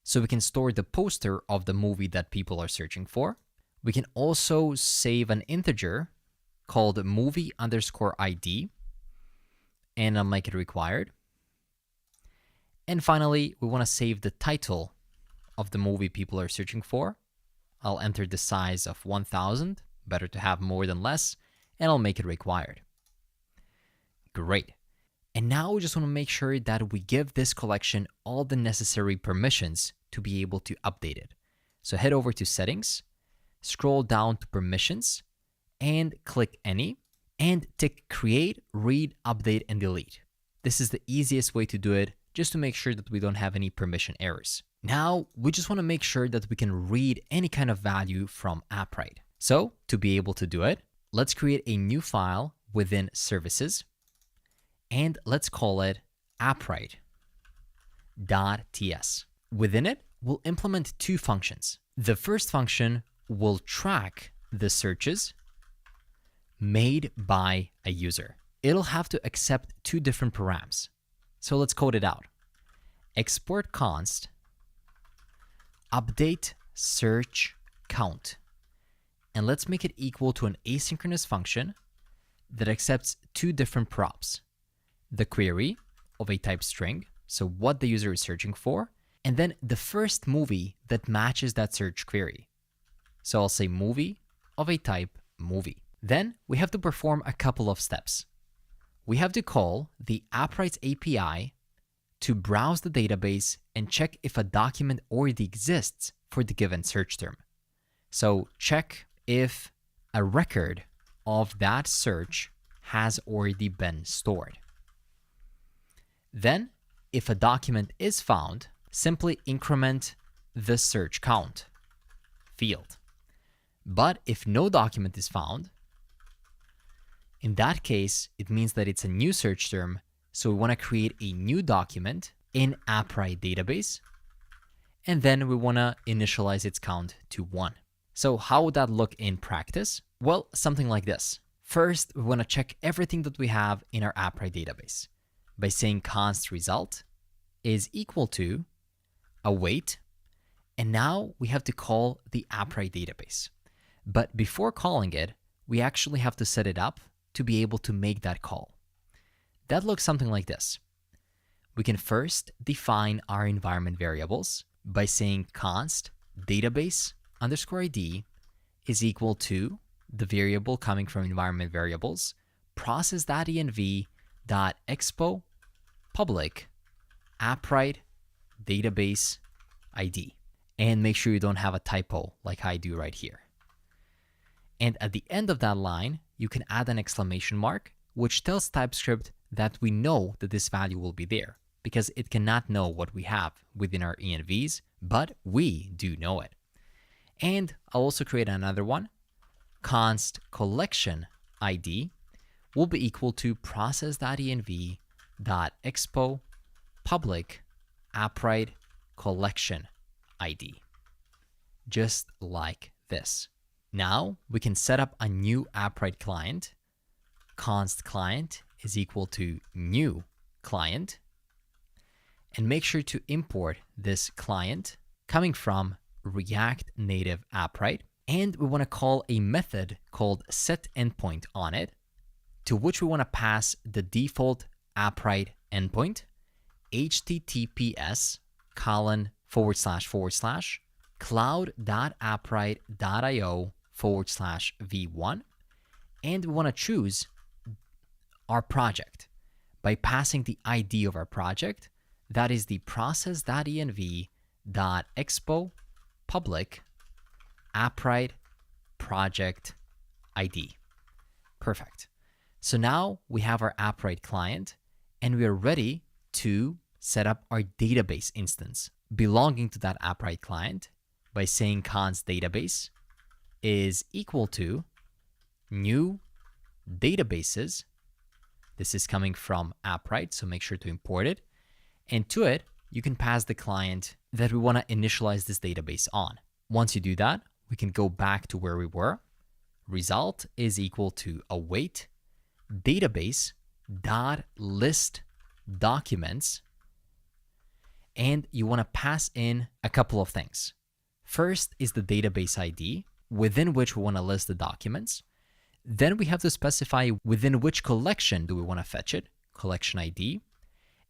A: So we can store the poster of the movie that people are searching for. We can also save an integer called movie_ID, and I'll make it required. And finally, we want to save the title of the movie people are searching for. I'll enter the size of 1,000, better to have more than less, and I'll make it required. Great. And now we just want to make sure that we give this collection all the necessary permissions to be able to update it. So head over to Settings, scroll down to Permissions, and click Any, and tick Create, Read, Update, and Delete. This is the easiest way to do it, just to make sure that we don't have any permission errors. Now, we just want to make sure that we can read any kind of value from Appwrite. So, to be able to do it, let's create a new file within Services, and let's call it Appwrite.ts. Within it, we'll implement two functions. The first function will track the searches made by a user. It'll have to accept two different params. So let's code it out. Export const update search count. And let's make it equal to an asynchronous function that accepts two different props. The query of a type string, so what the user is searching for, and then the first movie that matches that search query. So I'll say movie of a type movie. Then we have to perform a couple of steps. We have to call the Appwrite API to browse the database and check if a document already exists for the given search term. So check if a record of that search has already been stored. Then, if a document is found, simply increment the search count field. But if no document is found, in that case, it means that it's a new search term, so we want to create a new document in Appwrite database, and then we want to initialize its count to 1. So how would that look in practice? Well, something like this. First, we want to check everything that we have in our Appwrite database by saying const result is equal to await, and now we have to call the Appwrite database. But before calling it, we actually have to set it up to be able to make that call. That looks something like this. We can first define our environment variables by saying const database underscore ID is equal to the variable coming from environment variables process.env.expo public Appwrite database ID. And make sure you don't have a typo like I do right here. And at the end of that line, you can add an exclamation mark, which tells TypeScript that we know that this value will be there, because it cannot know what we have within our envs, but we do know it. And I'll also create another one. Const collection ID will be equal to process.env.expo public Appwrite collection ID. Just like this. Now we can set up a new Appwrite client. Const client is equal to new client. And make sure to import this client coming from React Native Appwrite. And we want to call a method called setEndpoint on it, to which we want to pass the default Appwrite endpoint, https://cloud.appwrite.io/v1. And we want to choose our project by passing the ID of our project. That is the process.env.expo public Appwrite project ID. Perfect. So now we have our Appwrite client, and we are ready to set up our database instance belonging to that Appwrite client by saying const database is equal to new databases. This is coming from Appwrite, so make sure to import it. And to it, you can pass the client that we want to initialize this database on. Once you do that, we can go back to where we were. Result is equal to await database dot list documents, and you want to pass in a couple of things. First is the database ID, within which we want to list the documents. Then we have to specify within which collection do we want to fetch it, collection ID.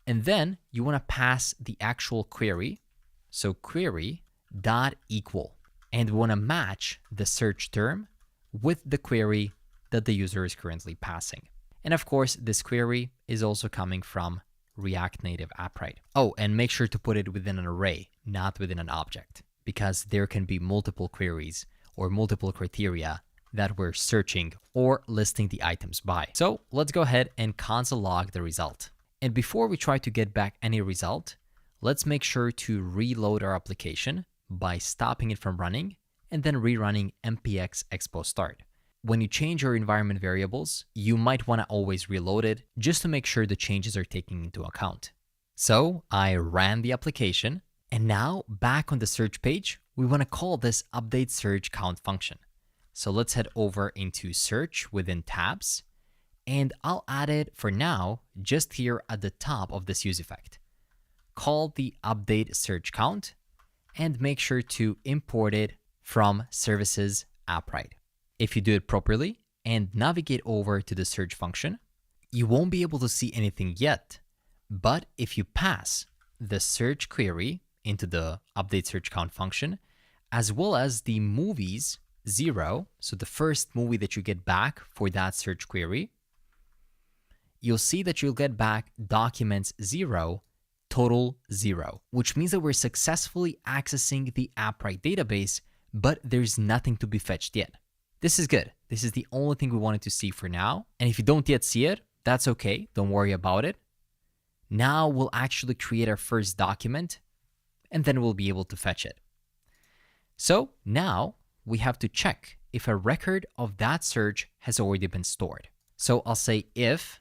A: And then you want to pass the actual query, so query dot equal. And we want to match the search term with the query that the user is currently passing. And of course, this query is also coming from React Native Appwrite. Oh, and make sure to put it within an array, not within an object, because there can be multiple queries or multiple criteria that we're searching or listing the items by. So let's go ahead and console log the result. And before we try to get back any result, let's make sure to reload our application by stopping it from running and then rerunning npx expo start. When you change your environment variables, you might want to always reload it just to make sure the changes are taken into account. So I ran the application, and now back on the search page, we want to call this update search count function. So let's head over into search within tabs, and I'll add it for now just here at the top of this use effect. Call the update search count and make sure to import it from services Appwrite. If you do it properly and navigate over to the search function, you won't be able to see anything yet. But if you pass the search query into the update search count function, as well as the movies 0, so the first movie that you get back for that search query, you'll see that you'll get back documents 0, total 0, which means that we're successfully accessing the Appwrite database, but there's nothing to be fetched yet. This is good. This is the only thing we wanted to see for now. And if you don't yet see it, that's okay. Don't worry about it. Now we'll actually create our first document, and then we'll be able to fetch it. So now we have to check if a record of that search has already been stored. So I'll say if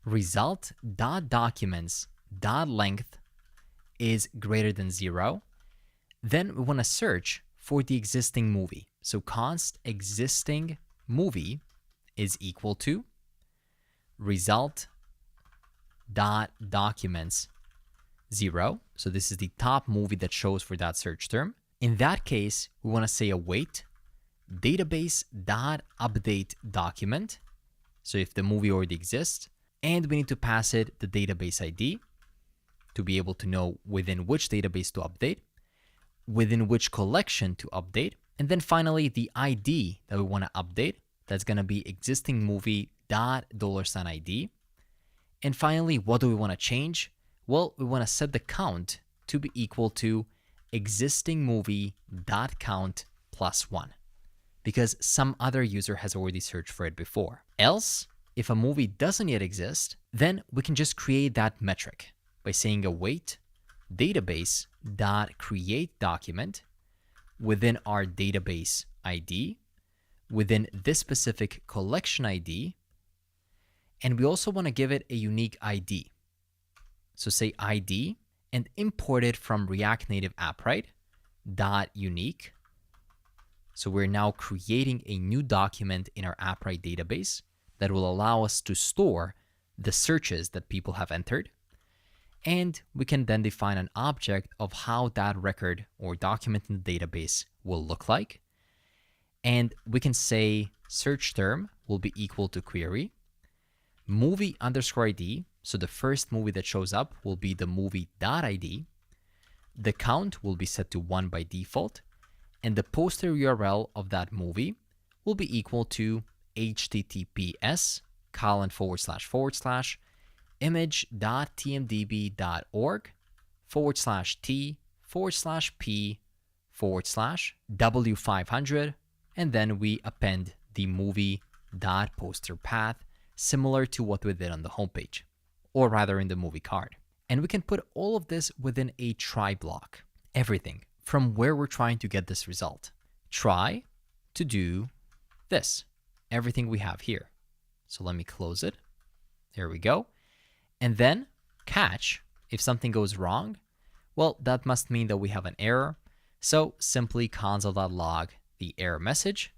A: result.documents.length is greater than 0, then we want to search for the existing movie. So const existing movie is equal to result.documents 0. So this is the top movie that shows for that search term. In that case, we want to say await database.update document. So if the movie already exists, and we need to pass it the database ID to be able to know within which database to update, within which collection to update, and then finally the ID that we want to update. That's going to be existing movie.$ID. And finally, what do we want to change? Well, we want to set the count to be equal to existing movie.count plus 1, because some other user has already searched for it before. Else, if a movie doesn't yet exist, then we can just create that metric by saying await database.create document within our database ID, within this specific collection ID, and we also want to give it a unique ID. So say ID and import it from React Native Appwrite .unique. So we're now creating a new document in our Appwrite database that will allow us to store the searches that people have entered. And we can then define an object of how that record or document in the database will look like. And we can say search term will be equal to query, movie_ID. So the first movie that shows up will be the movie.id. The count will be set to 1 by default. And the poster URL of that movie will be equal to https://image.tmdb.org/t/p/w500, and then we append the movie.poster path, similar to what we did on the homepage, or rather in the movie card. And we can put all of this within a try block, everything from where we're trying to get this result. Try to do this, everything we have here. So let me close it. There we go. And then catch, if something goes wrong, well, that must mean that we have an error. So simply console.log the error message,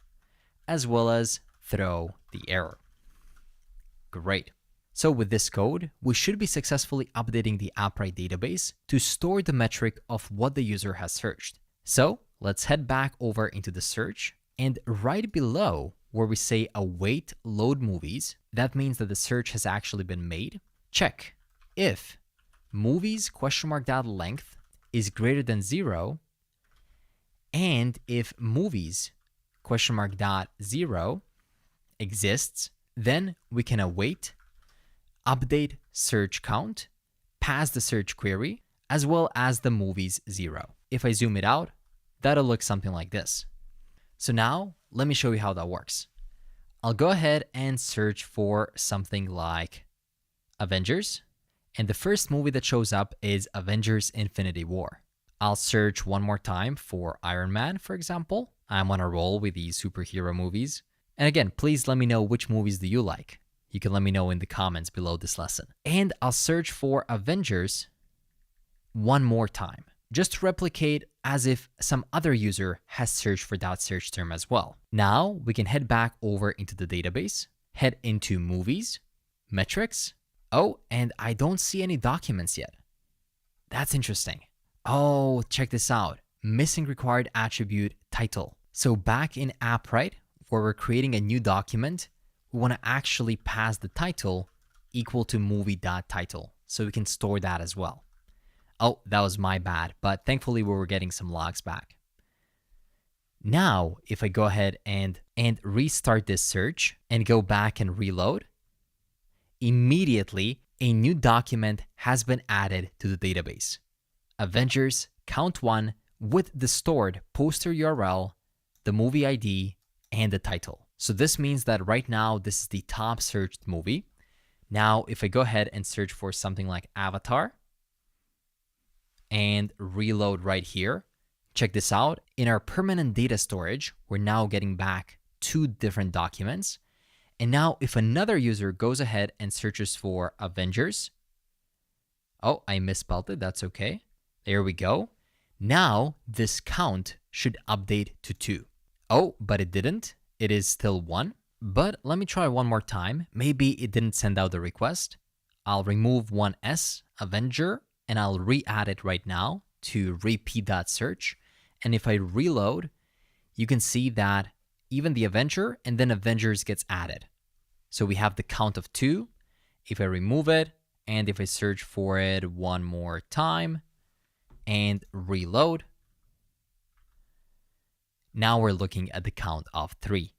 A: as well as throw the error. Great. So with this code, we should be successfully updating the Appwrite database to store the metric of what the user has searched. So let's head back over into the search, and right below where we say await load movies, that means that the search has actually been made. Check if movies?length is greater than 0, and if movies?0 exists Then we can await, update search count, pass the search query, as well as the movies 0. If I zoom it out, that'll look something like this. So now let me show you how that works. I'll go ahead and search for something like Avengers. And the first movie that shows up is Avengers Infinity War. I'll search one more time for Iron Man, for example. I'm on a roll with these superhero movies. And again, please let me know which movies do you like. You can let me know in the comments below this lesson. And I'll search for Avengers one more time, just to replicate as if some other user has searched for that search term as well. Now we can head back over into the database, head into movies, metrics. Oh, and I don't see any documents yet. That's interesting. Oh, check this out. Missing required attribute title. So back in Appwrite, where we're creating a new document, we want to actually pass the title equal to movie.title, so we can store that as well. Oh, that was my bad, but thankfully we were getting some logs back. Now, if I go ahead and restart this search and go back and reload, immediately a new document has been added to the database. Avengers Count 1 with the stored poster URL, the movie ID, and the title. So this means that right now this is the top searched movie. Now, if I go ahead and search for something like Avatar and reload right here, check this out. In our permanent data storage, we're now getting back 2 different documents. And now if another user goes ahead and searches for Avengers, oh, I misspelled it, that's okay. There we go. Now this count should update to 2. Oh, but it didn't. It is still 1. But let me try one more time. Maybe it didn't send out the request. I'll remove one S, Avenger, and I'll re-add it right now to repeat that search. And if I reload, you can see that even the Avenger and then Avengers gets added. So we have the count of 2. If I remove it, and if I search for it one more time and reload, now we're looking at the count of 3.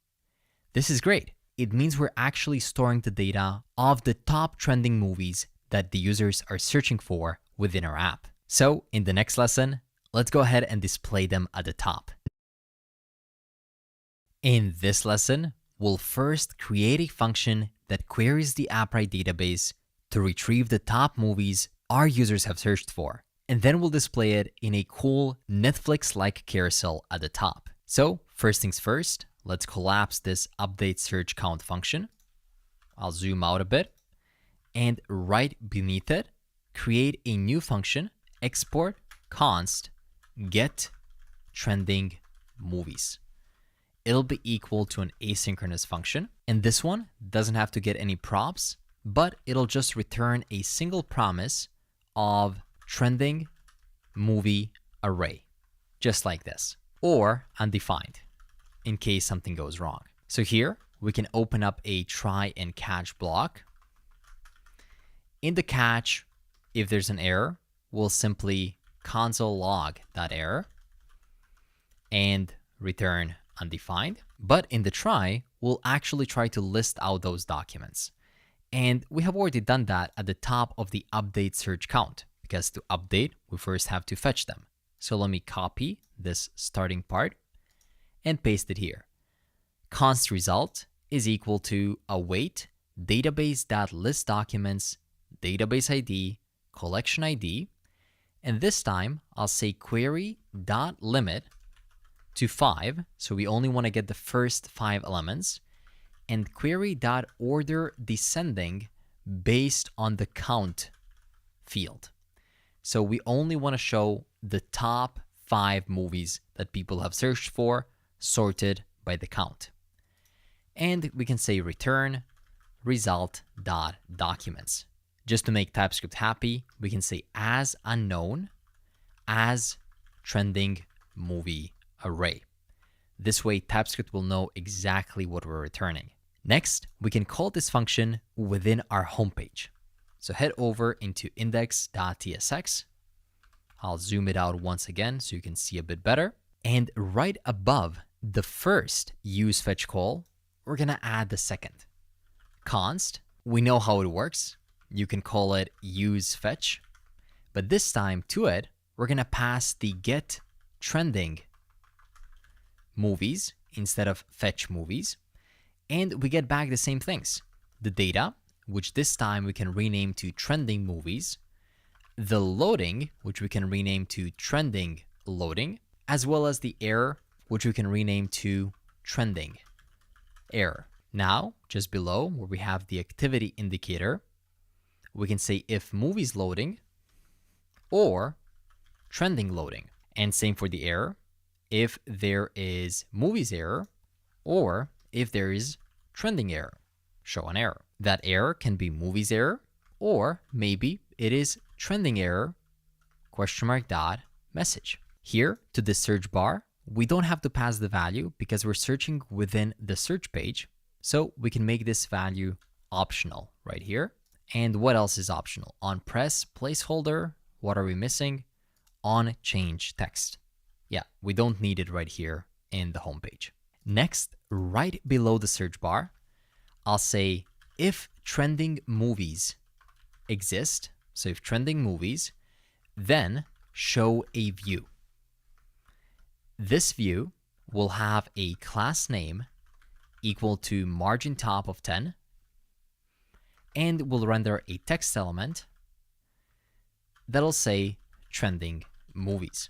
A: This is great. It means we're actually storing the data of the top trending movies that the users are searching for within our app. So in the next lesson, let's go ahead and display them at the top. In this lesson, we'll first create a function that queries the Appwrite database to retrieve the top movies our users have searched for, and then we'll display it in a cool Netflix-like carousel at the top. So first things first, let's collapse this update search count function. I'll zoom out a bit, and right beneath it, create a new function, export const get trending movies. It'll be equal to an asynchronous function, and this one doesn't have to get any props, but it'll just return a single promise of trending movie array, just like this, or undefined in case something goes wrong. So here we can open up a try and catch block. In the catch, if there's an error, we'll simply console log that error and return undefined. But in the try, we'll actually try to list out those documents. And we have already done that at the top of the update search count, because to update, we first have to fetch them. So let me copy this starting part and paste it here. Const result is equal to await database.list documents, database ID, collection ID, and this time I'll say query.limit to 5, so we only want to get the first 5 elements, and query.order descending based on the count field. So we only want to show the top 5 movies that people have searched for, sorted by the count. And we can say return result.documents. Just to make TypeScript happy, we can say as unknown as trending movie array. This way, TypeScript will know exactly what we're returning. Next, we can call this function within our homepage. So head over into index.tsx. I'll zoom it out once again so you can see a bit better. And right above the first useFetch call, we're going to add the second. const. We know how it works. You can call it useFetch, but this time to it, we're gonna pass the get trending movies instead of fetch movies, and we get back the same things. The data, which this time we can rename to trending movies, the loading, which we can rename to trending loading, as well as the error, which we can rename to trending error. Now, just below where we have the activity indicator, we can say if movies loading or trending loading. And same for the error, if there is movies error or if there is trending error, show an error. That error can be movies error, or maybe it is trending error, question mark dot message. Here to the search bar, we don't have to pass the value because we're searching within the search page. So we can make this value optional right here. And what else is optional? On press placeholder, what are we missing? On change text. Yeah, we don't need it right here in the home page. Next, right below the search bar, I'll say if trending movies exist, so if trending movies, then show a view. This view will have a class name equal to margin top of 10, and will render a text element that'll say trending movies.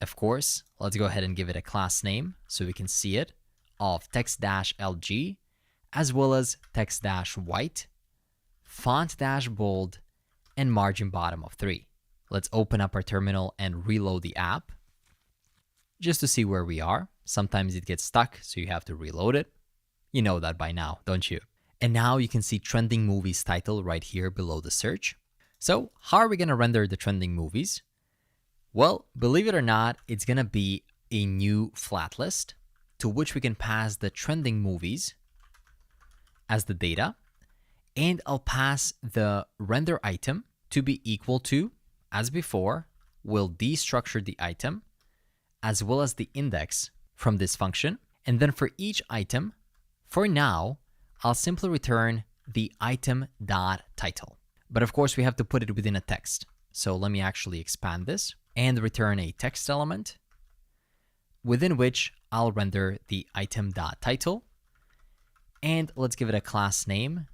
A: Of course, let's go ahead and give it a class name so we can see it of text-lg, as well as text-white, font-bold, and margin bottom of 3. Let's open up our terminal and reload the app just to see where we are. Sometimes it gets stuck, so you have to reload it. You know that by now, don't you? And now you can see trending movies title right here below the search. So how are we going to render the trending movies? Well, believe it or not, it's going to be a new flat list to which we can pass the trending movies as the data. And I'll pass the render item to be equal to, as before, we'll destructure the item as well as the index from this function. And then for each item, for now, I'll simply return the item.title. But of course, we have to put it within a text. So let me actually expand this and return a text element within which I'll render the item.title. And let's give it a class name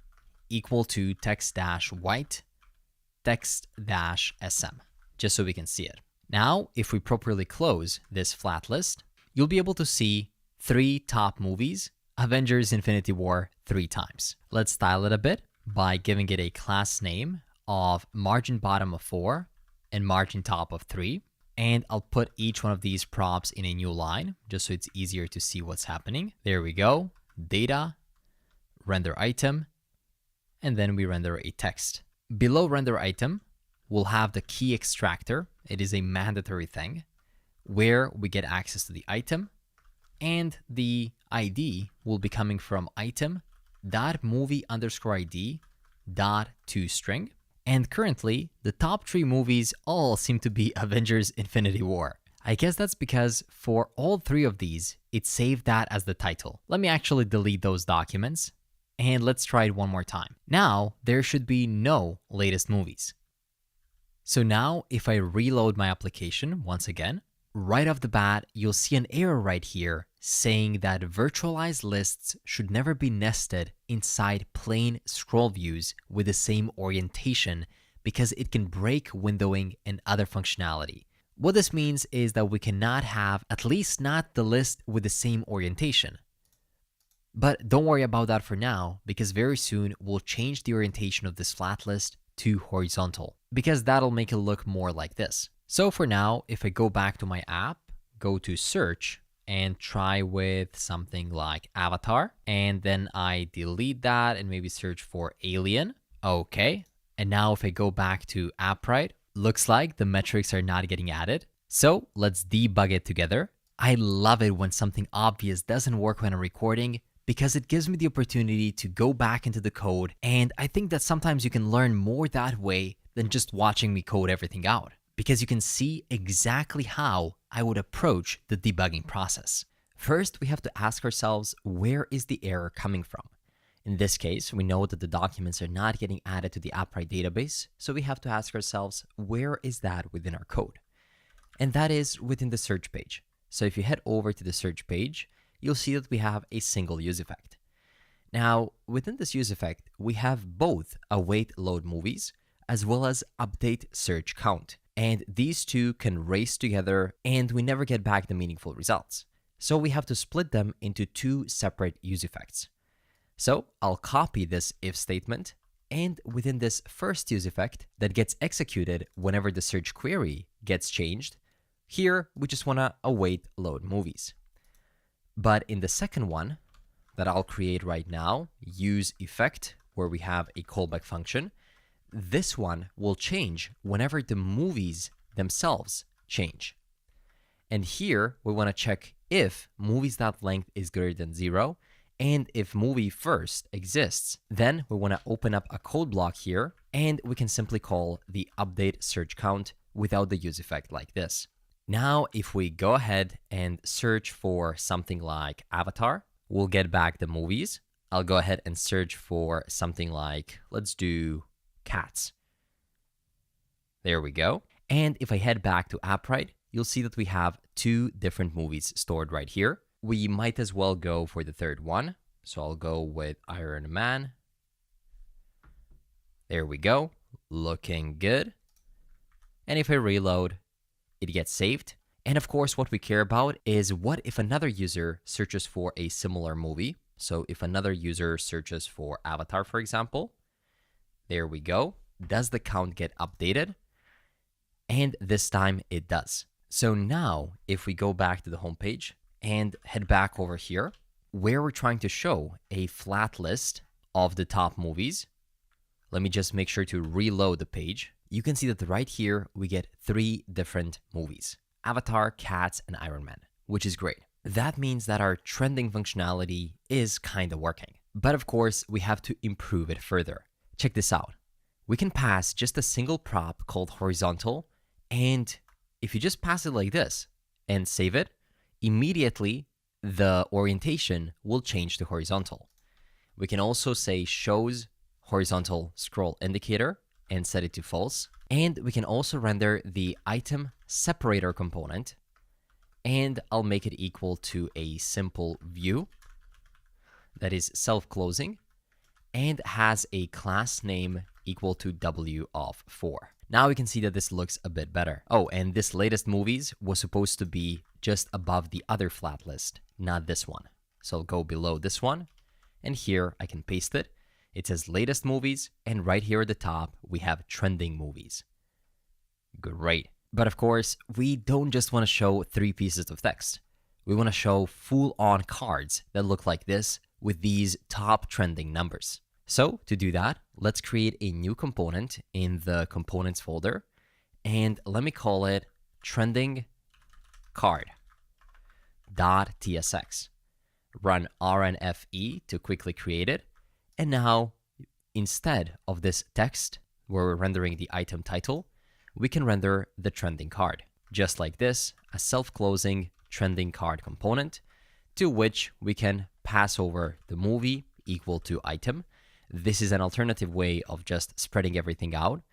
A: equal to text-white text-sm, just so we can see it. Now, if we properly close this flat list, you'll be able to see 3 top movies, Avengers Infinity War 3 times. Let's style it a bit by giving it a class name of margin bottom of 4 and margin top of 3. And I'll put each one of these props in a new line, just so it's easier to see what's happening. There we go. Data, render item, and then we render a text. Below render item, we'll have the key extractor. It is a mandatory thing where we get access to the item, and the ID will be coming from item.movie_ID.toString. And currently, the top 3 movies all seem to be Avengers Infinity War. I guess that's because for all 3 of these, it saved that as the title. Let me actually delete those documents, and let's try it one more time. Now, there should be no latest movies. So now, if I reload my application once again, right off the bat, you'll see an error right here saying that virtualized lists should never be nested inside plain scroll views with the same orientation because it can break windowing and other functionality. What this means is that we cannot have, at least not the list with the same orientation. But don't worry about that for now, because very soon we'll change the orientation of this flat list to horizontal, because that'll make it look more like this. So for now, if I go back to my app, go to search, and try with something like avatar, and then I delete that and maybe search for alien. Okay. And now if I go back to Appwrite, looks like the metrics are not getting added. So let's debug it together. I love it when something obvious doesn't work when I'm recording because it gives me the opportunity to go back into the code. And I think that sometimes you can learn more that way than just watching me code everything out, because you can see exactly how I would approach the debugging process. First, we have to ask ourselves, where is the error coming from? In this case, we know that the documents are not getting added to the Appwrite database, so we have to ask ourselves, where is that within our code? And that is within the search page. So if you head over to the search page, you'll see that we have a single use effect. Now, within this use effect, we have both await load movies as well as update search count. And these two can race together and we never get back the meaningful results. So we have to split them into two separate use effects. So I'll copy this if statement, and within this first use effect that gets executed whenever the search query gets changed, here we just want to await load movies. But in the second one that I'll create right now, use effect, where we have a callback function, this one will change whenever the movies themselves change. And here we want to check if movies.length is greater than 0, and if movie first exists, then we want to open up a code block here, and we can simply call the update search count without the use effect like this. Now, if we go ahead and search for something like Avatar, we'll get back the movies. I'll go ahead and search for something like, let's do Cats. There we go. And if I head back to Appwrite, you'll see that we have two different movies stored right here. We might as well go for the third one. So I'll go with Iron Man. There we go. Looking good. And if I reload, it gets saved. And of course, what we care about is what if another user searches for a similar movie. So if another user searches for Avatar, for example, there we go. Does the count get updated? And this time it does. So now if we go back to the home page and head back over here, where we're trying to show a flat list of the top movies, let me just make sure to reload the page. You can see that right here, we get 3 different movies: Avatar, Cats, and Iron Man, which is great. That means that our trending functionality is kind of working. But of course, we have to improve it further. Check this out. We can pass just a single prop called horizontal, and if you just pass it like this and save it, immediately the orientation will change to horizontal. We can also say shows horizontal scroll indicator and set it to false. And we can also render the item separator component, and I'll make it equal to a simple view that is self-closing and has a class name equal to W of 4. Now we can see that this looks a bit better. Oh, and this latest movies was supposed to be just above the other flat list, not this one. So I'll go below this one, and here I can paste it. It says latest movies, and right here at the top, we have trending movies. Great. But of course, we don't just want to show 3 pieces of text. We want to show full-on cards that look like this with these top trending numbers. So to do that, let's create a new component in the components folder, and let me call it trending card.tsx. Run rnfe to quickly create it. And now, instead of this text, where we're rendering the item title, we can render the trending card. Just like this, a self-closing trending card component, to which we can pass over the movie equal to item. This is an alternative way of just spreading everything out.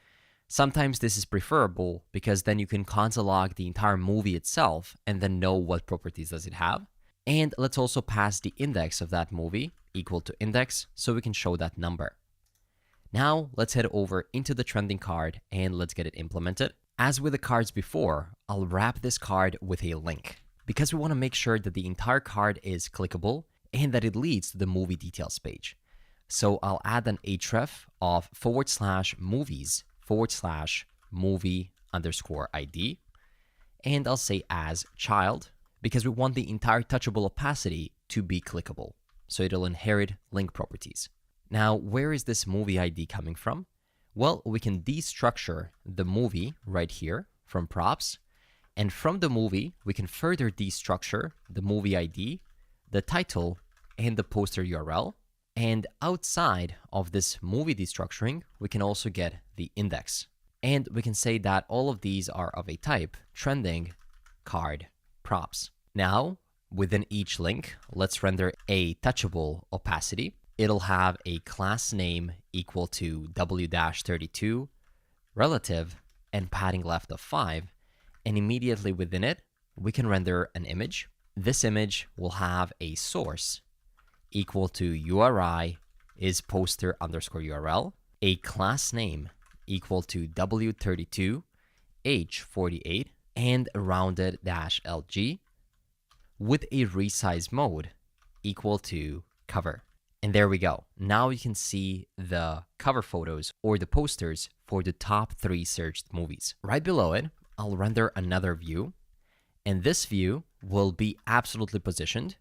A: Sometimes this is preferable because then you can console log the entire movie itself and then know what properties does it have. And let's also pass the index of that movie equal to index so we can show that number. Now let's head over into the trending card and let's get it implemented. As with the cards before, I'll wrap this card with a link because we want to make sure that the entire card is clickable and that it leads to the movie details page. So I'll add an href of /movies/movie_ID, and I'll say as child because we want the entire touchable opacity to be clickable. So it'll inherit link properties. Now, where is this movie ID coming from? Well, we can destructure the movie right here from props. And from the movie, we can further destructure the movie ID, the title, and the poster URL. And outside of this movie destructuring, we can also get the index. And we can say that all of these are of a type trending card props. Now, within each link, let's render a touchable opacity. it'll have a class name equal to W-32, relative, and padding left of 5. And immediately within it, we can render an image. This image will have a source equal to URI is poster underscore URL, a class name equal to W32, H48, and rounded -LG, with a resize mode equal to cover. And there we go. Now you can see the cover photos or the posters for the top 3 searched movies. Right below it, I'll render another view, and this view will be absolutely positioned.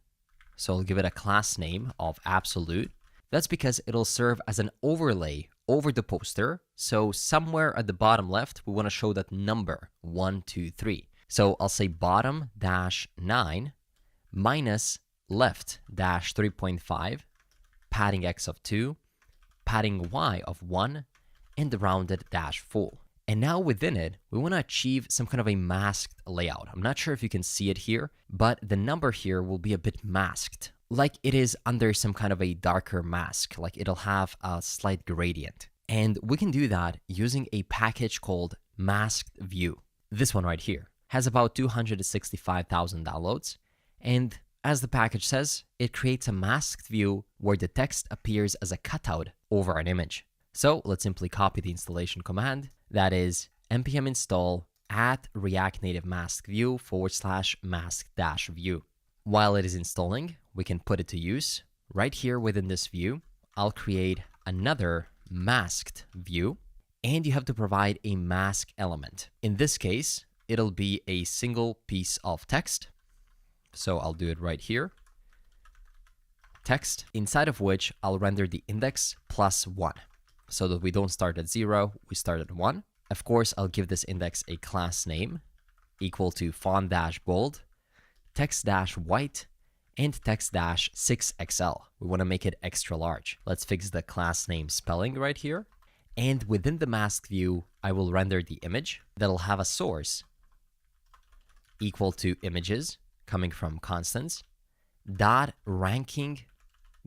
A: So I'll give it a class name of absolute. That's because it'll serve as an overlay over the poster. So somewhere at the bottom left, we want to show that number 1, 2, 3. So I'll say bottom -9 minus left -3.5, padding X of 2, padding Y of 1, and the rounded -full. And now within it, we want to achieve some kind of a masked layout. I'm not sure if you can see it here, but the number here will be a bit masked, like it is under some kind of a darker mask, like it'll have a slight gradient. And we can do that using a package called masked view. This one right here has about 265,000 downloads. And as the package says, it creates a masked view where the text appears as a cutout over an image. So let's simply copy the installation command. That is npm install at React Native mask view /mask-view. While it is installing, we can put it to use. Right here within this view, I'll create another masked view, and you have to provide a mask element. In this case, it'll be a single piece of text. So I'll do it right here. Text, inside of which I'll render the index +1. So that we don't start at 0, we start at 1. Of course, I'll give this index a class name equal to font-bold, text-white, and text-6XL. We want to make it extra large. Let's fix the class name spelling right here. And within the mask view, I will render the image that'll have a source equal to images coming from constants dot ranking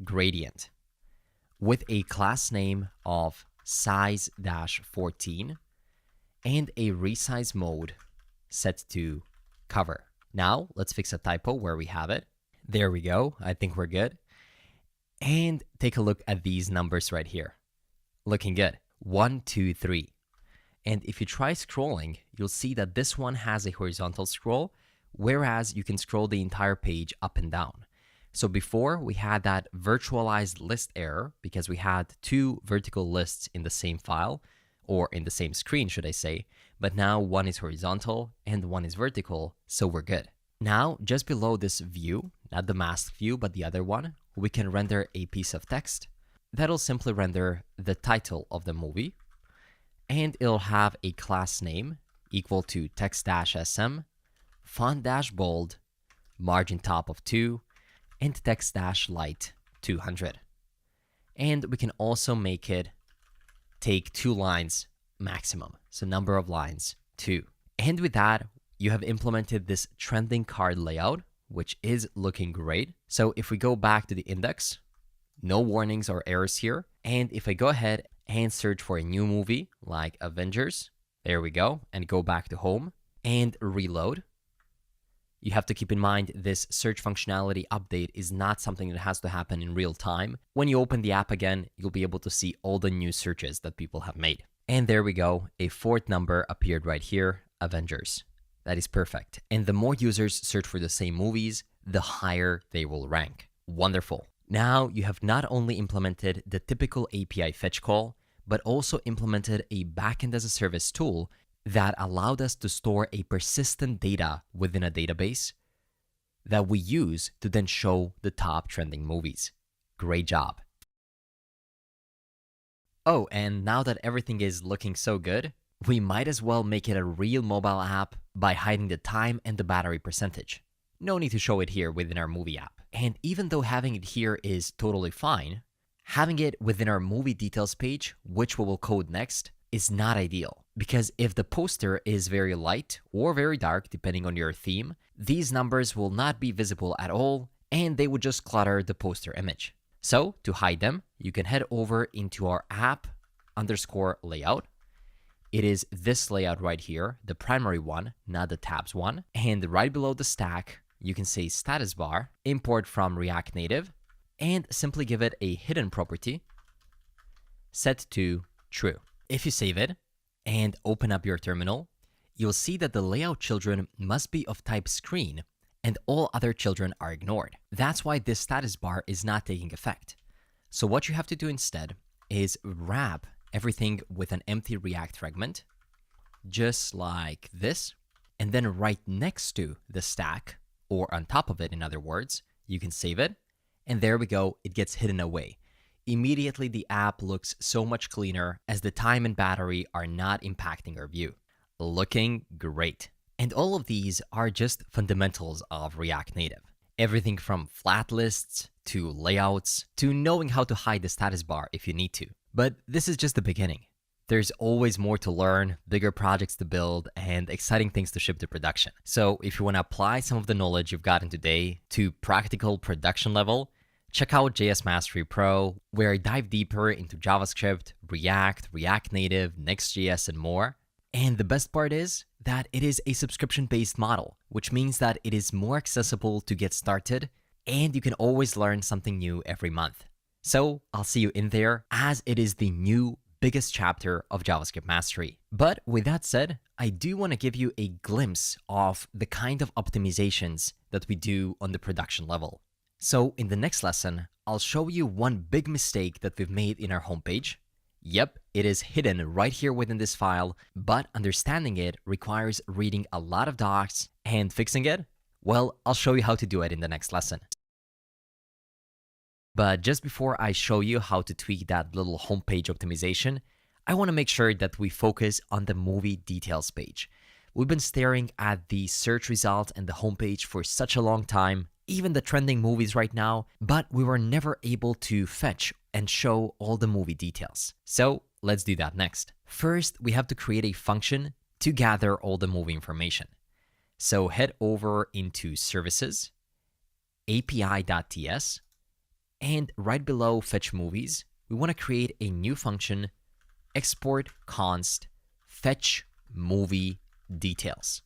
A: gradient with a class name of size-14 and a resize mode set to cover. Now let's fix a typo where we have it. There we go. I think we're good. And take a look at these numbers right here. Looking good. 1, 2, 3. And if you try scrolling, you'll see that this one has a horizontal scroll, whereas you can scroll the entire page up and down. So before, we had that virtualized list error because we had 2 vertical lists in the same file, or in the same screen, should I say. But now one is horizontal and one is vertical, so we're good. Now, just below this view, not the mask view, but the other one, we can render a piece of text. That'll simply render the title of the movie, and it'll have a class name equal to text-sm, font-bold, margin top of 2, and text-light 200. And we can also make it take 2 lines maximum, so number of lines 2. And with that, you have implemented this trending card layout, which is looking great. So if we go back to the index, no warnings or errors here. And if I go ahead and search for a new movie like Avengers, there we go, and go back to home and reload. You have to keep in mind this search functionality update is not something that has to happen in real time. When you open the app again, you'll be able to see all the new searches that people have made. And there we go, a 4th number appeared right here, Avengers. That is perfect. And the more users search for the same movies, the higher they will rank. Wonderful. Now you have not only implemented the typical API fetch call, but also implemented a backend as a service tool that allowed us to store a persistent data within a database that we use to then show the top trending movies. Great job. Oh, and now that everything is looking so good, we might as well make it a real mobile app by hiding the time and the battery percentage. No need to show it here within our movie app. And even though having it here is totally fine, having it within our movie details page, which we will code next, is not ideal. Because if the poster is very light or very dark, depending on your theme, these numbers will not be visible at all, and they would just clutter the poster image. So to hide them, you can head over into our app_layout. It is this layout right here, the primary one, not the tabs one. And right below the stack, you can say StatusBar, import from React Native, and simply give it a hidden property set to true. If you save it and open up your terminal, you'll see that the layout children must be of type screen and all other children are ignored. That's why this status bar is not taking effect. So what you have to do instead is wrap everything with an empty React fragment, just like this, and then right next to the stack, or on top of it, in other words, you can save it, and there we go, it gets hidden away. Immediately the app looks so much cleaner as the time and battery are not impacting our view. Looking great. And all of these are just fundamentals of React Native. Everything from flat lists to layouts to knowing how to hide the status bar if you need to. But this is just the beginning. There's always more to learn, bigger projects to build, and exciting things to ship to production. So if you want to apply some of the knowledge you've gotten today to practical production level, check out JS Mastery Pro, where I dive deeper into JavaScript, React, React Native, Next.js, and more. And the best part is that it is a subscription-based model, which means that it is more accessible to get started, and you can always learn something new every month. So I'll see you in there, as it is the new biggest chapter of JavaScript Mastery. But with that said, I do want to give you a glimpse of the kind of optimizations that we do on the production level. So in the next lesson, I'll show you one big mistake that we've made in our homepage. Yep, it is hidden right here within this file, but understanding it requires reading a lot of docs and fixing it. Well, I'll show you how to do it in the next lesson. But just before I show you how to tweak that little homepage optimization, I want to make sure that we focus on the movie details page. We've been staring at the search results and the homepage for such a long time, even the trending movies right now, but we were never able to fetch and show all the movie details. So let's do that next. First, we have to create a function to gather all the movie information. So head over into Services, API.ts, and right below Fetch Movies, we want to create a new function, export const fetch movie details.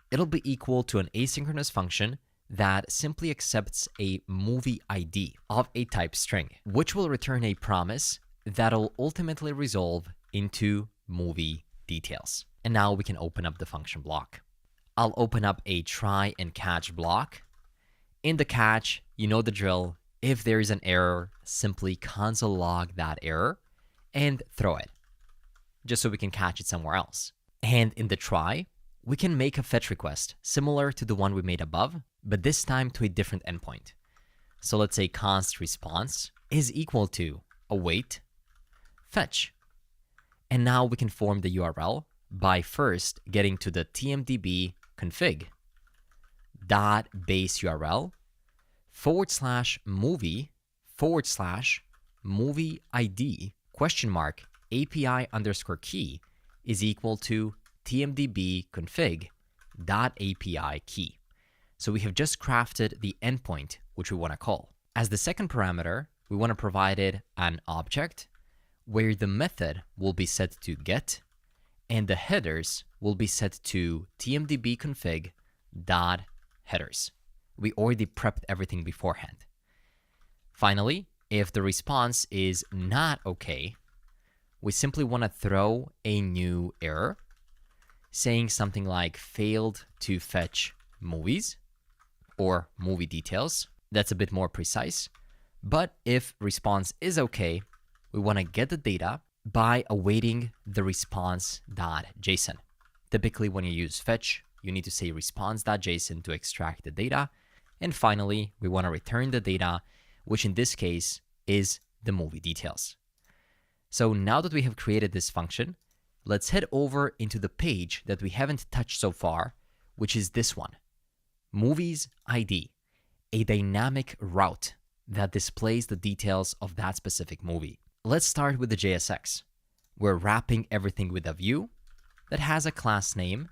A: It'll be equal to an asynchronous function that simply accepts a movie ID of a type string, which will return a promise that'll ultimately resolve into movie details. And now we can open up the function block. I'll open up a try and catch block. In the catch, you know the drill. If there is an error, simply console log that error and throw it, just so we can catch it somewhere else. And in the try, we can make a fetch request similar to the one we made above, but this time to a different endpoint. So let's say const response is equal to await fetch. And now we can form the URL by first getting to the TMDB config dot base URL /movie ID $API_key is equal to TMDB config dot API key. So we have just crafted the endpoint which we want to call. As the second parameter, we want to provide it an object where the method will be set to get and the headers will be set to TMDB config dot headers. We already prepped everything beforehand. Finally, if the response is not okay, we simply want to throw a new error saying something like failed to fetch movies or movie details. That's a bit more precise. But if response is okay, we want to get the data by awaiting the response.json. Typically, when you use fetch, you need to say response.json to extract the data. And finally, we want to return the data, which in this case is the movie details. So now that we have created this function, let's head over into the page that we haven't touched so far, which is this one, Movies ID, a dynamic route that displays the details of that specific movie. Let's start with the JSX. We're wrapping everything with a view that has a class name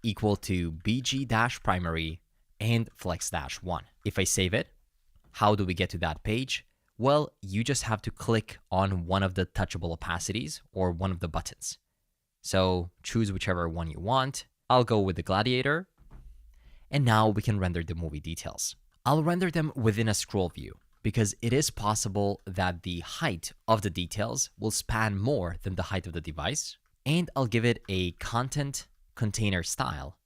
A: equal to bg-primary and flex-1. If I save it, how do we get to that page? Well, you just have to click on one of the touchable opacities or one of the buttons. So choose whichever one you want. I'll go with the gladiator. And now we can render the movie details. I'll render them within a scroll view because it is possible that the height of the details will span more than the height of the device. And I'll give it a content container style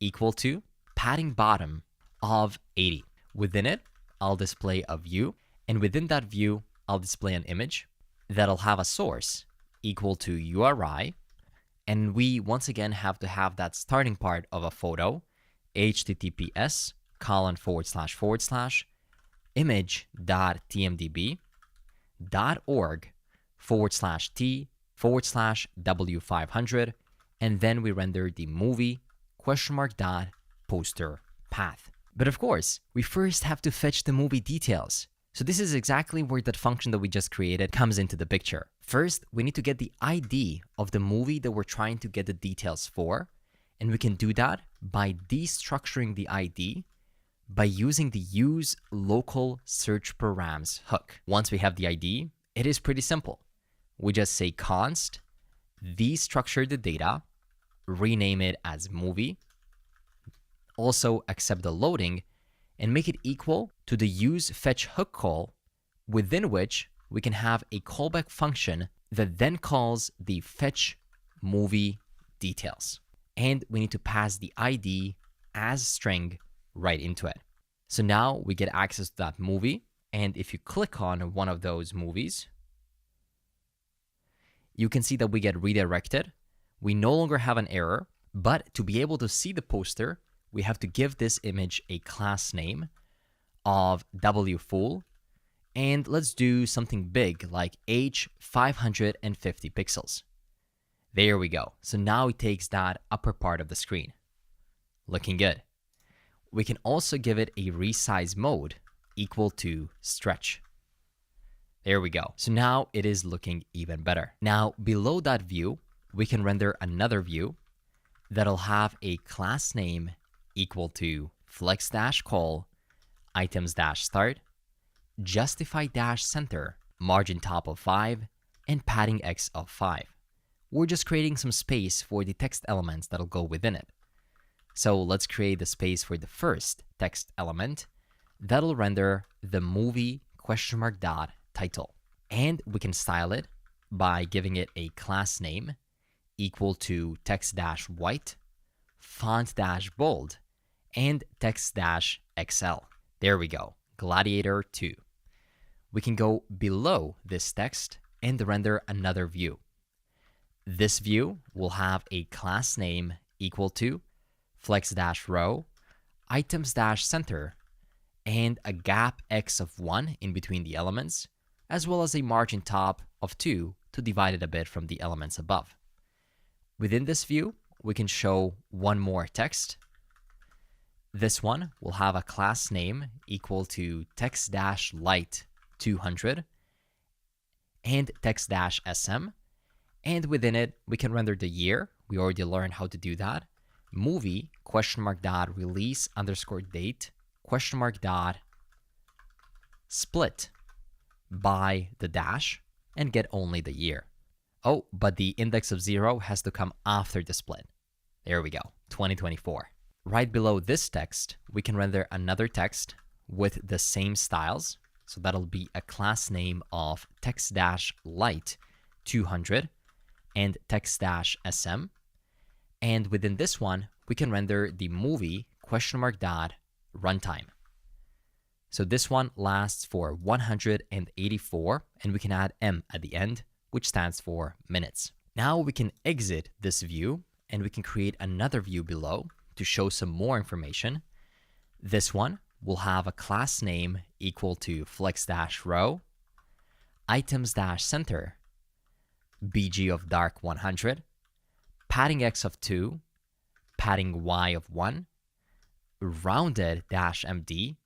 A: equal to padding bottom of 80. Within it, I'll display a view, and within that view, I'll display an image that'll have a source equal to URI, and we once again have to have that starting part of a photo, https://image.tmdb.org/t/w500, and then we render the movie ?poster path. But of course, we first have to fetch the movie details. So this is exactly where that function that we just created comes into the picture. First, we need to get the ID of the movie that we're trying to get the details for. And we can do that by destructuring the ID by using the use local search params hook. Once we have the ID, it is pretty simple. We just say const destructure the data, rename it as movie, also accept the loading, and make it equal to the use fetch hook call, within which we can have a callback function that then calls the fetch movie details. And we need to pass the ID as string right into it. So now we get access to that movie, and if you click on one of those movies, you can see that we get redirected. We no longer have an error, but to be able to see the poster, we have to give this image a class name of wfull, and let's do something big like h550 pixels. There we go. So now it takes that upper part of the screen. Looking good. We can also give it a resize mode equal to stretch. There we go. So now it is looking even better. Now below that view, we can render another view that'll have a class name equal to flex-call, items-start, justify-center, margin top of 5, and padding x of 5. We're just creating some space for the text elements that'll go within it. So let's create the space for the first text element that'll render the movie ? title. And we can style it by giving it a class name equal to text-white, font-bold, and text-XL. There we go, Gladiator 2. We can go below this text and render another view. This view will have a class name equal to flex-row, items-center, and a gap x of 1 in between the elements, as well as a margin top of 2 to divide it a bit from the elements above. Within this view, we can show one more text. This one will have a class name equal to text-light 200 and text-sm. And within it, we can render the year. We already learned how to do that. Movie ? release _date ? split by the dash and get only the year. Oh, but the index of 0 has to come after the split. There we go, 2024. Right below this text, we can render another text with the same styles. So that'll be a class name of text-light 200 and text-sm. And within this one, we can render the movie ? runtime. So this one lasts for 184, and we can add M at the end, which stands for minutes. Now we can exit this view, and we can create another view below to show some more information. This one will have a class name equal to flex-row, items-center, BG of dark 100, padding x of 2, padding y of 1, rounded-md,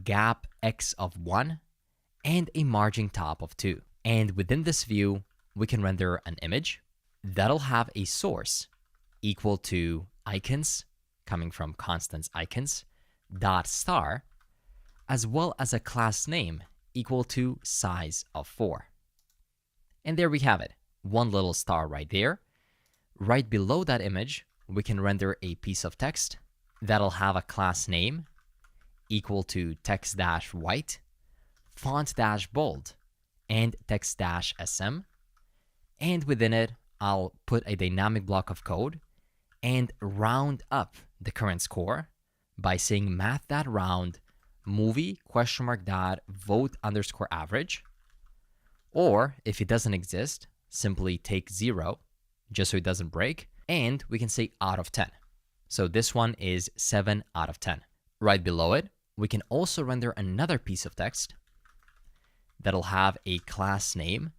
A: gap x of 1, and a margin top of 2. And within this view, we can render an image that'll have a source equal to icons, coming from constants icons, dot star, as well as a class name equal to size of 4. And there we have it. One little star right there. Right below that image, we can render a piece of text that'll have a class name equal to text-white, font-bold, and text-sm. And within it, I'll put a dynamic block of code and round up the current score by saying math.round movie ? vote _ average. Or if it doesn't exist, simply take 0 just so it doesn't break. And we can say out of 10. So this one is 7 out of 10. Right below it, we can also render another piece of text that'll have a class name,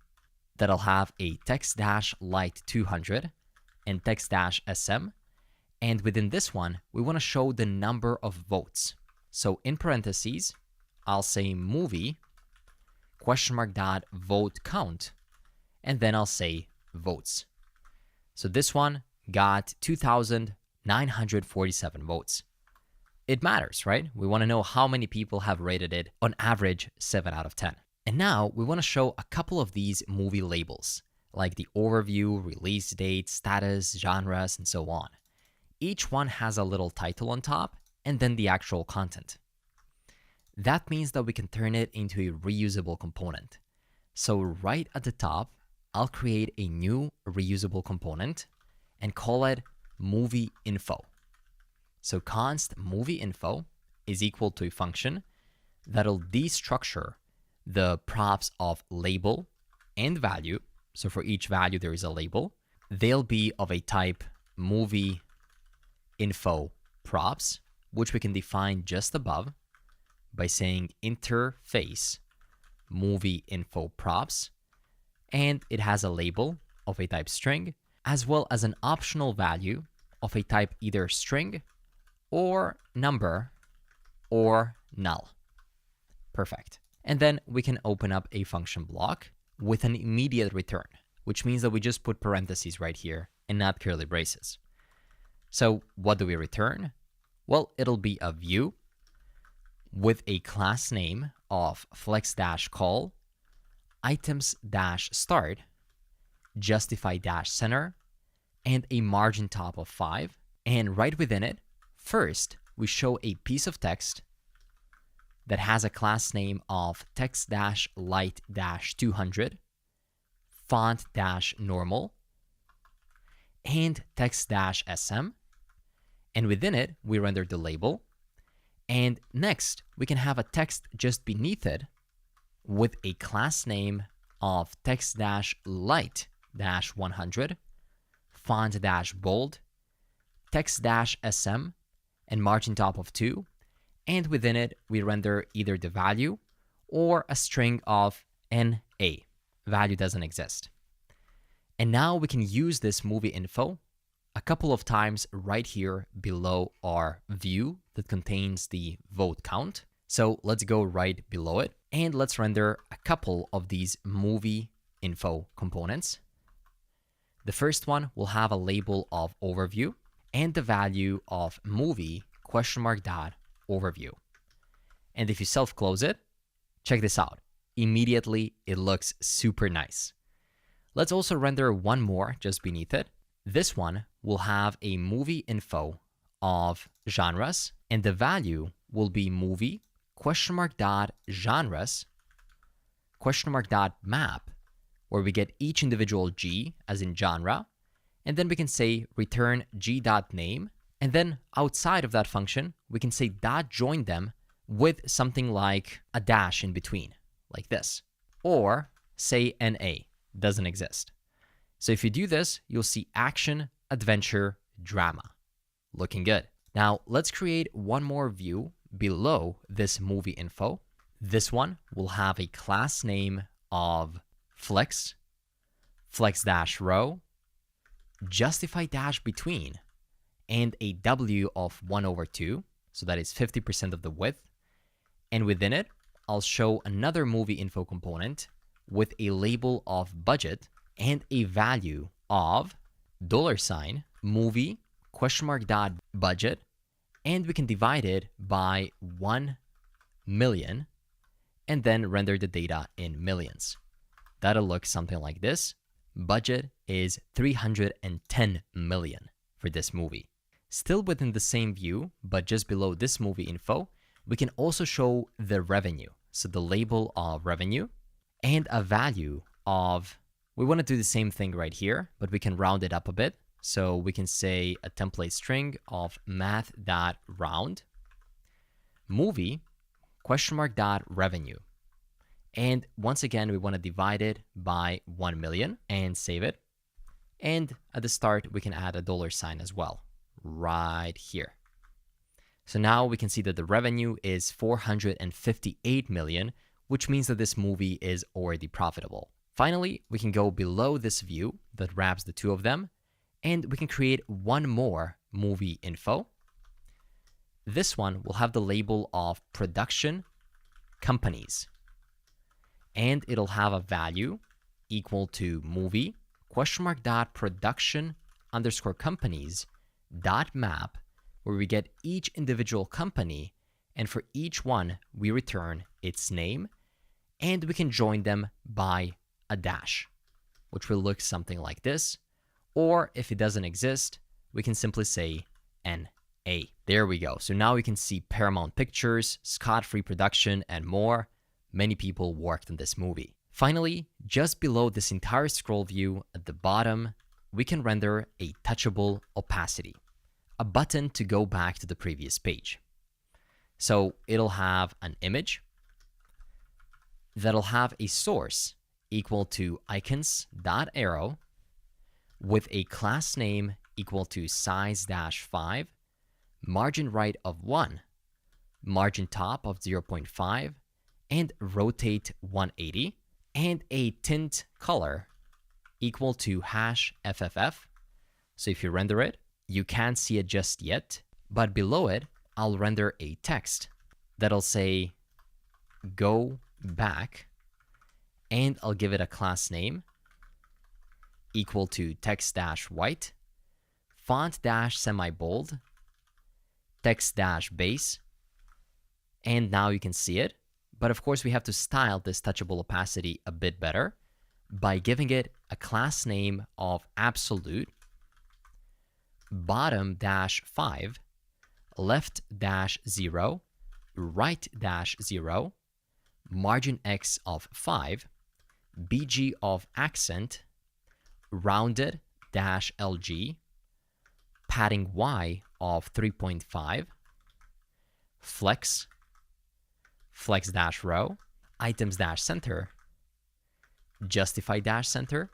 A: that'll have a text-light 200 and text-sm. And within this one, we want to show the number of votes. So in parentheses, I'll say movie ? vote count, and then I'll say votes. So this one got 2,947 votes. It matters, right? We want to know how many people have rated it on average 7 out of 10. And now we want to show a couple of these movie labels, like the overview, release date, status, genres, and so on. Each one has a little title on top and then the actual content. That means that we can turn it into a reusable component. So right at the top, I'll create a new reusable component and call it movie info. So const movie info is equal to a function that'll destructure the props of label and value. So for each value, there is a label. They'll be of a type movie info props, which we can define just above by saying interface movie info props. And it has a label of a type string, as well as an optional value of a type either string or number or null. Perfect. And then we can open up a function block with an immediate return, which means that we just put parentheses right here and not curly braces. So what do we return? Well, it'll be a view with a class name of flex-call, items-start, justify-center, and a margin top of 5. And right within it, first, we show a piece of text that has a class name of text-light 200, font-normal, and text-sm. And within it, we render the label. And next, we can have a text just beneath it with a class name of text-light 100, font-bold, text-sm, and margin top of 2. And within it, we render either the value or a string of NA. Value doesn't exist. And now we can use this movie info a couple of times right here below our view that contains the vote count. So let's go right below it and let's render a couple of these movie info components. The first one will have a label of overview and the value of movie ? overview. And if you self-close it, check this out. Immediately, it looks super nice. Let's also render one more just beneath it. This one will have a movie info of genres, and the value will be movie ? genres ? map, where we get each individual G as in genre, and then we can say return g.name. And then outside of that function, we can say .join them with something like a dash in between, like this. Or say NA, doesn't exist. So if you do this, you'll see action, adventure, drama. Looking good. Now let's create one more view below this movie info. This one will have a class name of flex, flex-row, justify-between, and a W of 1/2, so that is 50% of the width. And within it, I'll show another movie info component with a label of budget and a value of $movie ? budget, and we can divide it by 1 million and then render the data in millions. That'll look something like this. Budget is 310 million for this movie. Still within the same view, but just below this movie info, we can also show the revenue. So the label of revenue and a value of, we want to do the same thing right here, but we can round it up a bit. So we can say a template string of math.round movie ?revenue. And once again, we want to divide it by 1 million and save it. And at the start, we can add a $sign as well, right here. So now we can see that the revenue is 458 million, which means that this movie is already profitable. Finally, we can go below this view that wraps the two of them, and we can create one more movie info. This one will have the label of production companies, and it'll have a value equal to movie ?production_companies.map, where we get each individual company, and for each one, we return its name, and we can join them by a dash, which will look something like this. Or if it doesn't exist, we can simply say NA. There we go. So now we can see Paramount Pictures, Scott-Free Production, and more. Many people worked on this movie. Finally, just below this entire scroll view at the bottom, we can render a touchable opacity, a button to go back to the previous page. So it'll have an image that'll have a source equal to icons.arrow with a class name equal to size-5, margin right of 1, margin top of 0.5, and rotate 180, and a tint color equal to #FFF. So if you render it, you can't see it just yet, but below it, I'll render a text that'll say go back, and I'll give it a class name equal to text-white, font-semi-bold, text-base, and now you can see it. But of course, we have to style this touchable opacity a bit better by giving it a class name of absolute, bottom-5, left-0, right-0, margin X of 5, BG of accent, rounded-LG, padding Y of 3.5, flex-row, items-center, justify-center,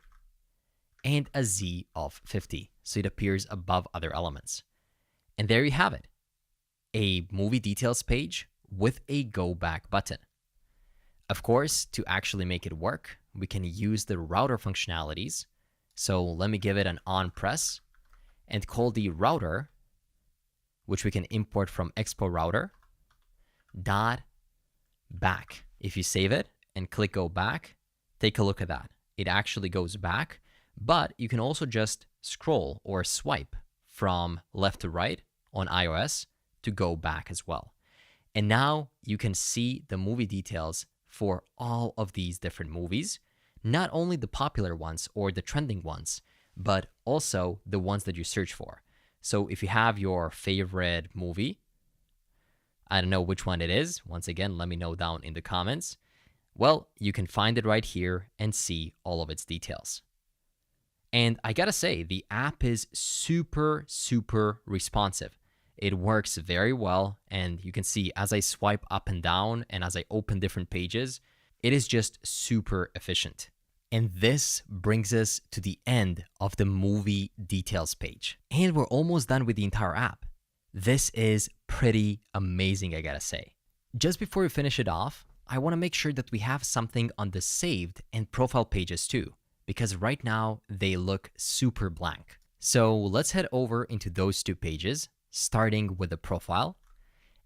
A: and a Z of 50, so it appears above other elements. And there you have it, a movie details page with a go back button. Of course, to actually make it work, we can use the router functionalities. So let me give it an on press and call the router, which we can import from Expo router, dot back. If you save it and click go back, take a look at that. It actually goes back, but you can also just scroll or swipe from left to right on iOS to go back as well. And now you can see the movie details for all of these different movies, not only the popular ones or the trending ones, but also the ones that you search for. So if you have your favorite movie, I don't know which one it is. Once again, let me know down in the comments. Well, you can find it right here and see all of its details. And I gotta say, the app is super, super responsive. It works very well, and you can see as I swipe up and down and as I open different pages, it is just super efficient. And this brings us to the end of the movie details page. And we're almost done with the entire app. This is pretty amazing, I gotta say. Just before we finish it off, I wanna make sure that we have something on the saved and profile pages too, because right now they look super blank. So let's head over into those two pages, starting with the profile,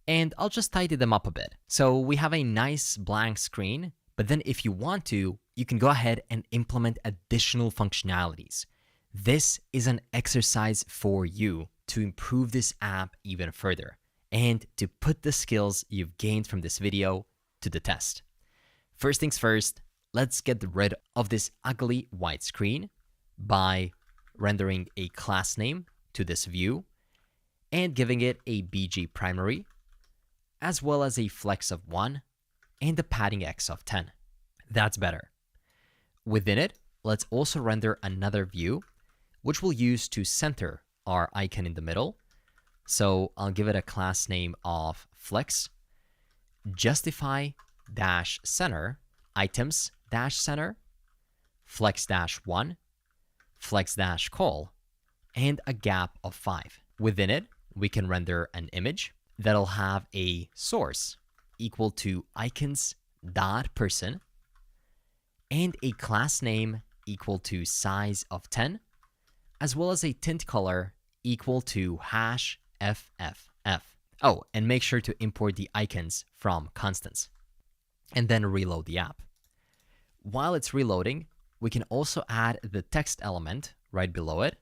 A: and I'll just tidy them up a bit. So we have a nice blank screen, but then if you want to, you can go ahead and implement additional functionalities. This is an exercise for you to improve this app even further and to put the skills you've gained from this video to the test. First things first, let's get rid of this ugly white screen by rendering a class name to this view and giving it a BG primary, as well as a flex of 1 and a padding X of 10. That's better. Within it, let's also render another view, which we'll use to center our icon in the middle. So I'll give it a class name of flex, justify-center, items-center, flex-1, flex-call, and a gap of 5. Within it, we can render an image that'll have a source equal to icons.person and a class name equal to size of 10, as well as a tint color equal to #FFF. Oh, and make sure to import the icons from constants and then reload the app. While it's reloading, we can also add the text element right below it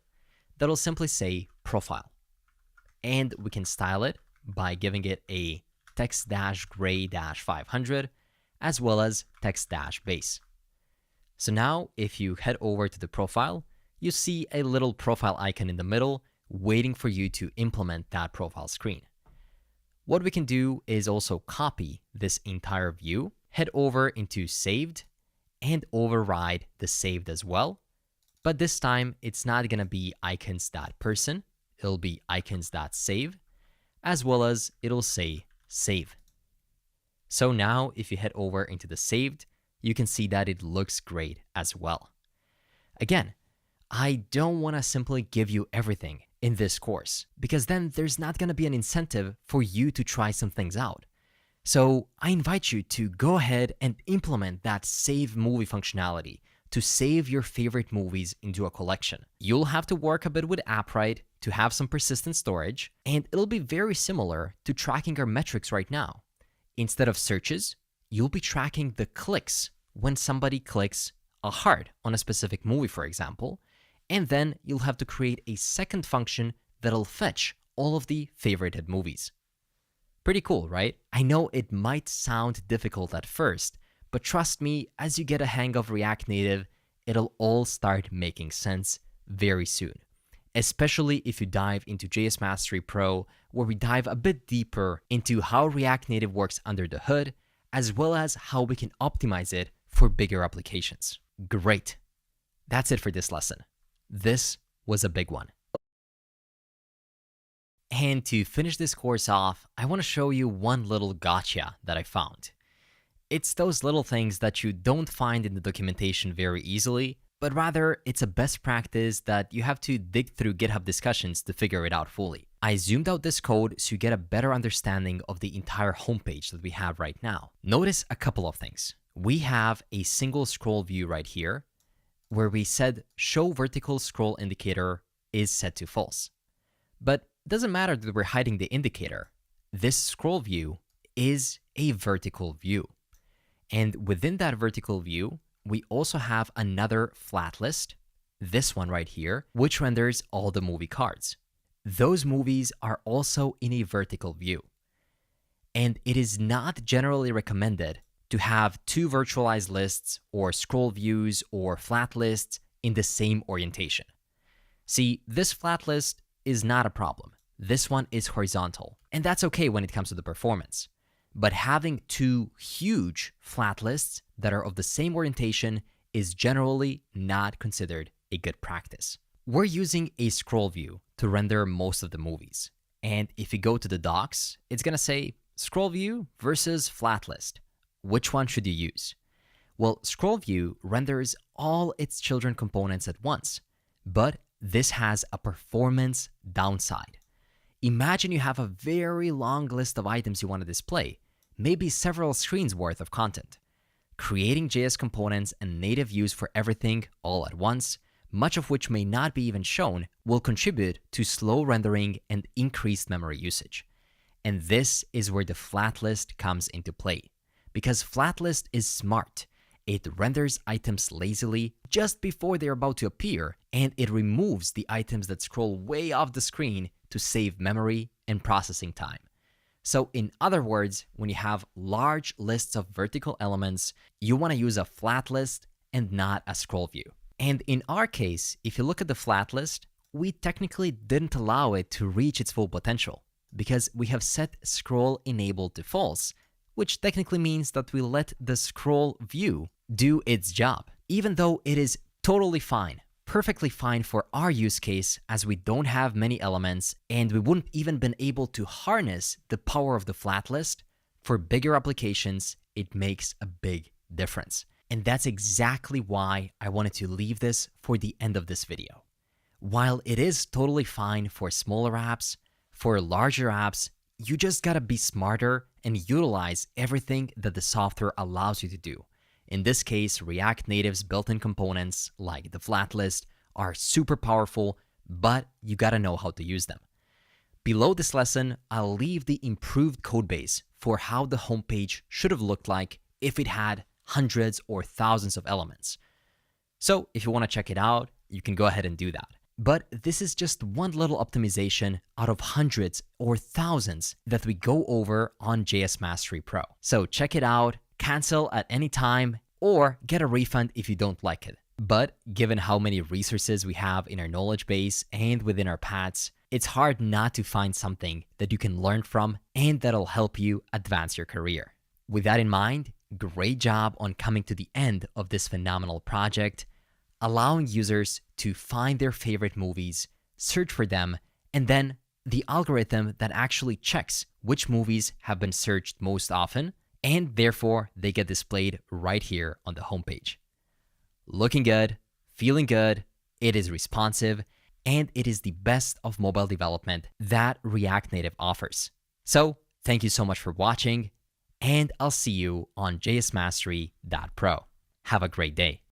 A: that'll simply say profile. And we can style it by giving it a text-gray-500 as well as text-base. So now if you head over to the profile, you see a little profile icon in the middle waiting for you to implement that profile screen. What we can do is also copy this entire view, head over into saved, and override the saved as well. But this time, it's not going to be icons.person. It'll be icons.save, as well as it'll say save. So now if you head over into the saved, you can see that it looks great as well. Again, I don't want to simply give you everything in this course, because then there's not going to be an incentive for you to try some things out. So I invite you to go ahead and implement that save movie functionality to save your favorite movies into a collection. You'll have to work a bit with Appwrite to have some persistent storage, and it'll be very similar to tracking our metrics right now. Instead of searches, you'll be tracking the clicks when somebody clicks a heart on a specific movie, for example, and then you'll have to create a second function that'll fetch all of the favorited movies. Pretty cool, right? I know it might sound difficult at first, but trust me, as you get a hang of React Native, it'll all start making sense very soon. Especially if you dive into JS Mastery Pro, where we dive a bit deeper into how React Native works under the hood, as well as how we can optimize it for bigger applications. Great. That's it for this lesson. This was a big one. And to finish this course off, I want to show you one little gotcha that I found. It's those little things that you don't find in the documentation very easily, but rather it's a best practice that you have to dig through GitHub discussions to figure it out fully. I zoomed out this code so you get a better understanding of the entire homepage that we have right now. Notice a couple of things. We have a single scroll view right here where we said show vertical scroll indicator is set to false. But it doesn't matter that we're hiding the indicator. This scroll view is a vertical view. And within that vertical view, we also have another flat list, this one right here, which renders all the movie cards. Those movies are also in a vertical view. And it is not generally recommended to have two virtualized lists or scroll views or flat lists in the same orientation. See, this flat list is not a problem. This one is horizontal, and that's okay when it comes to the performance. But having two huge flat lists that are of the same orientation is generally not considered a good practice. We're using a scroll view to render most of the movies. And if you go to the docs, it's going to say scroll view versus flat list. Which one should you use? Well, scroll view renders all its children components at once, but this has a performance downside. Imagine you have a very long list of items you want to display, maybe several screens worth of content. Creating JS components and native views for everything all at once, much of which may not be even shown, will contribute to slow rendering and increased memory usage. And this is where the flat list comes into play. Because flat list is smart. It renders items lazily just before they're about to appear, and it removes the items that scroll way off the screen to save memory and processing time. So in other words, when you have large lists of vertical elements, you want to use a flat list and not a scroll view. And in our case, if you look at the flat list, we technically didn't allow it to reach its full potential because we have set scroll enabled to false, which technically means that we let the scroll view do its job, even though it is totally fine, perfectly fine for our use case as we don't have many elements and we wouldn't even been able to harness the power of the flat list. For bigger applications, it makes a big difference. And that's exactly why I wanted to leave this for the end of this video. While it is totally fine for smaller apps, for larger apps, you just gotta be smarter and utilize everything that the software allows you to do. In this case, React Native's built-in components, like the flat list, are super powerful, but you gotta know how to use them. Below this lesson, I'll leave the improved codebase for how the homepage should have looked like if it had hundreds or thousands of elements. So if you wanna check it out, you can go ahead and do that. But this is just one little optimization out of hundreds or thousands that we go over on JS Mastery Pro. So check it out, cancel at any time, or get a refund if you don't like it. But given how many resources we have in our knowledge base and within our paths, it's hard not to find something that you can learn from and that'll help you advance your career. With that in mind, great job on coming to the end of this phenomenal project, allowing users to find their favorite movies, search for them, and then the algorithm that actually checks which movies have been searched most often, and therefore they get displayed right here on the homepage. Looking good, feeling good, it is responsive, and it is the best of mobile development that React Native offers. So thank you so much for watching, and I'll see you on jsmastery.pro. Have a great day.